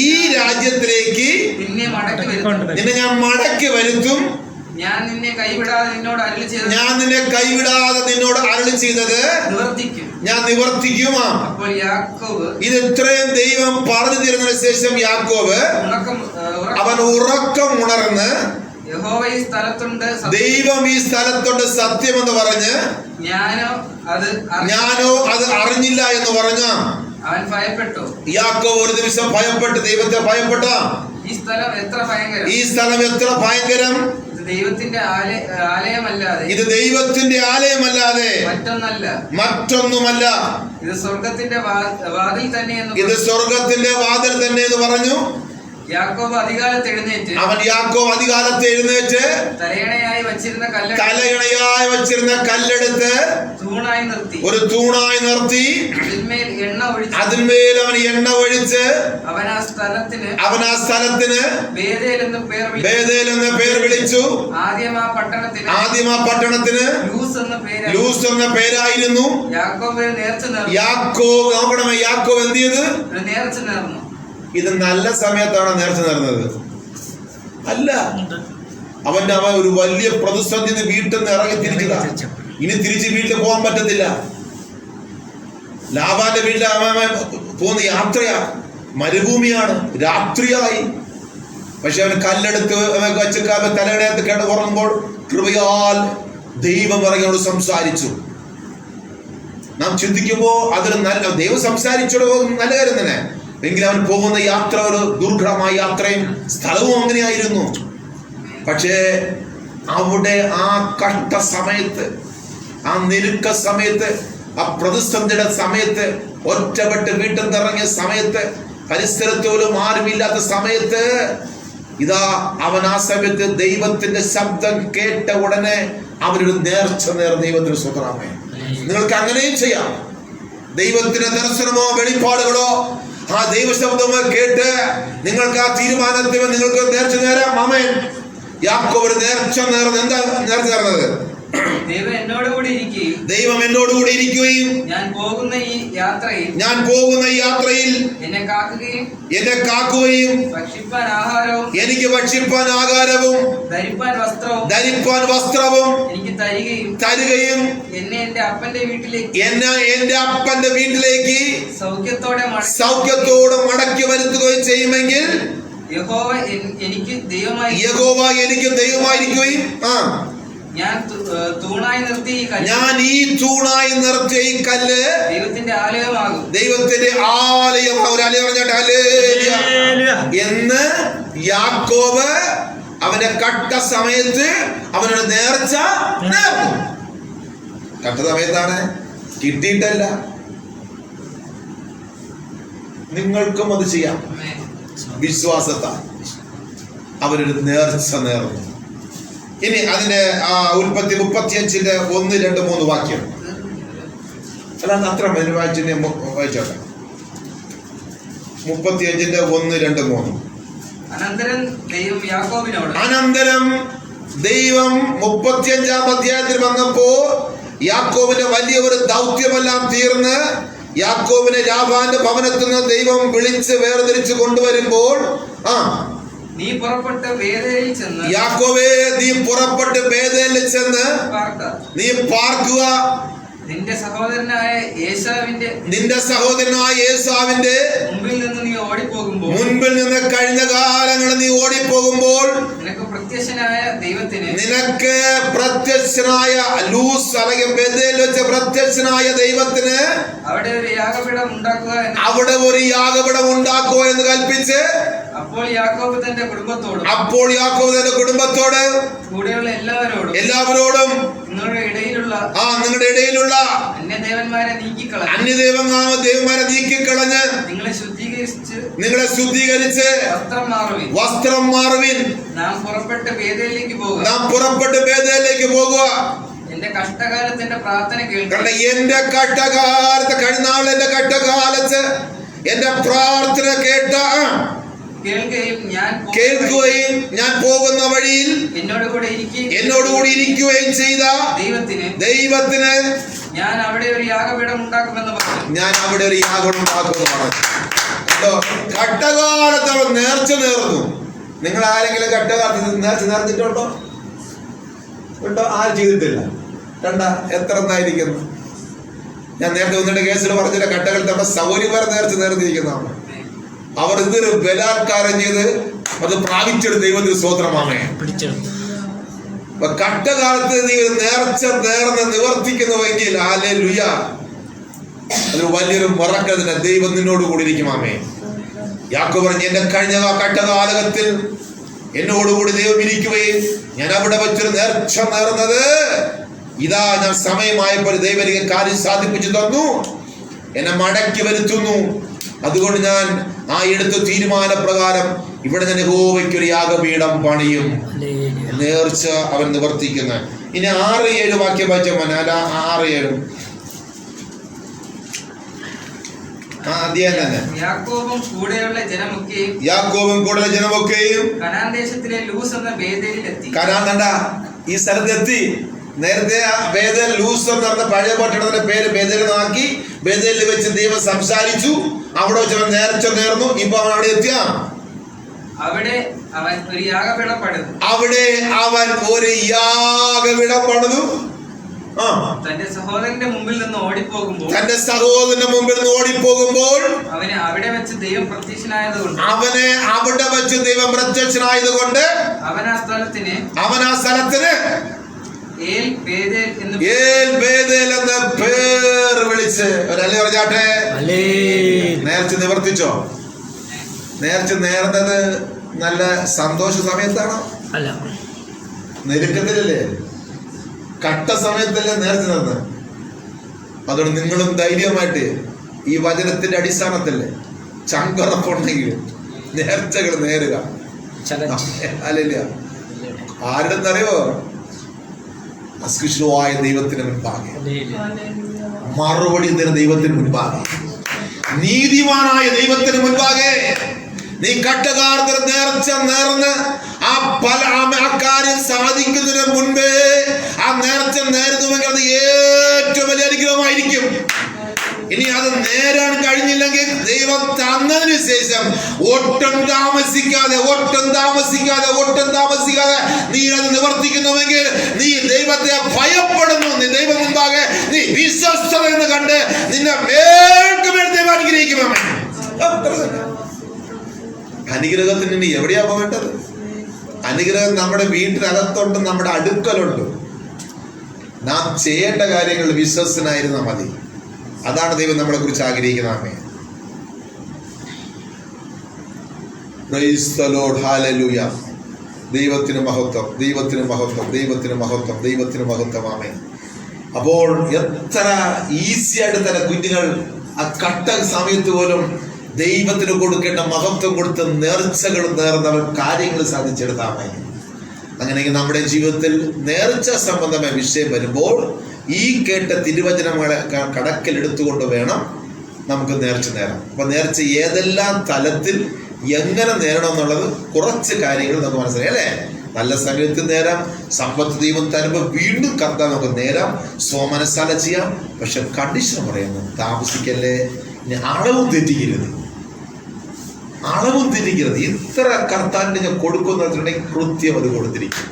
ഈ രാജ്യത്തിലേക്ക് നിന്നെ ഞാൻ മടക്കി വരുത്തും. ഞാൻ നിന്നെ കൈവിടാതെ നിന്നോട് അരുളി ചെയ്തത് ഞാൻ നിവർത്തിക്കും. അപ്പോൾ യാക്കോബ്, ഇത് ഇത്രയും ദൈവം പറഞ്ഞു തരുന്നതിന് ശേഷം യാക്കോബ് അവൻ ഉറക്കം ഉണർന്ന്, ദൈവം ഈ സ്ഥലത്തുണ്ട് സത്യമെന്ന് പറഞ്ഞ്, ഞാനോ അത് അറിഞ്ഞില്ല എന്ന് പറഞ്ഞ അവൻ ഭയപ്പെട്ടു. യാക്കോബ് ഒരു ദിവസം ഭയപ്പെട്ടു, ദൈവത്തെ ഭയപ്പെട്ട. ഈ സ്ഥലം എത്ര ഭയങ്കരം! ഇത് ദൈവത്തിന്റെ ആലയമല്ലാതെ മറ്റൊന്നുമല്ല. ഇത് സ്വർഗത്തിന്റെ വാതിൽ തന്നെ എന്ന് പറഞ്ഞു. യാക്കോബ് അതികാലത്ത് എഴുന്നേറ്റ് തലയണയായി വച്ചിരുന്ന കല്ലെടുത്ത് ഒരു തൂണായി നിർത്തി അതിന്മേൽ അവൻ എണ്ണ ഒഴിച്ച് അവൻ ആ സ്ഥലത്തിന് ബേഥേൽ എന്ന് പേർ വിളിച്ചു. ആദ്യം ആ പട്ടണത്തിന് ലൂസ് എന്ന പേരായിരുന്നു. യാക്കോബ് നോക്കണമേ, യാക്കോബ് എന്ത് ചെയ്ത്? നേർച്ച നേർന്നു. ഇത് നല്ല സമയത്താണ് നേർച്ച നേർന്നത് അല്ല. അവൻ ഒരു വലിയ പ്രതിസന്ധി വീട്ടിൽ നിന്ന് ഇറങ്ങി തിരിച്ചതാ. ഇനി തിരിച്ച് വീട്ടിൽ പോകാൻ പറ്റത്തില്ല. ലാബാന്റെ വീട്ടിൽ അവൻ പോകുന്ന യാത്രയാ, മരുഭൂമിയാണ്, രാത്രിയായി. പക്ഷെ അവൻ കല്ലെടുത്ത് വെച്ച് തലയിടത്ത് കിടന്ന് ഉറങ്ങുമ്പോൾ കൃപയാൽ ദൈവം ഇറങ്ങിയോട് സംസാരിച്ചു. നാം ചിന്തിക്കുമ്പോ അതൊരു നല്ല ദൈവം സംസാരിച്ചോട് നല്ല കാര്യം തന്നെ. എങ്കിലും അവൻ പോകുന്ന യാത്ര ഒരു ദുർഘടമായ യാത്രയും സ്ഥലവും അങ്ങനെയായിരുന്നു. പക്ഷേ അവിടെ ആ കഷ്ട സമയത്ത്, ആ ഞെരുക്ക സമയത്ത്, ആ പ്രതിസന്ധിയുടെ സമയത്ത്, ഒറ്റപ്പെട്ട് വീട്ടിൽ നിന്ന് ഇറങ്ങിയ സമയത്ത്, പരിസരത്ത് പോലും ആരുമില്ലാത്ത സമയത്ത്, ഇതാ അവൻ ആ സമയത്ത് ദൈവത്തിന്റെ ശബ്ദം കേട്ട ഉടനെ അവനൊരു നേർച്ച ദൈവത്തിന് സ്വന്തമേ. നിങ്ങൾക്ക് അങ്ങനെയും ചെയ്യാം. ദൈവത്തിന്റെ ദർശനമോ വെളിപ്പാടുകളോ ആ ദൈവശബ്ദമോ കേട്ട് നിങ്ങൾക്ക് ആ തീരുമാനത്തിൽ നിങ്ങൾക്ക് നേർച്ച നേരാം. ആമേൻ. യാക്കോബ് ഒരു നേർച്ച നേർന്ന്. എന്താ നേർച്ച നേർന്നത്? ദൈവം എന്നോട് കൂടി ഇരിക്കുകയും ഞാൻ പോകുന്ന ഈ യാത്രയിൽ എന്നെ കാക്കുകയും എനിക്ക് ഭക്ഷിപ്പാൻ ആഹാരവും ധരിപ്പാൻ വസ്ത്രവും തരികയും എന്നെ എന്റെ അപ്പന്റെ വീട്ടിലേക്ക് സൗഖ്യത്തോടെ മടക്കി വരുത്തുകയും ചെയ്യുമെങ്കിൽ യഹോവ എനിക്ക് ദൈവമായിരിക്കുകയും ഞാൻ ഈ തൂണായി നിർത്തിയ ഈ കല്ല് ദൈവത്തിന്റെ ആലയമാകും. ഒരു അലയം പറഞ്ഞിട്ട് എന്ന് യാക്കോബ് അവന്റെ കട്ട സമയത്ത് അവനോട് നേർച്ച നേർന്നു. കട്ട സമയത്താണ്, കിട്ടിയിട്ടല്ല. നിങ്ങൾക്കും അത് ചെയ്യാം. ആമേൻ. വിശ്വാസത്താൽ അവരൊരു നേർച്ച നേർന്നു. ഇനി അതിന്റെ ഉൽപ്പത്തി 35-ന്റെ 1, 2, 3 വാക്യം. അല്ല, അത്ര വായിച്ചോട്ടെ. 35-ന്റെ 1, 2, 3. അനന്തരം ദൈവം യാക്കോബിനോട്, അനന്തരം ദൈവം 35-ാം അധ്യായത്തിൽ വന്നപ്പോ യാക്കോബിന്റെ വലിയ ഒരു ദൗത്യമെല്ലാം തീർന്ന് യാക്കോബിനെ ലാബാന്റെ ഭവനത്തിൽ നിന്ന് ദൈവം വിളിച്ച് വേർതിരിച്ച് കൊണ്ടുവരുമ്പോൾ നീ പുറപ്പെട്ട് ബേഥേലിൽ ചെന്ന്, യാക്കോബേ, നീ പുറപ്പെട്ട് ബേഥേലിൽ ചെന്ന് നീ പാർക്കുക. നിന്റെ സഹോദരനായ ഏശാവിന്റെ മുമ്പിൽ നിന്ന് നീ ഓടിപ്പോകുമ്പോൾ, മുൻപിൽ നിന്ന് കഴിഞ്ഞ കാലങ്ങളിൽ നീ ഓടിപ്പോകുമ്പോൾ നിനക്ക് പ്രത്യക്ഷനായ ലൂസ് അല്ലെങ്കിൽ ബേഥേലിൽ വെച്ച് പ്രത്യക്ഷനായ ദൈവത്തിന് അവിടെ ഒരു യാഗപീഠം ഉണ്ടാക്കുക എന്ന് കൽപ്പിച്ച് അപ്പോൾ യാക്കോബ് തന്റെ കുടുംബത്തോട് കൂടെയുള്ള എല്ലാവരോടും നിങ്ങളുടെ ഇടയിലുള്ള അന്യദേവന്മാരെ നീക്കിക്കളഞ്ഞ് നിങ്ങളെ ശുദ്ധീകരിച്ച് വസ്ത്രം മാറുവിൻ. നാം പുറപ്പെട്ട് ബേഥേലിലേക്ക് പോകുക. എന്റെ കഷ്ടകാലത്തിന്റെ പ്രാർത്ഥന കഴിഞ്ഞ എന്റെ പ്രാർത്ഥന കേൾക്കുകയും ഞാൻ പോകുന്ന വഴിയിൽ എന്നോടുകൂടി ഇരിക്കുകയും ചെയ്ത ദൈവത്തിന് ഞാൻ അവിടെ ഒരു യാഗപീഠം ഉണ്ടാക്കുമെന്ന് പറഞ്ഞു. കഷ്ടകാലത്ത് അവൾ നേർച്ച നേർന്നു. നിങ്ങൾ ആരെങ്കിലും കഷ്ടകാലത്ത് നേർച്ച നേർന്നിട്ടുണ്ടോ? ആരും ചെയ്തിട്ടില്ല. എത്ര എന്നായിരിക്കുന്നു. ഞാൻ നേരത്തെ 1-2 കേസിൽ പറഞ്ഞില്ല, കട്ടകാലത്ത് അവിടെ സൗകര്യപരം നേർച്ച നേർന്നിരിക്കുന്നതാണ്. അവർ ഇതൊരു ബലാത്കാരം ചെയ്ത് അത് പ്രാപിച്ചെടുത്ത് ദൈവത്തിന് സ്തോത്രമാമേ. കട്ടകാലത്ത് നീ നേർച്ച നേർന്ന് നിവർത്തിക്കുന്നുവെങ്കിൽ ഹല്ലേലൂയ, അതൊരു വലിയൊരു മറക്കതിന് ദൈവം നിന്നോട് കൂടി ഇരിക്കുമാമേ. യാക്കോബ് പറഞ്ഞു, എന്റെ കഴിഞ്ഞ കട്ടകാലത്തിൽ എന്നോടുകൂടി ദൈവം ഇരിക്കുകയും ഞാൻ അവിടെ വെച്ചൊരു നേർച്ച നേർന്നത്, ഇതാ ഞാൻ സമയമായപ്പോൾ ദൈവം എനിക്ക് കാര്യം സാധിപ്പിച്ചു തന്നു, എന്നെ മടക്കി വരുത്തുന്നു. അതുകൊണ്ട് ഞാൻ എടുത്ത തീരുമാനപ്രകാരം ഇവിടെ ഞാൻ യഹോവയ്ക്കൊരു യാഗപീഠം പണിയും. നേർച്ച അവൻ നിവർത്തിക്കുന്ന. ഇനി 6-7 വാക്യം വായിച്ച മനാല 6-7 അധ്യായം തന്നെ. യാക്കോബും കൂടെയുള്ള ജനമൊക്കെയും കനാൻ ദേശത്തിലെ ലൂസ് എന്ന ബേഥേലിലെത്തി. ഈ സ്ഥലത്തെത്തി. നേരത്തെ ബേഥേൽ ലൂസ് എന്ന് പറഞ്ഞ പഴയ പട്ടണത്തിന്റെ പേര് ബേഥേലിനാക്കി. ബേഥേലിൽ വെച്ച് ദൈവം സംസാരിച്ചു. അവിടെ വെച്ച് അവൻ നേർച്ച നേർന്നു. ഇപ്പൊ അവൻ അവിടെ എത്തിയ അവിടെ അവൻ ഒരു യാഗപീഠം പണിതു. തന്റെ സഹോദരന്റെ മുമ്പിൽ നിന്ന് ഓടിപ്പോകുമ്പോൾ അവനെ അവിടെ വെച്ച് ദൈവം പ്രത്യക്ഷനായതുകൊണ്ട് അവൻ ആ സ്ഥലത്തിന് എന്ന് പേര് വിളിച്ച് പറഞ്ഞാട്ടെ. നേർച്ച നിവർത്തിച്ചോ? നേർച്ച നേർന്നത് നല്ല സന്തോഷ സമയത്താണോ? അല്ല, നെരുക്കത്തിലല്ലേ? കട്ട സമയത്തല്ലേ നേർച്ച നേർന്നത്. അതുകൊണ്ട് നിങ്ങളും ധൈര്യമായിട്ട് ഈ വചനത്തിന്റെ അടിസ്ഥാനത്തില് ചങ്കുറപ്പുണ്ടെങ്കിൽ നേർച്ചകൾ നേരുക. അല്ലല്ല, ആരുടെന്നറിയോ? അസ്കൃഷ്ണമായ ദൈവത്തിന് മുൻപാകെ മറുപടി തരുന്ന ദൈവത്തിന് മുൻപാകെ, നീതിമാനായ ദൈവത്തിന് മുൻപാകെ നീ കട്ടകാലത്തിൽ നേർച്ച നേർന്ന് ആ കാര്യം സാധിക്കുന്നതിന് മുൻപേ ആ നേർച്ച നേരുന്നുവെങ്കിൽ അത് ഏറ്റവും വലിയ അനുഗ്രഹമായിരിക്കും. ഇനി അത് നേരാൻ കഴിഞ്ഞില്ലെങ്കിൽ ദൈവം തന്നതിന് ശേഷം ഒട്ടും താമസിക്കാതെ നീ അത് നിവർത്തിക്കുന്നുവെങ്കിൽ നീ ദൈവത്തെ ഭയപ്പെടുന്നു. നീ ദൈവം മുൻപാകെ നീ വിശ്വസ്തത എന്ന് കണ്ട് നിന്നെ മേൽക്കുമേൽ ദൈവം അനുഗ്രഹിക്കുമേ. അനുഗ്രഹത്തിന് ഇനി എവിടെയാ പോകേണ്ടത്? അനുഗ്രഹം നമ്മുടെ വീട്ടിനകത്തുണ്ട്, നമ്മുടെ അടുക്കലുണ്ട്. നാം ചെയ്യേണ്ട കാര്യങ്ങൾ വിശ്വസ്തനായിരുന്നാൽ മതി. അതാണ് ദൈവം നമ്മളെ കുറിച്ച് ആഗ്രഹിക്കുന്നത്. Price the Lord, hallelujah. ദൈവത്തിന് മഹത്വം, ദൈവത്തിന് മഹത്വം, ദൈവത്തിന് മഹത്വം, ദൈവത്തിന് മഹത്വം. ആമേൻ. അപ്പോൾ എത്ര ഈസി ആയിട്ട് തന്നെ കുഞ്ഞുങ്ങൾ ആ കട്ട സമയത്ത് പോലും ദൈവത്തിന് കൊടുക്കേണ്ട മഹത്വം കൊടുത്ത് നേർച്ചകൾ നേർന്നവൻ കാര്യങ്ങൾ സാധിച്ചെടുത്താൽ മതി. അങ്ങനെയെങ്കിൽ നമ്മുടെ ജീവിതത്തിൽ നേർച്ച സംബന്ധമായ വിഷയം വരുമ്പോൾ ഈ കേട്ട തിരുവചനങ്ങളെ കണക്കിലെടുത്തുകൊണ്ട് വേണം നമുക്ക് നേർച്ച നേരാം. അപ്പൊ നേർച്ച ഏതെല്ലാം തലത്തിൽ എങ്ങനെ നേരണം എന്നുള്ളത് കുറച്ച് കാര്യങ്ങൾ നമുക്ക് മനസ്സിലായി അല്ലേ. നല്ല സമയത്ത് നേരാം, സമ്പത്ത് ദൈവം തരുമ്പോൾ വീണ്ടും കർത്താൻ നമുക്ക് നേരാം, സ്വമനസ്സാല ചെയ്യാം. പക്ഷെ കണ്ടീഷൻ പറയുന്നു, താമസിക്കല്ലേ, ഇനി അളവും തെറ്റിക്കരുത്. ഇത്ര കർത്താവിൻ്റെ ഞാൻ കൊടുക്കുന്നുണ്ടെങ്കിൽ കൃത്യം അത് കൊടുത്തിരിക്കും.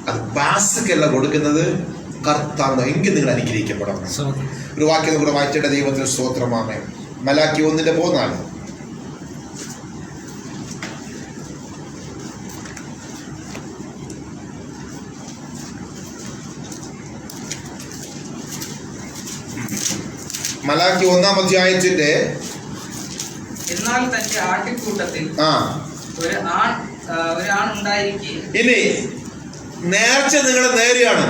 അത് ബാസിക്കല്ല കൊടുക്കുന്നത്, കർത്താവ് എങ്കിൽ നിങ്ങൾ അനുഗ്രഹിക്കപ്പെടണം. ഒരു വാക്യം കൂടെ വായിച്ചിട്ട് ദൈവത്തിന് സ്തോത്രമാമേ. മലാക്കി 1:4. മലാക്കി 1-ാം അധ്യായത്തിന്റെ എന്നാൽ തന്റെ ആട്ടിൻകൂട്ടത്തിൽ ഒരു ആൺ ഉണ്ടായിരിക്കെ. ഇനി നേർച്ച നിങ്ങളുടെ നേരെയാണ്,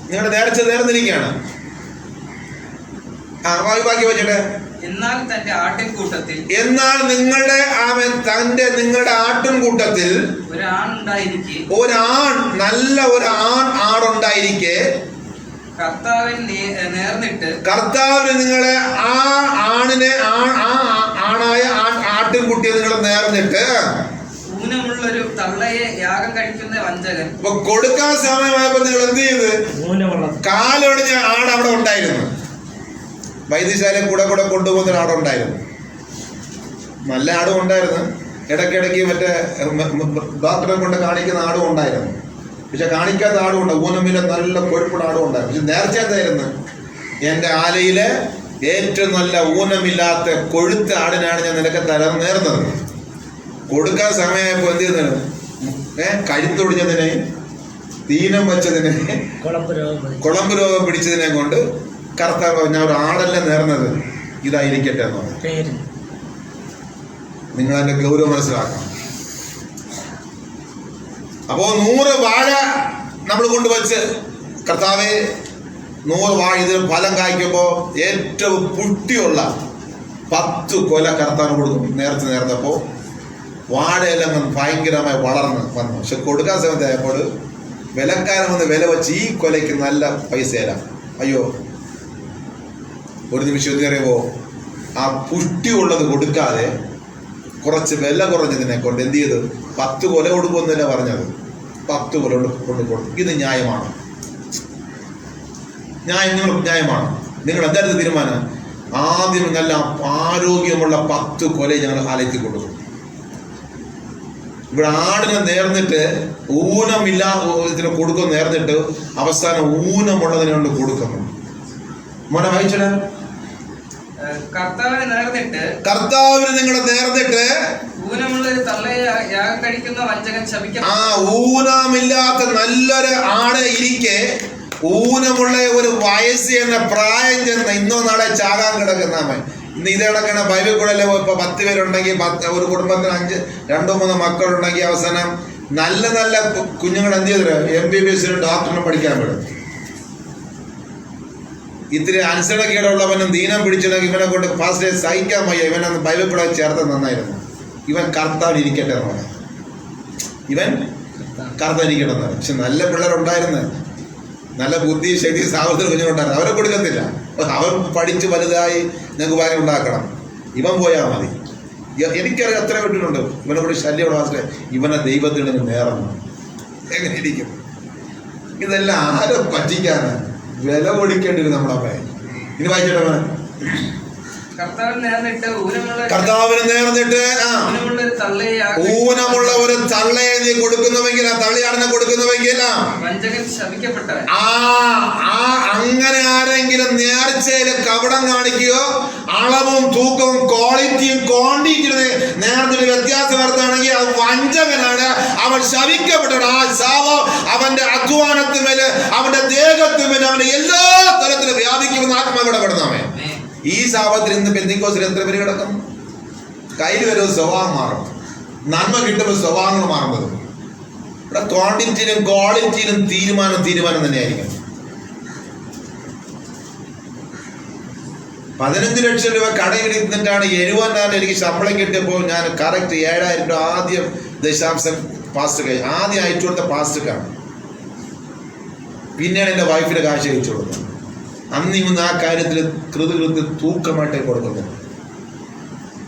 നിങ്ങളുടെ നേർച്ച നേർന്നിരിക്കുകയാണ്. ബാക്കി വെച്ചിട്ട് എന്നാൽ തന്റെ ആട്ടിൻകൂട്ടത്തിൽ, എന്നാൽ നിങ്ങളുടെ ആട്ടിൻകൂട്ടത്തിൽ ഒരാൺ, നല്ല ഒരു ആടുണ്ടായിരിക്കെ കർത്താവിന് നിങ്ങളെ ആണായ ആട്ടിൻകുട്ടിയെ നിങ്ങൾ നേർന്നിട്ട് ഊനമുള്ളൊരു തള്ളയെ യാഗം കഴിക്കുന്ന വഞ്ചകൻ. അപ്പൊ കൊടുക്കാൻ സമയമായപ്പോ നിങ്ങൾ എന്ത് ചെയ്ത്? കാലൊടിഞ്ഞ ആട് അവിടെ ഉണ്ടായിരുന്നു. വൈദ്യശാല കൂടെ കൊണ്ടുപോകുന്ന ആടുണ്ടായിരുന്നു, നല്ല ആടും ഉണ്ടായിരുന്നു. ഇടയ്ക്കിടയ്ക്ക് മറ്റേ ഡോക്ടറെ കൊണ്ട് കാണിക്കുന്ന ആടും ഉണ്ടായിരുന്നു. പക്ഷെ കാണിക്കാത്ത ആടുമുണ്ട്, ഊനമില്ല നല്ല കൊഴുപ്പുള്ള ആടും ഉണ്ടായിരുന്നു. പക്ഷെ നേർച്ച എന്തായിരുന്നു? എൻ്റെ ആലയിലെ ഏറ്റവും നല്ല ഊനമില്ലാത്ത കൊഴുത്ത ആടിനാണ് ഞാൻ നിനക്ക് തരാൻ നേർന്നത്. കൊടുക്കാൻ സമയമായപ്പോൾ എന്ത് ചെയ്യുന്നത്? കഴുത്തൊടിഞ്ഞതിനെ, ദീനം വെച്ചതിനെ, കുളമ്പ് രോഗം പിടിച്ചതിനെ കൊണ്ട് കർത്താവ് ഞാൻ ഒരു ആടല്ല നേർന്നത്, ഇതായിരിക്കട്ടെ എന്ന് പറഞ്ഞു. നിങ്ങൾ അതിന്റെ ഗൗരവം മനസ്സിലാക്കണം. അപ്പോ 100 വാഴ നമ്മൾ കൊണ്ടുവച്ച്, കർത്താവെ 100 വാഴ ഇതിന് ഫലം കായ്ക്കുമ്പോ ഏറ്റവും പുഷ്ടിയുള്ള 10 കൊല കർത്താവിന് കൊടുക്കും. നേർന്നപ്പോ വാഴയെല്ലാം ഭയങ്കരമായി വളർന്ന് വന്നു. പക്ഷെ കൊടുക്കാൻ സമയത്തായപ്പോൾ വിലക്കാരൻ വന്ന് വില വെച്ച് ഈ കൊലയ്ക്ക് നല്ല പൈസ തരാം. അയ്യോ, ഒരു നിമിഷം എന്തിനറിയുമോ? ആ പുഷ്ടി ഉള്ളത് കൊടുക്കാതെ കുറച്ച് വില കുറഞ്ഞതിനെ കൊണ്ട് എന്ത് ചെയ്ത് 10 കൊല കൊടുക്കുമെന്നല്ല പറഞ്ഞത്, 10 കൊല കൊണ്ട് കൊടുക്കും. ഇത് ന്യായമാണ്? ന്യായമാണ്? നിങ്ങൾ എന്തായിരുന്നു തീരുമാനം? ആദ്യം നല്ല ആരോഗ്യമുള്ള 10 കൊല ഞങ്ങൾ ആലയത്തിൽ കൊടുക്കും. ഇവിടെ ആടിനെ നേർന്നിട്ട് ഇതിന് കൊടുക്കും, നേർന്നിട്ട് അവസാനം ഊനമുള്ളതിനെ കൊണ്ട് കൊടുക്കുന്നു. മോനെ വായിച്ചത്, കർത്താവിന് നിങ്ങൾ നേർന്നിട്ട് ഊനമുള്ളൊരു തള്ളയെ യാഗം കഴിക്കുന്ന വഞ്ചകൻ ശപിക്കപ്പെട്ടു. ഊനമില്ലാത്ത നല്ലൊരു ആട് ഇരിക്കെ ഊനമുള്ള ഒരു വയസ്സ് എന്ന പ്രായം ചെന്ന ഇന്നോ നാളെ ചാകാൻ കിടക്കുന്നവൻ. ഇന്ന് ഇത് കിടക്കണ ബൈബിൾ കൂടെ ഇപ്പൊ 10 പേരുണ്ടെങ്കിൽ ഒരു കുടുംബത്തിന് 2-3 മക്കളുണ്ടെങ്കിൽ അവസാനം നല്ല നല്ല കുഞ്ഞുങ്ങൾ എന്ത് ചെയ്തിട്ട് MBBS ഡോക്ടറിനും പഠിക്കാൻ വിടും. ഇത്തിരി അനുസരണക്കേടുള്ളവനും ദീനം പിടിച്ചിട്ടുണ്ടെങ്കിൽ ഇവനെ കൊണ്ട് ഫാസ്റ്റ് സഹിക്കാൻ വയ്യ, ഇവനൊന്ന് ബൈബിൾ കൂടെ ചേർത്ത് നന്നായിരുന്നു. ഇവൻ കർത്താവിന് ഇരിക്കട്ടെ എന്ന് പറയാം, ഇവൻ കർത്താവിന് ഇരിക്കട്ടെ എന്ന് പറയും. പക്ഷെ നല്ല പിള്ളേരുണ്ടായിരുന്നു, നല്ല ബുദ്ധി ശക്തി സാഹചര്യ കുഞ്ഞുങ്ങളുണ്ടായിരുന്നു. അവരെ കൊടുക്കത്തില്ല. അവർ പഠിച്ച് വലുതായി ഞങ്ങൾക്ക് ഭാര്യ ഉണ്ടാക്കണം, ഇവൻ പോയാൽ മതി. എനിക്കറിയാം എത്ര വീട്ടിലുണ്ട് ഇവനെ കൂടി ശല്യം വാസന, ഇവനെ ദൈവത്തിൽ നിന്ന് നേർന്നു. എങ്ങനെ ഇരിക്കും? ഇതെല്ലാം ആരെ പറ്റിക്കാണ്? വില കൊടുക്കേണ്ടി വരും നമ്മുടെ അമ്മ. ഇനി വായിച്ചിട്ട് കർത്താവിന് നേർന്നിട്ട് ഊനമുള്ള ഒരു തള്ളയെ നീ കൊടുക്കുന്നുവെങ്കിൽ, ആ തള്ളിയാടിനെ കൊടുക്കുന്നുവെങ്കിൽ അങ്ങനെ ആരെങ്കിലും നേർച്ചയില് കപടം കാണിക്കുകയോ അളവും തൂക്കവും ക്വാളിറ്റിയും ക്വാണ്ടിറ്റിയും നേർന്നൊരു വ്യത്യാസം വരുത്താണെങ്കിൽ അത് വഞ്ചകനാണ്, അവൻ ശപിക്കപ്പെട്ടവൻ. ആ ശാപം അവന്റെ അധ്വാനത്തിന്മേല്, അവന്റെ ദേഹത്തിന്മേല്, അവന്റെ എല്ലാ തലത്തിലും വ്യാപിക്കുമെന്ന് ആത്മാവിടെ പെടുന്നവൻ. ഈ ശാപത്തിൽ ഇന്ന് പെന്തിക്കോസിൽ എത്ര പേര് കിടക്കും? കയ്യിൽ വരുമ്പോൾ സ്വഭാവം മാറും, നന്മ കിട്ടുമ്പോൾ സ്വഭാവങ്ങൾ മാറുന്നത്. ഇവിടെ ക്വാണ്ടിറ്റിയിലും ക്വാളിറ്റിയിലും തീരുമാനം തന്നെയായിരിക്കും. 15 ലക്ഷം രൂപ കടയിൽ ഇരുന്നിട്ടാണ് 70,000 എനിക്ക് ശമ്പളം കിട്ടിയപ്പോൾ ഞാൻ കറക്റ്റ് 7,000 രൂപ ആദ്യം ദശാംശം പാസ്റ്റ് കഴിച്ചു. ആദ്യം അയച്ചു കൊടുത്ത പാസ്റ്റക്കാണ്. പിന്നെയാണ് എൻ്റെ വൈഫിന് കാശ് അയച്ചു കൊടുത്തത്. അന്ന് ഇന്ന് ആ കാര്യത്തിൽ കൃതി തൂക്കമായിട്ടേ കൊടുക്കുന്നത്.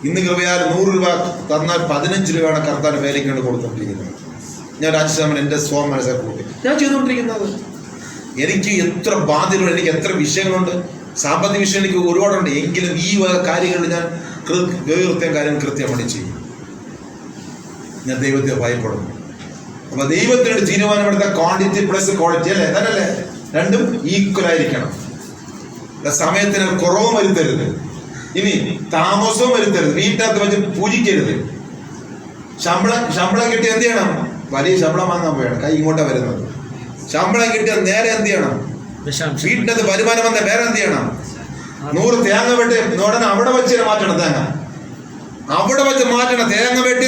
ഇന്ന് കൃപയാൽ 100 രൂപ തന്നാൽ 15 രൂപയാണ് കർത്താൻ വേലയ്ക്ക് കൊണ്ട് കൊടുത്തുകൊണ്ടിരിക്കുന്നത്. ഞാൻ 5% എൻ്റെ സ്വയം മനസ്സിലാക്കി കൂട്ടി ഞാൻ ചെയ്തുകൊണ്ടിരിക്കുന്നത്. എനിക്ക് എത്ര ബാധ്യതകളുണ്ട്, എനിക്ക് എത്ര വിഷയങ്ങളുണ്ട്, സാമ്പത്തിക വിഷയം എനിക്ക് ഒരുപാടുണ്ട്. എങ്കിലും ഈ കാര്യങ്ങളിൽ ഞാൻ കാര്യം കൃത്യമായി ചെയ്യും. ഞാൻ ദൈവത്തെ ഭയപ്പെടുന്നു. അപ്പൊ ദൈവത്തിനൊരു തീരുമാനമെടുത്ത ക്വാണ്ടിറ്റി പ്ലസ് ക്വാളിറ്റി അല്ലേ, അതല്ലേ, രണ്ടും ഈക്വൽ ആയിരിക്കണം. സമയത്തിന് കുറവും വരുത്തരുത്, ഇനി താമസവും വരുത്തരുത്, വീട്ടിനകത്ത് വെച്ച് പൂജിക്കരുത്. ശമ്പളം കിട്ടിയ എന്ത് ചെയ്യണം? വലിയ ശമ്പളം വാങ്ങാൻ പോയാണ് കൈ ഇങ്ങോട്ടാ വരുന്നത്. ശമ്പളം കിട്ടിയ നേരെ എന്ത് ചെയ്യണം? വീട്ടിനകത്ത് വരുമാനം വന്ന വേറെ എന്ത് ചെയ്യണം? 100 തേങ്ങ വെട്ടി ഉടനെ അവിടെ വെച്ച് മാറ്റണം. തേങ്ങ അവിടെ വെച്ച് മാറ്റണം. തേങ്ങ വെട്ടി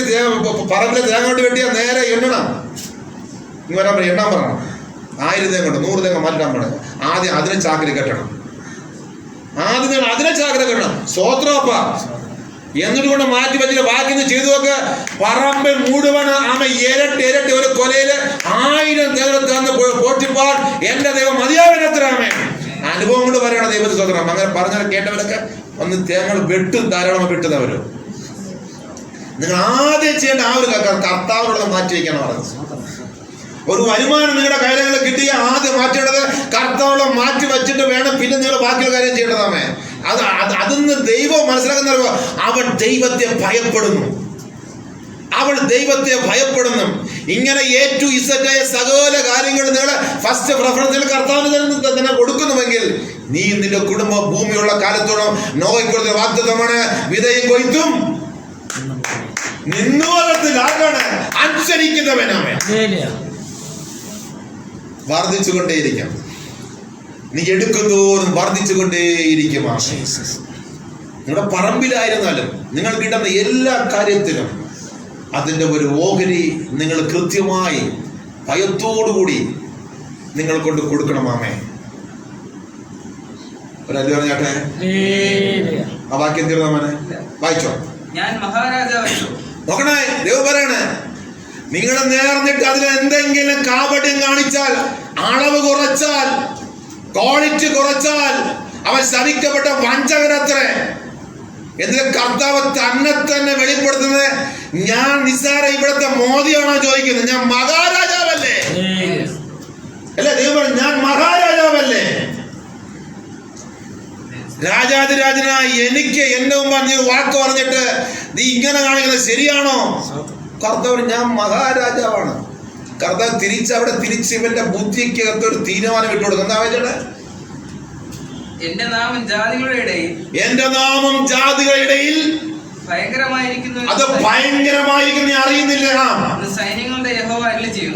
പറമ്പിലെ തേങ്ങ വെട്ടി വെട്ടിയാൽ നേരെ എണ്ണണം. ഇനി വരാൻ പറയും, എണ്ണാൻ പറയണം. 1000 തേങ്ങ ഉണ്ട്, 100 തേങ്ങ മാറ്റാൻ പറയണം. ആദ്യം അതിനെ ചാക്കിൽ കെട്ടണം. ആദ്യം അതിനെ ചാക്കിൽ കെട്ടണം. സ്വോത്രപ്പ എന്നിട്ട് കൊണ്ട് മാറ്റി വെച്ചിട്ട് ബാക്കി ചെയ്തു നോക്ക്. പറമ്പിൽ മുഴുവൻ ആമ ഇരട്ടി ഒരു കൊലയില് 1000 തേങ്ങ തന്ന് പോറ്റിപ്പാൽ എന്റെ ദൈവം മതിയാവനത്രമേ. അനുഭവം കൊണ്ട് പറയണം ദൈവത്തെ സ്വതന്ത്രം. അങ്ങനെ പറഞ്ഞ കേട്ടവരൊക്കെ ഒന്ന് തേങ്ങ വെട്ടും, ധാരാളം വെട്ടുന്നവര്. നിങ്ങൾ ആദ്യം ചെയ്യേണ്ട ആ ഒരു കർത്താവിനുള്ള മാറ്റി വയ്ക്കാണ് പറഞ്ഞത്. ഒരു വരുമാനം നിങ്ങളുടെ കൈകളിൽ കിട്ടിയ ആദ്യം മാറ്റേണ്ടത് കർത്താവിനെ മാറ്റി വെച്ചിട്ട് വേണം പിന്നെ നിങ്ങൾ ബാക്കിയുള്ള കാര്യം ചെയ്യേണ്ടതാമേ. അതിന്ന് ദൈവം മനസ്സിലാക്കുന്ന അവൻ ദൈവത്തെ ഭയപ്പെടുന്നു, അവൾ ദൈവത്തെ ഭയപ്പെടുന്നു. ഇങ്ങനെ A to Z ആയ സകല കാര്യങ്ങൾ നിങ്ങളെ ഫസ്റ്റ് പ്രിഫറൻസിൽ കർത്താവിന് തന്നെ കൊടുക്കുന്നുവെങ്കിൽ നീ നിന്റെ കുടുംബ ഭൂമിയുള്ള കാലത്തോളം നോയിക്കൊടുത്ത വാഗ്ദത്തമാണ് വിതയും കൊയ്ത്തും നിന്നുവലത്തിൽ ആരാണ് അനുസരിക്കുന്നവനാണ്. വർദ്ധിച്ചുകൊണ്ടേയിരിക്കാം. നീ എടുക്കുന്നതോറും വർദ്ധിച്ചുകൊണ്ടേയിരിക്കും. നിങ്ങളുടെ പറമ്പിലായിരുന്നാലും നിങ്ങൾ കിട്ടുന്ന എല്ലാ കാര്യത്തിലും അതിൻ്റെ ഒരു ഓഹരി നിങ്ങൾ കൃത്യമായി ഭയത്തോടുകൂടി നിങ്ങൾ കൊണ്ട് കൊടുക്കണം. ആമേ. ഒരല്ലേ പറഞ്ഞാട്ടെ. ആ വാക്യം തീർന്നമാനെ വായിച്ചോ. ഞാൻ മഹാരാജാവല്ലോ. നോക്കണേ, ദൈവം പറയണേ, നിങ്ങൾ നേർന്നിട്ട് അതിൽ എന്തെങ്കിലും കാപട്യം കാണിച്ചാൽ, അളവ് കുറച്ചാൽ, ക്വാളിറ്റി കുറച്ചാൽ അവൻ ശപിക്കപ്പെട്ട വഞ്ചകനത്രേ. എന്നിട്ട് കർത്താവ് തന്നെ വെളിപ്പെടുത്തുന്നത് ഞാൻ നിസ്സാര ഇവിടുത്തെ മോദിയാണോ ചോദിക്കുന്നത്? ഞാൻ മഹാരാജാവല്ലേ അല്ലേ? ദൈവം പറഞ്ഞു ഞാൻ മഹാരാജാവല്ലേ. രാജാതിരാജനായി എനിക്ക് എന്റെ മുമ്പ് നീ വാക്ക് പറഞ്ഞിട്ട് നീ ഇങ്ങനെ കാണിക്കുന്നത് ശരിയാണോ? കർത്താവ് ഞാൻ മഹാരാജാവാണ്. കർത്താവ് തിരിച്ച് ഇവന്റെ ബുദ്ധിക്കകത്ത് ഒരു തീരുമാനം ഇട്ട് കൊടുക്കും. എന്താ വെച്ചേ? എന്റെ നാമം ജാതികളുടെ ഇടയിൽ ഭയങ്കരമായിരിക്കുന്നു. അത് ഭയങ്കരമായിരിക്കും, നീ അറിയുന്നില്ല. സൈന്യങ്ങളുടെ യഹോവ അരുളി ചെയ്യും.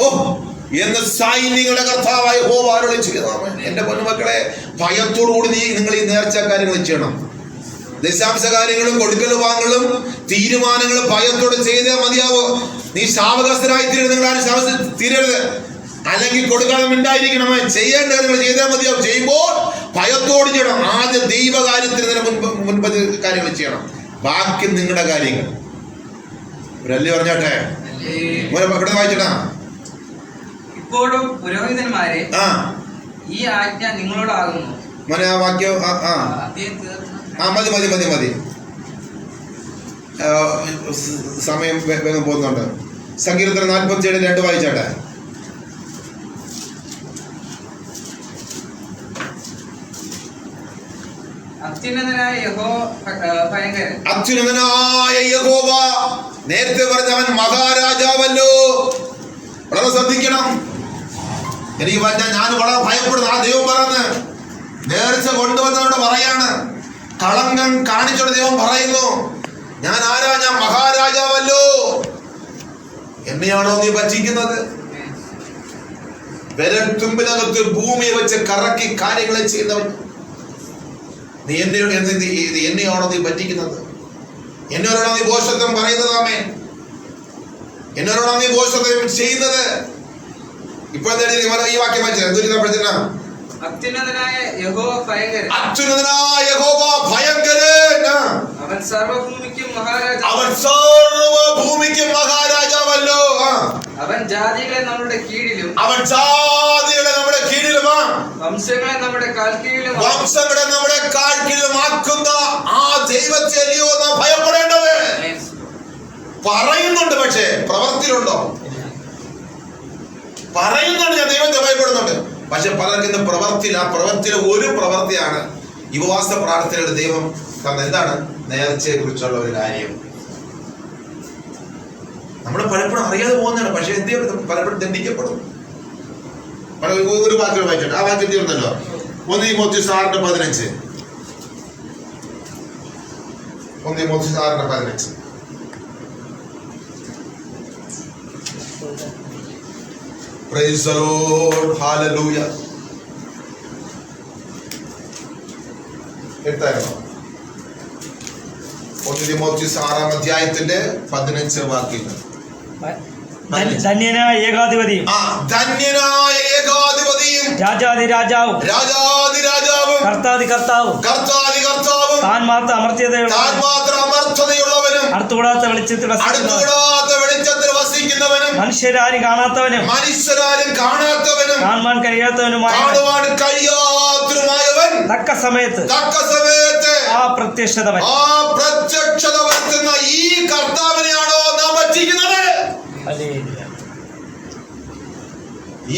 എന്ന് സൈന്യങ്ങളുടെ കർത്താവായ യഹോവ അരുളി ചെയ്യുന്നു. എന്റെ പൊന്നുമക്കളെ, ഭയത്തോടുകൂടി നിങ്ങൾ ഈ നേർച്ച കാര്യങ്ങൾ ചെയ്യണം. ദശാംശ കാര്യങ്ങളും കൊടുക്കലും വാങ്ങലും തീരുമാനങ്ങളും ഭയത്തോടെ ചെയ്തേ മതിയാവോ. നീ ശാപഗ്രസ്തരായി തീരരുത്. നിങ്ങൾ ആരും തീരരുത്. അല്ലെങ്കിൽ കൊടുക്കാതെ ഉണ്ടായിരിക്കണം. ചെയ്യേണ്ട കാര്യങ്ങൾ ചെയ്താൽ മതിയാവും. ചെയ്യുമ്പോൾ ഭയത്തോട് ചെയ്യണം. ആദ്യം ദൈവകാര്യത്തിന് മുൻപ് കാര്യങ്ങൾ ചെയ്യണം, ബാക്കി നിങ്ങളുടെ കാര്യങ്ങൾ. ഒരല്ലേ പറഞ്ഞാട്ടെ. ഇവിടെ വായിച്ചടാ. ഇപ്പോഴും പുരോഹിതന്മാരെ ഈ ആജ്ഞ നിങ്ങളോടാകുന്നു. മോനെ ആ വാക്യം മതി. സമയം വേഗം പോകുന്നുണ്ട്. സങ്കീർത്തനം 47:2 വായിച്ചാട്ടെ. അത്യുന്നതനായ യഹോവ നേരത്തെ പറഞ്ഞവൻ മഹാരാജാവല്ലോ. വളരെ ശ്രദ്ധിക്കണം. എനിക്ക് ഞാൻ വളരെ ഭയപ്പെടുന്നു. ആ ദൈവം പറഞ്ഞ് നേർച്ച കൊണ്ടുവന്നവരോട് പറയാണ്, കളങ്കം കാണിച്ചോട് ദൈവം പറയുന്നു, ഞാൻ ആരാ? ഞാൻ മഹാരാജാവല്ലോ. എന്നെയാണോ നീ പറ്റിക്കുന്നത്? വിരൽത്തുമ്പിനകത്ത് ഭൂമിയെ വെച്ച് കറക്കി കാര്യങ്ങളെ ചെയ്യുന്നവൻ നീ എന്നെയാണോ നീ പറ്റിക്കുന്നത്? എന്നോടാണോ നീ ഭോഷത്വം പറയുന്നതാമേ? എന്നോടാണോ നീ ഭോഷത്വം ചെയ്യുന്നത്? ഇപ്പോഴത്തെ ഈ വാക്യം വായിച്ചത് എന്തൊരു അത്യുന്നതനായ യഹോവ ഭയങ്കരൻ. അത്യുന്നതനായ യഹോവ ഭയങ്കരൻ. അവൻ സർവ്വഭൂമിക്കും മഹാരാജാവ്. അവൻ സർവ്വഭൂമിക്കും മഹാരാജാവല്ലോ. അവൻ ജാതികളെ നമ്മുടെ കീഴിലും അവൻ ജാതികളെ നമ്മുടെ കീഴിലുമാ, വംശങ്ങളെ നമ്മുടെ കാൽ കീഴിലും, വംശങ്ങളെ നമ്മുടെ കാൽ കീഴിലുമാക്കുന്ന ആ ദൈവത്തെ അല്ലയോ നാം ഭയപ്പെടേണ്ടത്. പറയുന്നുണ്ട്, പക്ഷേ പ്രവൃത്തിയിലുണ്ടോ? പറയുന്നുണ്ട് ഞാൻ ദൈവത്തെ ഭയപ്പെടുന്നുണ്ട്, പക്ഷെ പലർക്കും പ്രവൃത്തിയില്ല. ആ പ്രവൃത്തിയിലെ ഒരു പ്രവൃത്തിയാണ് ഈ ഉപവാസ പ്രാർത്ഥനയുടെ ദൈവം കാരണം എന്താണ്? നേർച്ചയെ കുറിച്ചുള്ള ഒരു കാര്യം. നമ്മൾ പലപ്പോഴും അറിയാതെ പോകുന്നതാണ്, പക്ഷെ എന്ത് ചെയ്യും? പലപ്പോഴും ദണ്ഡിക്കപ്പെടും. ഒരു വാക്യം വായിച്ചിട്ട് ആ വാക്യം തീർന്നല്ലോ. 1 തിമോഥെയോസ് 6:15. 1 തിമോഥെയോസ് 6:15. Praise the Lord. Hallelujah. എടുത്തായിരുന്നോ? 1 തിമോഥെയോസ് 6:15 വാക്യങ്ങൾ. ധന്യനായ ഏകാധിപതിയും ധന്യനായ ഏകാധിപതിയും രാജാതിരാജാവും രാജാതിരാജാവും കർത്താതികർത്താവും കർത്താതികർത്താവും താൻ മാത്രം അമർത്യതയുള്ളവനും അടുത്തുകൂടാത്ത വെളിച്ചത്തിൽ വസിക്കുന്നവനും മനുഷ്യരാരും കാണാത്തവനും കാണുവാൻ കഴിയാത്തവനുമായവൻ തക്ക സമയത്ത് ആ പ്രത്യക്ഷത വരുത്തുന്ന ഈ കർത്താവിനെയാണോ നാം വച്ചിരിക്കുന്നത്?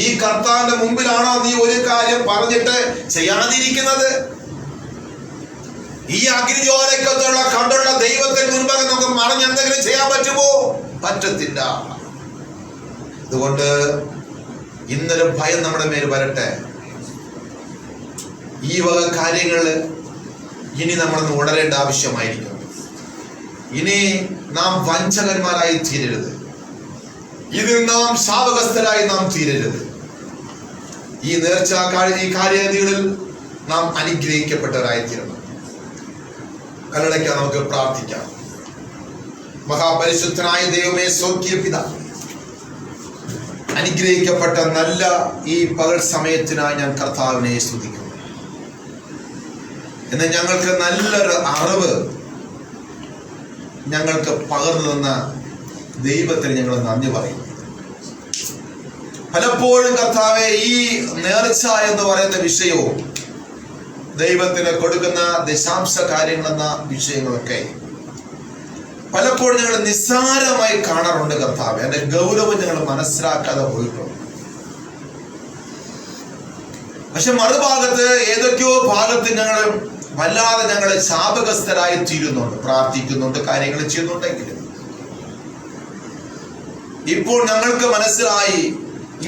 ഈ കർത്താവിന്റെ മുമ്പിലാണോ നീ ഒരു കാര്യം പറഞ്ഞിട്ട് ചെയ്യാതിരിക്കുന്നത്? ഈ അഗ്നിജ്വാലയ്ക്കത്തുള്ള കണ്ടുള്ള ദൈവത്തിന് മുൻപാകെ നമുക്ക് മറിഞ്ഞ് എന്തെങ്കിലും ചെയ്യാൻ പറ്റുമോ? പറ്റത്തില്ല. അതുകൊണ്ട് ഇന്നൊരു ഭയം നമ്മുടെ മേൽ വരട്ടെ. ഈ വക കാര്യങ്ങള് ഇനി നമ്മളൊന്ന് ഉണരേണ്ട ആവശ്യമായിരിക്കും. ഇനി നാം വഞ്ചകന്മാരായി തീരരുത്. ഇതിൽ നാം ശാപഗ്രസ്തരായി നാം തീരരുത്. ഈ നേർച്ച ഈ കാര്യങ്ങളിൽ നാം അനുഗ്രഹിക്കപ്പെട്ടവരായി തീരണം. കല്ലടയ്ക്കാൻ നമുക്ക് പ്രാർത്ഥിക്കാം. മഹാപരിശുദ്ധനായ ദൈവമേ, സ്വർഗീയ പിതാവേ, അനുഗ്രഹിക്കപ്പെട്ട നല്ല ഈ പകൽ സമയത്തിനായി ഞാൻ കർത്താവിനെ സ്തുതിക്കുന്നു. എന്ന് ഞങ്ങൾക്ക് നല്ലൊരു അറിവ് ഞങ്ങൾക്ക് പകർന്നു തന്ന ദൈവത്തിന് ഞങ്ങൾ നന്ദി പറയുന്നു. പലപ്പോഴും കർത്താവെ, ഈ നേർച്ച എന്ന് പറയുന്ന വിഷയവും ദൈവത്തിന് കൊടുക്കുന്ന ദശാംശ കാര്യങ്ങളെന്ന വിഷയങ്ങളൊക്കെ പലപ്പോഴും ഞങ്ങൾ നിസ്സാരമായി കാണാറുണ്ട് കർത്താവെ. അതിന്റെ ഗൗരവം ഞങ്ങൾ മനസ്സിലാക്കാതെ പോയിട്ടുണ്ട്. പക്ഷെ മറുഭാഗത്ത് ഏതൊക്കെയോ ഭാഗത്ത് ഞങ്ങൾ വല്ലാതെ ഞങ്ങൾ ശാപഗ്രസ്തരായി തീരുന്നുണ്ട്. പ്രാർത്ഥിക്കുന്നുണ്ട്, കാര്യങ്ങൾ ചെയ്യുന്നുണ്ടെങ്കിലും ഇപ്പോൾ ഞങ്ങൾക്ക് മനസ്സിലായി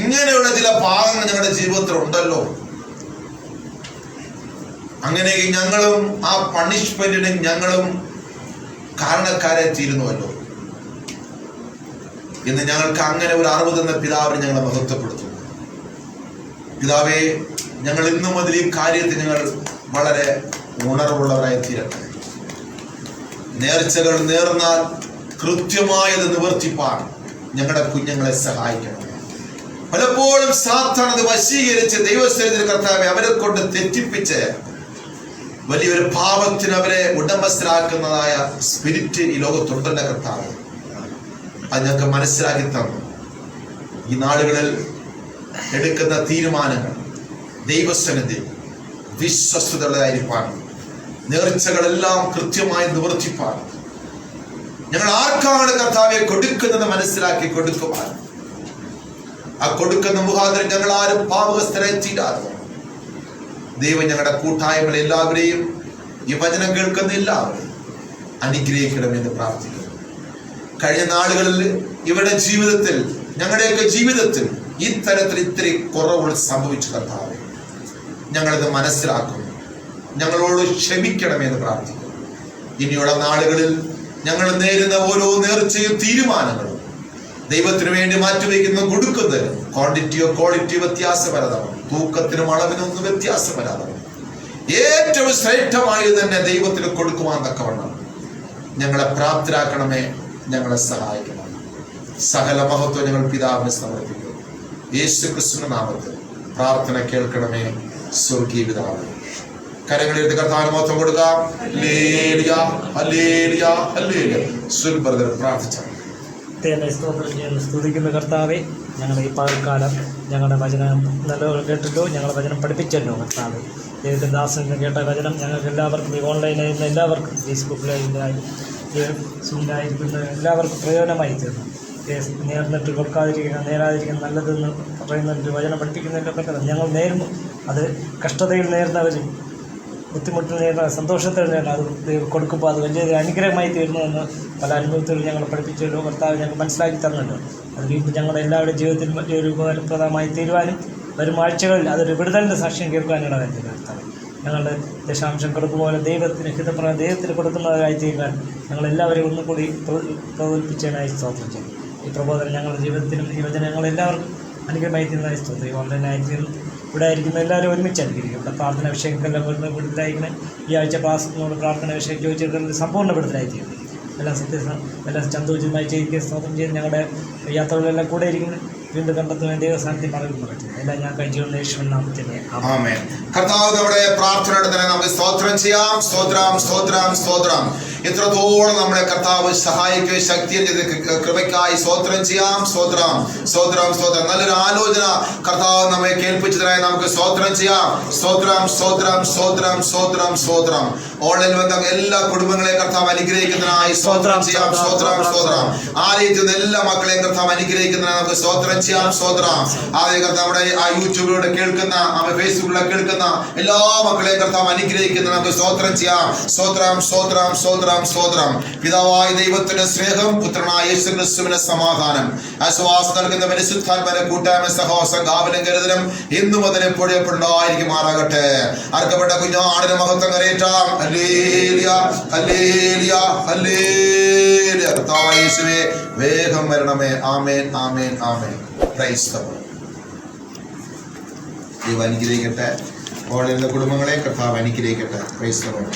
ഇങ്ങനെയുള്ള ചില ഭാഗങ്ങൾ ഞങ്ങളുടെ ജീവിതത്തിൽ ഉണ്ടല്ലോ. അങ്ങനെ ഞങ്ങളും ആ പണിഷ്മെന്റിനും ഞങ്ങളും കാരണക്കാരെ തീരുന്നുവല്ലോ എന്ന് ഞങ്ങൾക്ക് അങ്ങനെ ഒരു അറിവ് തന്ന പിതാവിനെ ഞങ്ങളെ മഹത്വപ്പെടുത്തുന്നു. പിതാവേ, ഞങ്ങൾ ഇന്നു മുതൽ ഈ കാര്യത്തിൽ ഞങ്ങൾ വളരെ ഉണർവുള്ളവരായി തീരട്ടെ. നേർച്ചകൾ നേർന്നാൽ കൃത്യമായത് നിവർത്തിപ്പാൻ ഞങ്ങളുടെ കുഞ്ഞുങ്ങളെ സഹായിക്കണം. പലപ്പോഴും സാത്താൻ അത് വശീകരിച്ച് ദൈവസ്ഥലത്തിൽ കർത്താവെ അവരെ കൊണ്ട് തെറ്റിപ്പിച്ച് വലിയൊരു പാപത്തിന് അവരെ ഉടമസ്ഥരാക്കുന്നതായ സ്പിരിറ്റ് ഈ ലോകത്തുണ്ടല്ലോ കർത്താവ്. അത് ഞങ്ങൾക്ക് മനസ്സിലാക്കി തന്നു. ഈ നാളുകളിൽ എടുക്കുന്ന തീരുമാനങ്ങൾ ദൈവസന്നിധി വിശ്വസ്തതയുള്ളതായിരിക്കാൻ, നേർച്ചകളെല്ലാം കൃത്യമായി നിവർത്തിപ്പാൻ, ഞങ്ങൾ ആർക്കാണ് കർത്താവെ കൊടുക്കുന്നത് മനസ്സിലാക്കി കൊടുക്കുവാൻ, ആ കൊടുക്കുന്ന മുഖാന്തരം ഞങ്ങൾ ആരും പാപഗ്രസ്തരായി തീരാതെ ദൈവം ഞങ്ങളുടെ കൂട്ടായ്മകളെ എല്ലാവരെയും ഈ വചനം കേൾക്കുന്ന എല്ലാവരെയും അനുഗ്രഹിക്കണമെന്ന് പ്രാർത്ഥിക്കുന്നു. കഴിഞ്ഞ നാളുകളിൽ ഇവരുടെ ജീവിതത്തിൽ, ഞങ്ങളുടെയൊക്കെ ജീവിതത്തിൽ ഇത്തരത്തിൽ ഇത്തിരി കുറവുകൾ സംഭവിച്ചു കർത്താവെ. ഞങ്ങളിത് മനസ്സിലാക്കുന്നു. ഞങ്ങളോട് ക്ഷമിക്കണമെന്ന് പ്രാർത്ഥിക്കുന്നു. ഇനിയുള്ള നാളുകളിൽ ഞങ്ങൾ നേരുന്ന ഓരോ നേർച്ചയും തീരുമാനങ്ങളും ദൈവത്തിന് വേണ്ടി മാറ്റിവെക്കുന്ന കൊടുക്കുന്നത് ക്വാണ്ടിറ്റിയോ ക്വാളിറ്റിയോ വ്യത്യാസം വരാതാണ്. തൂക്കത്തിനും അളവിനൊന്നും വ്യത്യാസം വരാതാണ്. ഏറ്റവും ശ്രേഷ്ഠമായി തന്നെ ദൈവത്തിന് കൊടുക്കുവാൻ തക്കവണ്ണം ഞങ്ങളെ പ്രാപ്തരാക്കണമേ, ഞങ്ങളെ സഹായിക്കണം. സകല മഹത്വം ഞങ്ങൾ പിതാവിനെ സമർപ്പിക്കുന്നു. യേശു ക്രിസ്തുവിന്റെ നാമത്തിൽ പ്രാർത്ഥന കേൾക്കണമേ സ്വർഗീയ പിതാവേ. കരങ്ങളെടുത്ത് കർത്താവിന് മഹത്വം കൊടുക്കാം. ഹല്ലേലൂയ, ഹല്ലേലൂയ, ഹല്ലേലൂയ. സുൽ ബ്രദർ പ്രാർത്ഥിച്ചു. സ്തോത്രം ചെയ്യുന്നു, സ്തുതിക്കുന്ന കർത്താവെ. ഞങ്ങളുടെ ഈ പകൽക്കാലം ഞങ്ങളുടെ വചനം നല്ലപോലെ കേട്ടല്ലോ, ഞങ്ങളുടെ വചനം പഠിപ്പിച്ചല്ലോ കർത്താവെ. ദൈവത്തിൻ്റെ ദാസന് കേട്ട വചനം ഞങ്ങൾക്ക് എല്ലാവർക്കും, ഈ ഓൺലൈനായിരുന്ന എല്ലാവർക്കും, ഫേസ്ബുക്കിലായി സൂമിലായിരിക്കുന്ന എല്ലാവർക്കും പ്രയോജനമായി തീർന്നു. നേർന്നിട്ട് കൊടുക്കാതിരിക്കുന്ന, നേരാതിരിക്കുന്ന നല്ലതെന്ന് പറയുന്നതിൻ്റെ വചനം പഠിപ്പിക്കുന്നതിൻ്റെ ഞങ്ങൾ നേരുന്നു. അത് കഷ്ടതയിൽ നേരുന്നവരും ബുദ്ധിമുട്ടിൽ നേരുന്ന, സന്തോഷത്തിൽ നേരുന്ന, അത് കൊടുക്കുമ്പോൾ അത് വലിയൊരു അനുഗ്രഹമായി തീരുന്നുവെന്ന് പല അനുഭവത്തിലും ഞങ്ങൾ പഠിപ്പിച്ചല്ലോ കർത്താവ്, ഞങ്ങൾ മനസ്സിലാക്കി തന്നല്ലോ. അത് വീണ്ടും ഞങ്ങളുടെ എല്ലാവരുടെ ജീവിതത്തിൽ വലിയൊരു ഉപകാരപ്രദമായി തീരുവാനും വരും ആഴ്ചകളിൽ അതൊരു വിടുതലിൻ്റെ സാക്ഷ്യം കേൾക്കാനുള്ള കാര്യത്തിൽ കർത്താവ് ഞങ്ങളുടെ ദശാംശം കൊടുക്കുമ്പോൾ ദൈവത്തിന് ഹിതപ്രകാരം ദൈവത്തിന് കൊടുക്കുന്നവരായി തീരുവാൻ ഞങ്ങളെല്ലാവരെയും ഒന്നുകൂടി പ്രബോധിപ്പിച്ചതിനായി സ്തോത്രം ചെയ്യും. ഈ പ്രബോധനം ഞങ്ങളുടെ ജീവിതത്തിനും ഈ വചനം ഞങ്ങളെല്ലാവർക്കും അനുഗ്രഹമായി തീരുന്നതായി സ്തോത്രം. ഈ ഓൺലൈനായി തീർന്നു ഇവിടെ ആയിരിക്കുന്ന എല്ലാവരും ഒരുമിച്ച് അനുഗ്രഹിക്കും. ഇവിടെ പ്രാർത്ഥന വിഷയങ്ങളെല്ലാം വിടുതലായിരിക്കണേ. ഈ ആഴ്ച ക്ലാസ്സിനോട് പ്രാർത്ഥന വിഷയം ചോദിച്ചിട്ടുള്ള സമ്പൂർണ്ണ വിടുതലായി തീരുന്നു. എല്ലാം എല്ലാം സന്തോഷമായി ചെയ്യുകയും സ്തോത്രം ചെയ്ത് ഞങ്ങളുടെ യാത്രകളെല്ലാം കൂടെ ഇരിക്കുന്നു. വീണ്ടും കണ്ടെത്തുന്ന ദൈവസ്ഥാനത്തിൽ മറന്നു പറ്റും. എല്ലാം ഞാൻ കഴിച്ചുകൊണ്ട് യേശുവിൻ നാമത്തിൽ ആമേൻ. കർത്താവ് നമ്മുടെ പ്രാർത്ഥനയുടെ തന്നെ നമുക്ക് സ്തോത്രം ചെയ്യാം. സ്തോത്രം, സ്തോത്രം, സ്തോത്രം. എത്രത്തോളം നമ്മുടെ കർത്താവ് സഹായിക്കുകയും ശക്തിയും കൃപയ്ക്കായി സ്തോത്രം ചെയ്യാം. സ്തോത്രം, സ്തോത്രം, സ്തോത്രം. നല്ലൊരു ആലോചന കർത്താവ് നമ്മെ കേൾപ്പിച്ചതിനായി നമുക്ക് സ്തോത്രം ചെയ്യാം. സ്തോത്രം, സ്തോത്രം, സ്തോത്രം, സ്തോത്രം, സ്തോത്രം. ഓൺലൈൻ ബന്ധം എല്ലാ കുടുംബങ്ങളെയും കർത്താവ് അനുഗ്രഹിക്കുന്നതിനായി സ്തോത്രം ചെയ്യാം. സ്തോത്രം, സ്തോത്രം. ആലയിക്കുന്ന എല്ലാ മക്കളെയും കർത്താവ് അനുഗ്രഹിക്കുന്നതിനായി നമുക്ക് സ്തോത്രം ചെയ്യാം. സ്തോത്രം. അതേ കർത്താവ് നമ്മുടെ ആ യൂട്യൂബിലൂടെ കേൾക്കുന്ന, ഫേസ്ബുക്കിലൂടെ കേൾക്കുന്ന എല്ലാ മക്കളെയും കർത്താവ് അനുഗ്രഹിക്കുന്ന നമുക്ക് സ്തോത്രം ചെയ്യാം. സ്തോത്രം, സ്തോത്രം, സ്തോത്രം, സ്തോത്രം. പിതാവായ ദൈവത്തിന്റെ സ്നേഹം, പുത്രനായ യേശുക്രിസ്തുവിന്റെ സമാധാനം, ആശ്വാസം നൽകുന്ന പരിശുദ്ധാത്മാവിന്റെ കൂട്ടായ്മ, സഹവാസം, കാവലും കരുതലും എന്നും അതിനെ എപ്പോഴുണ്ടായിരിക്കുമാറാകട്ടെ. അർക്കപ്പെട്ട കുഞ്ഞാടിന് മഹത്വം കരയേറ്റാം. ഹല്ലേലൂയ, ഹല്ലേലൂയ, ഹല്ലേലൂയ. കർത്താവായ യേശുവേ വേഗം വരണമേ. ആമേൻ, ആമേൻ, ആമേൻ. Praise the Lord. ദൈവം അനുഗ്രഹിക്കട്ടെ. ഓൺലൈനിലെ കുടുംബങ്ങളെ കർത്താവ് അനുഗ്രഹിക്കട്ടെ. Praise the Lord.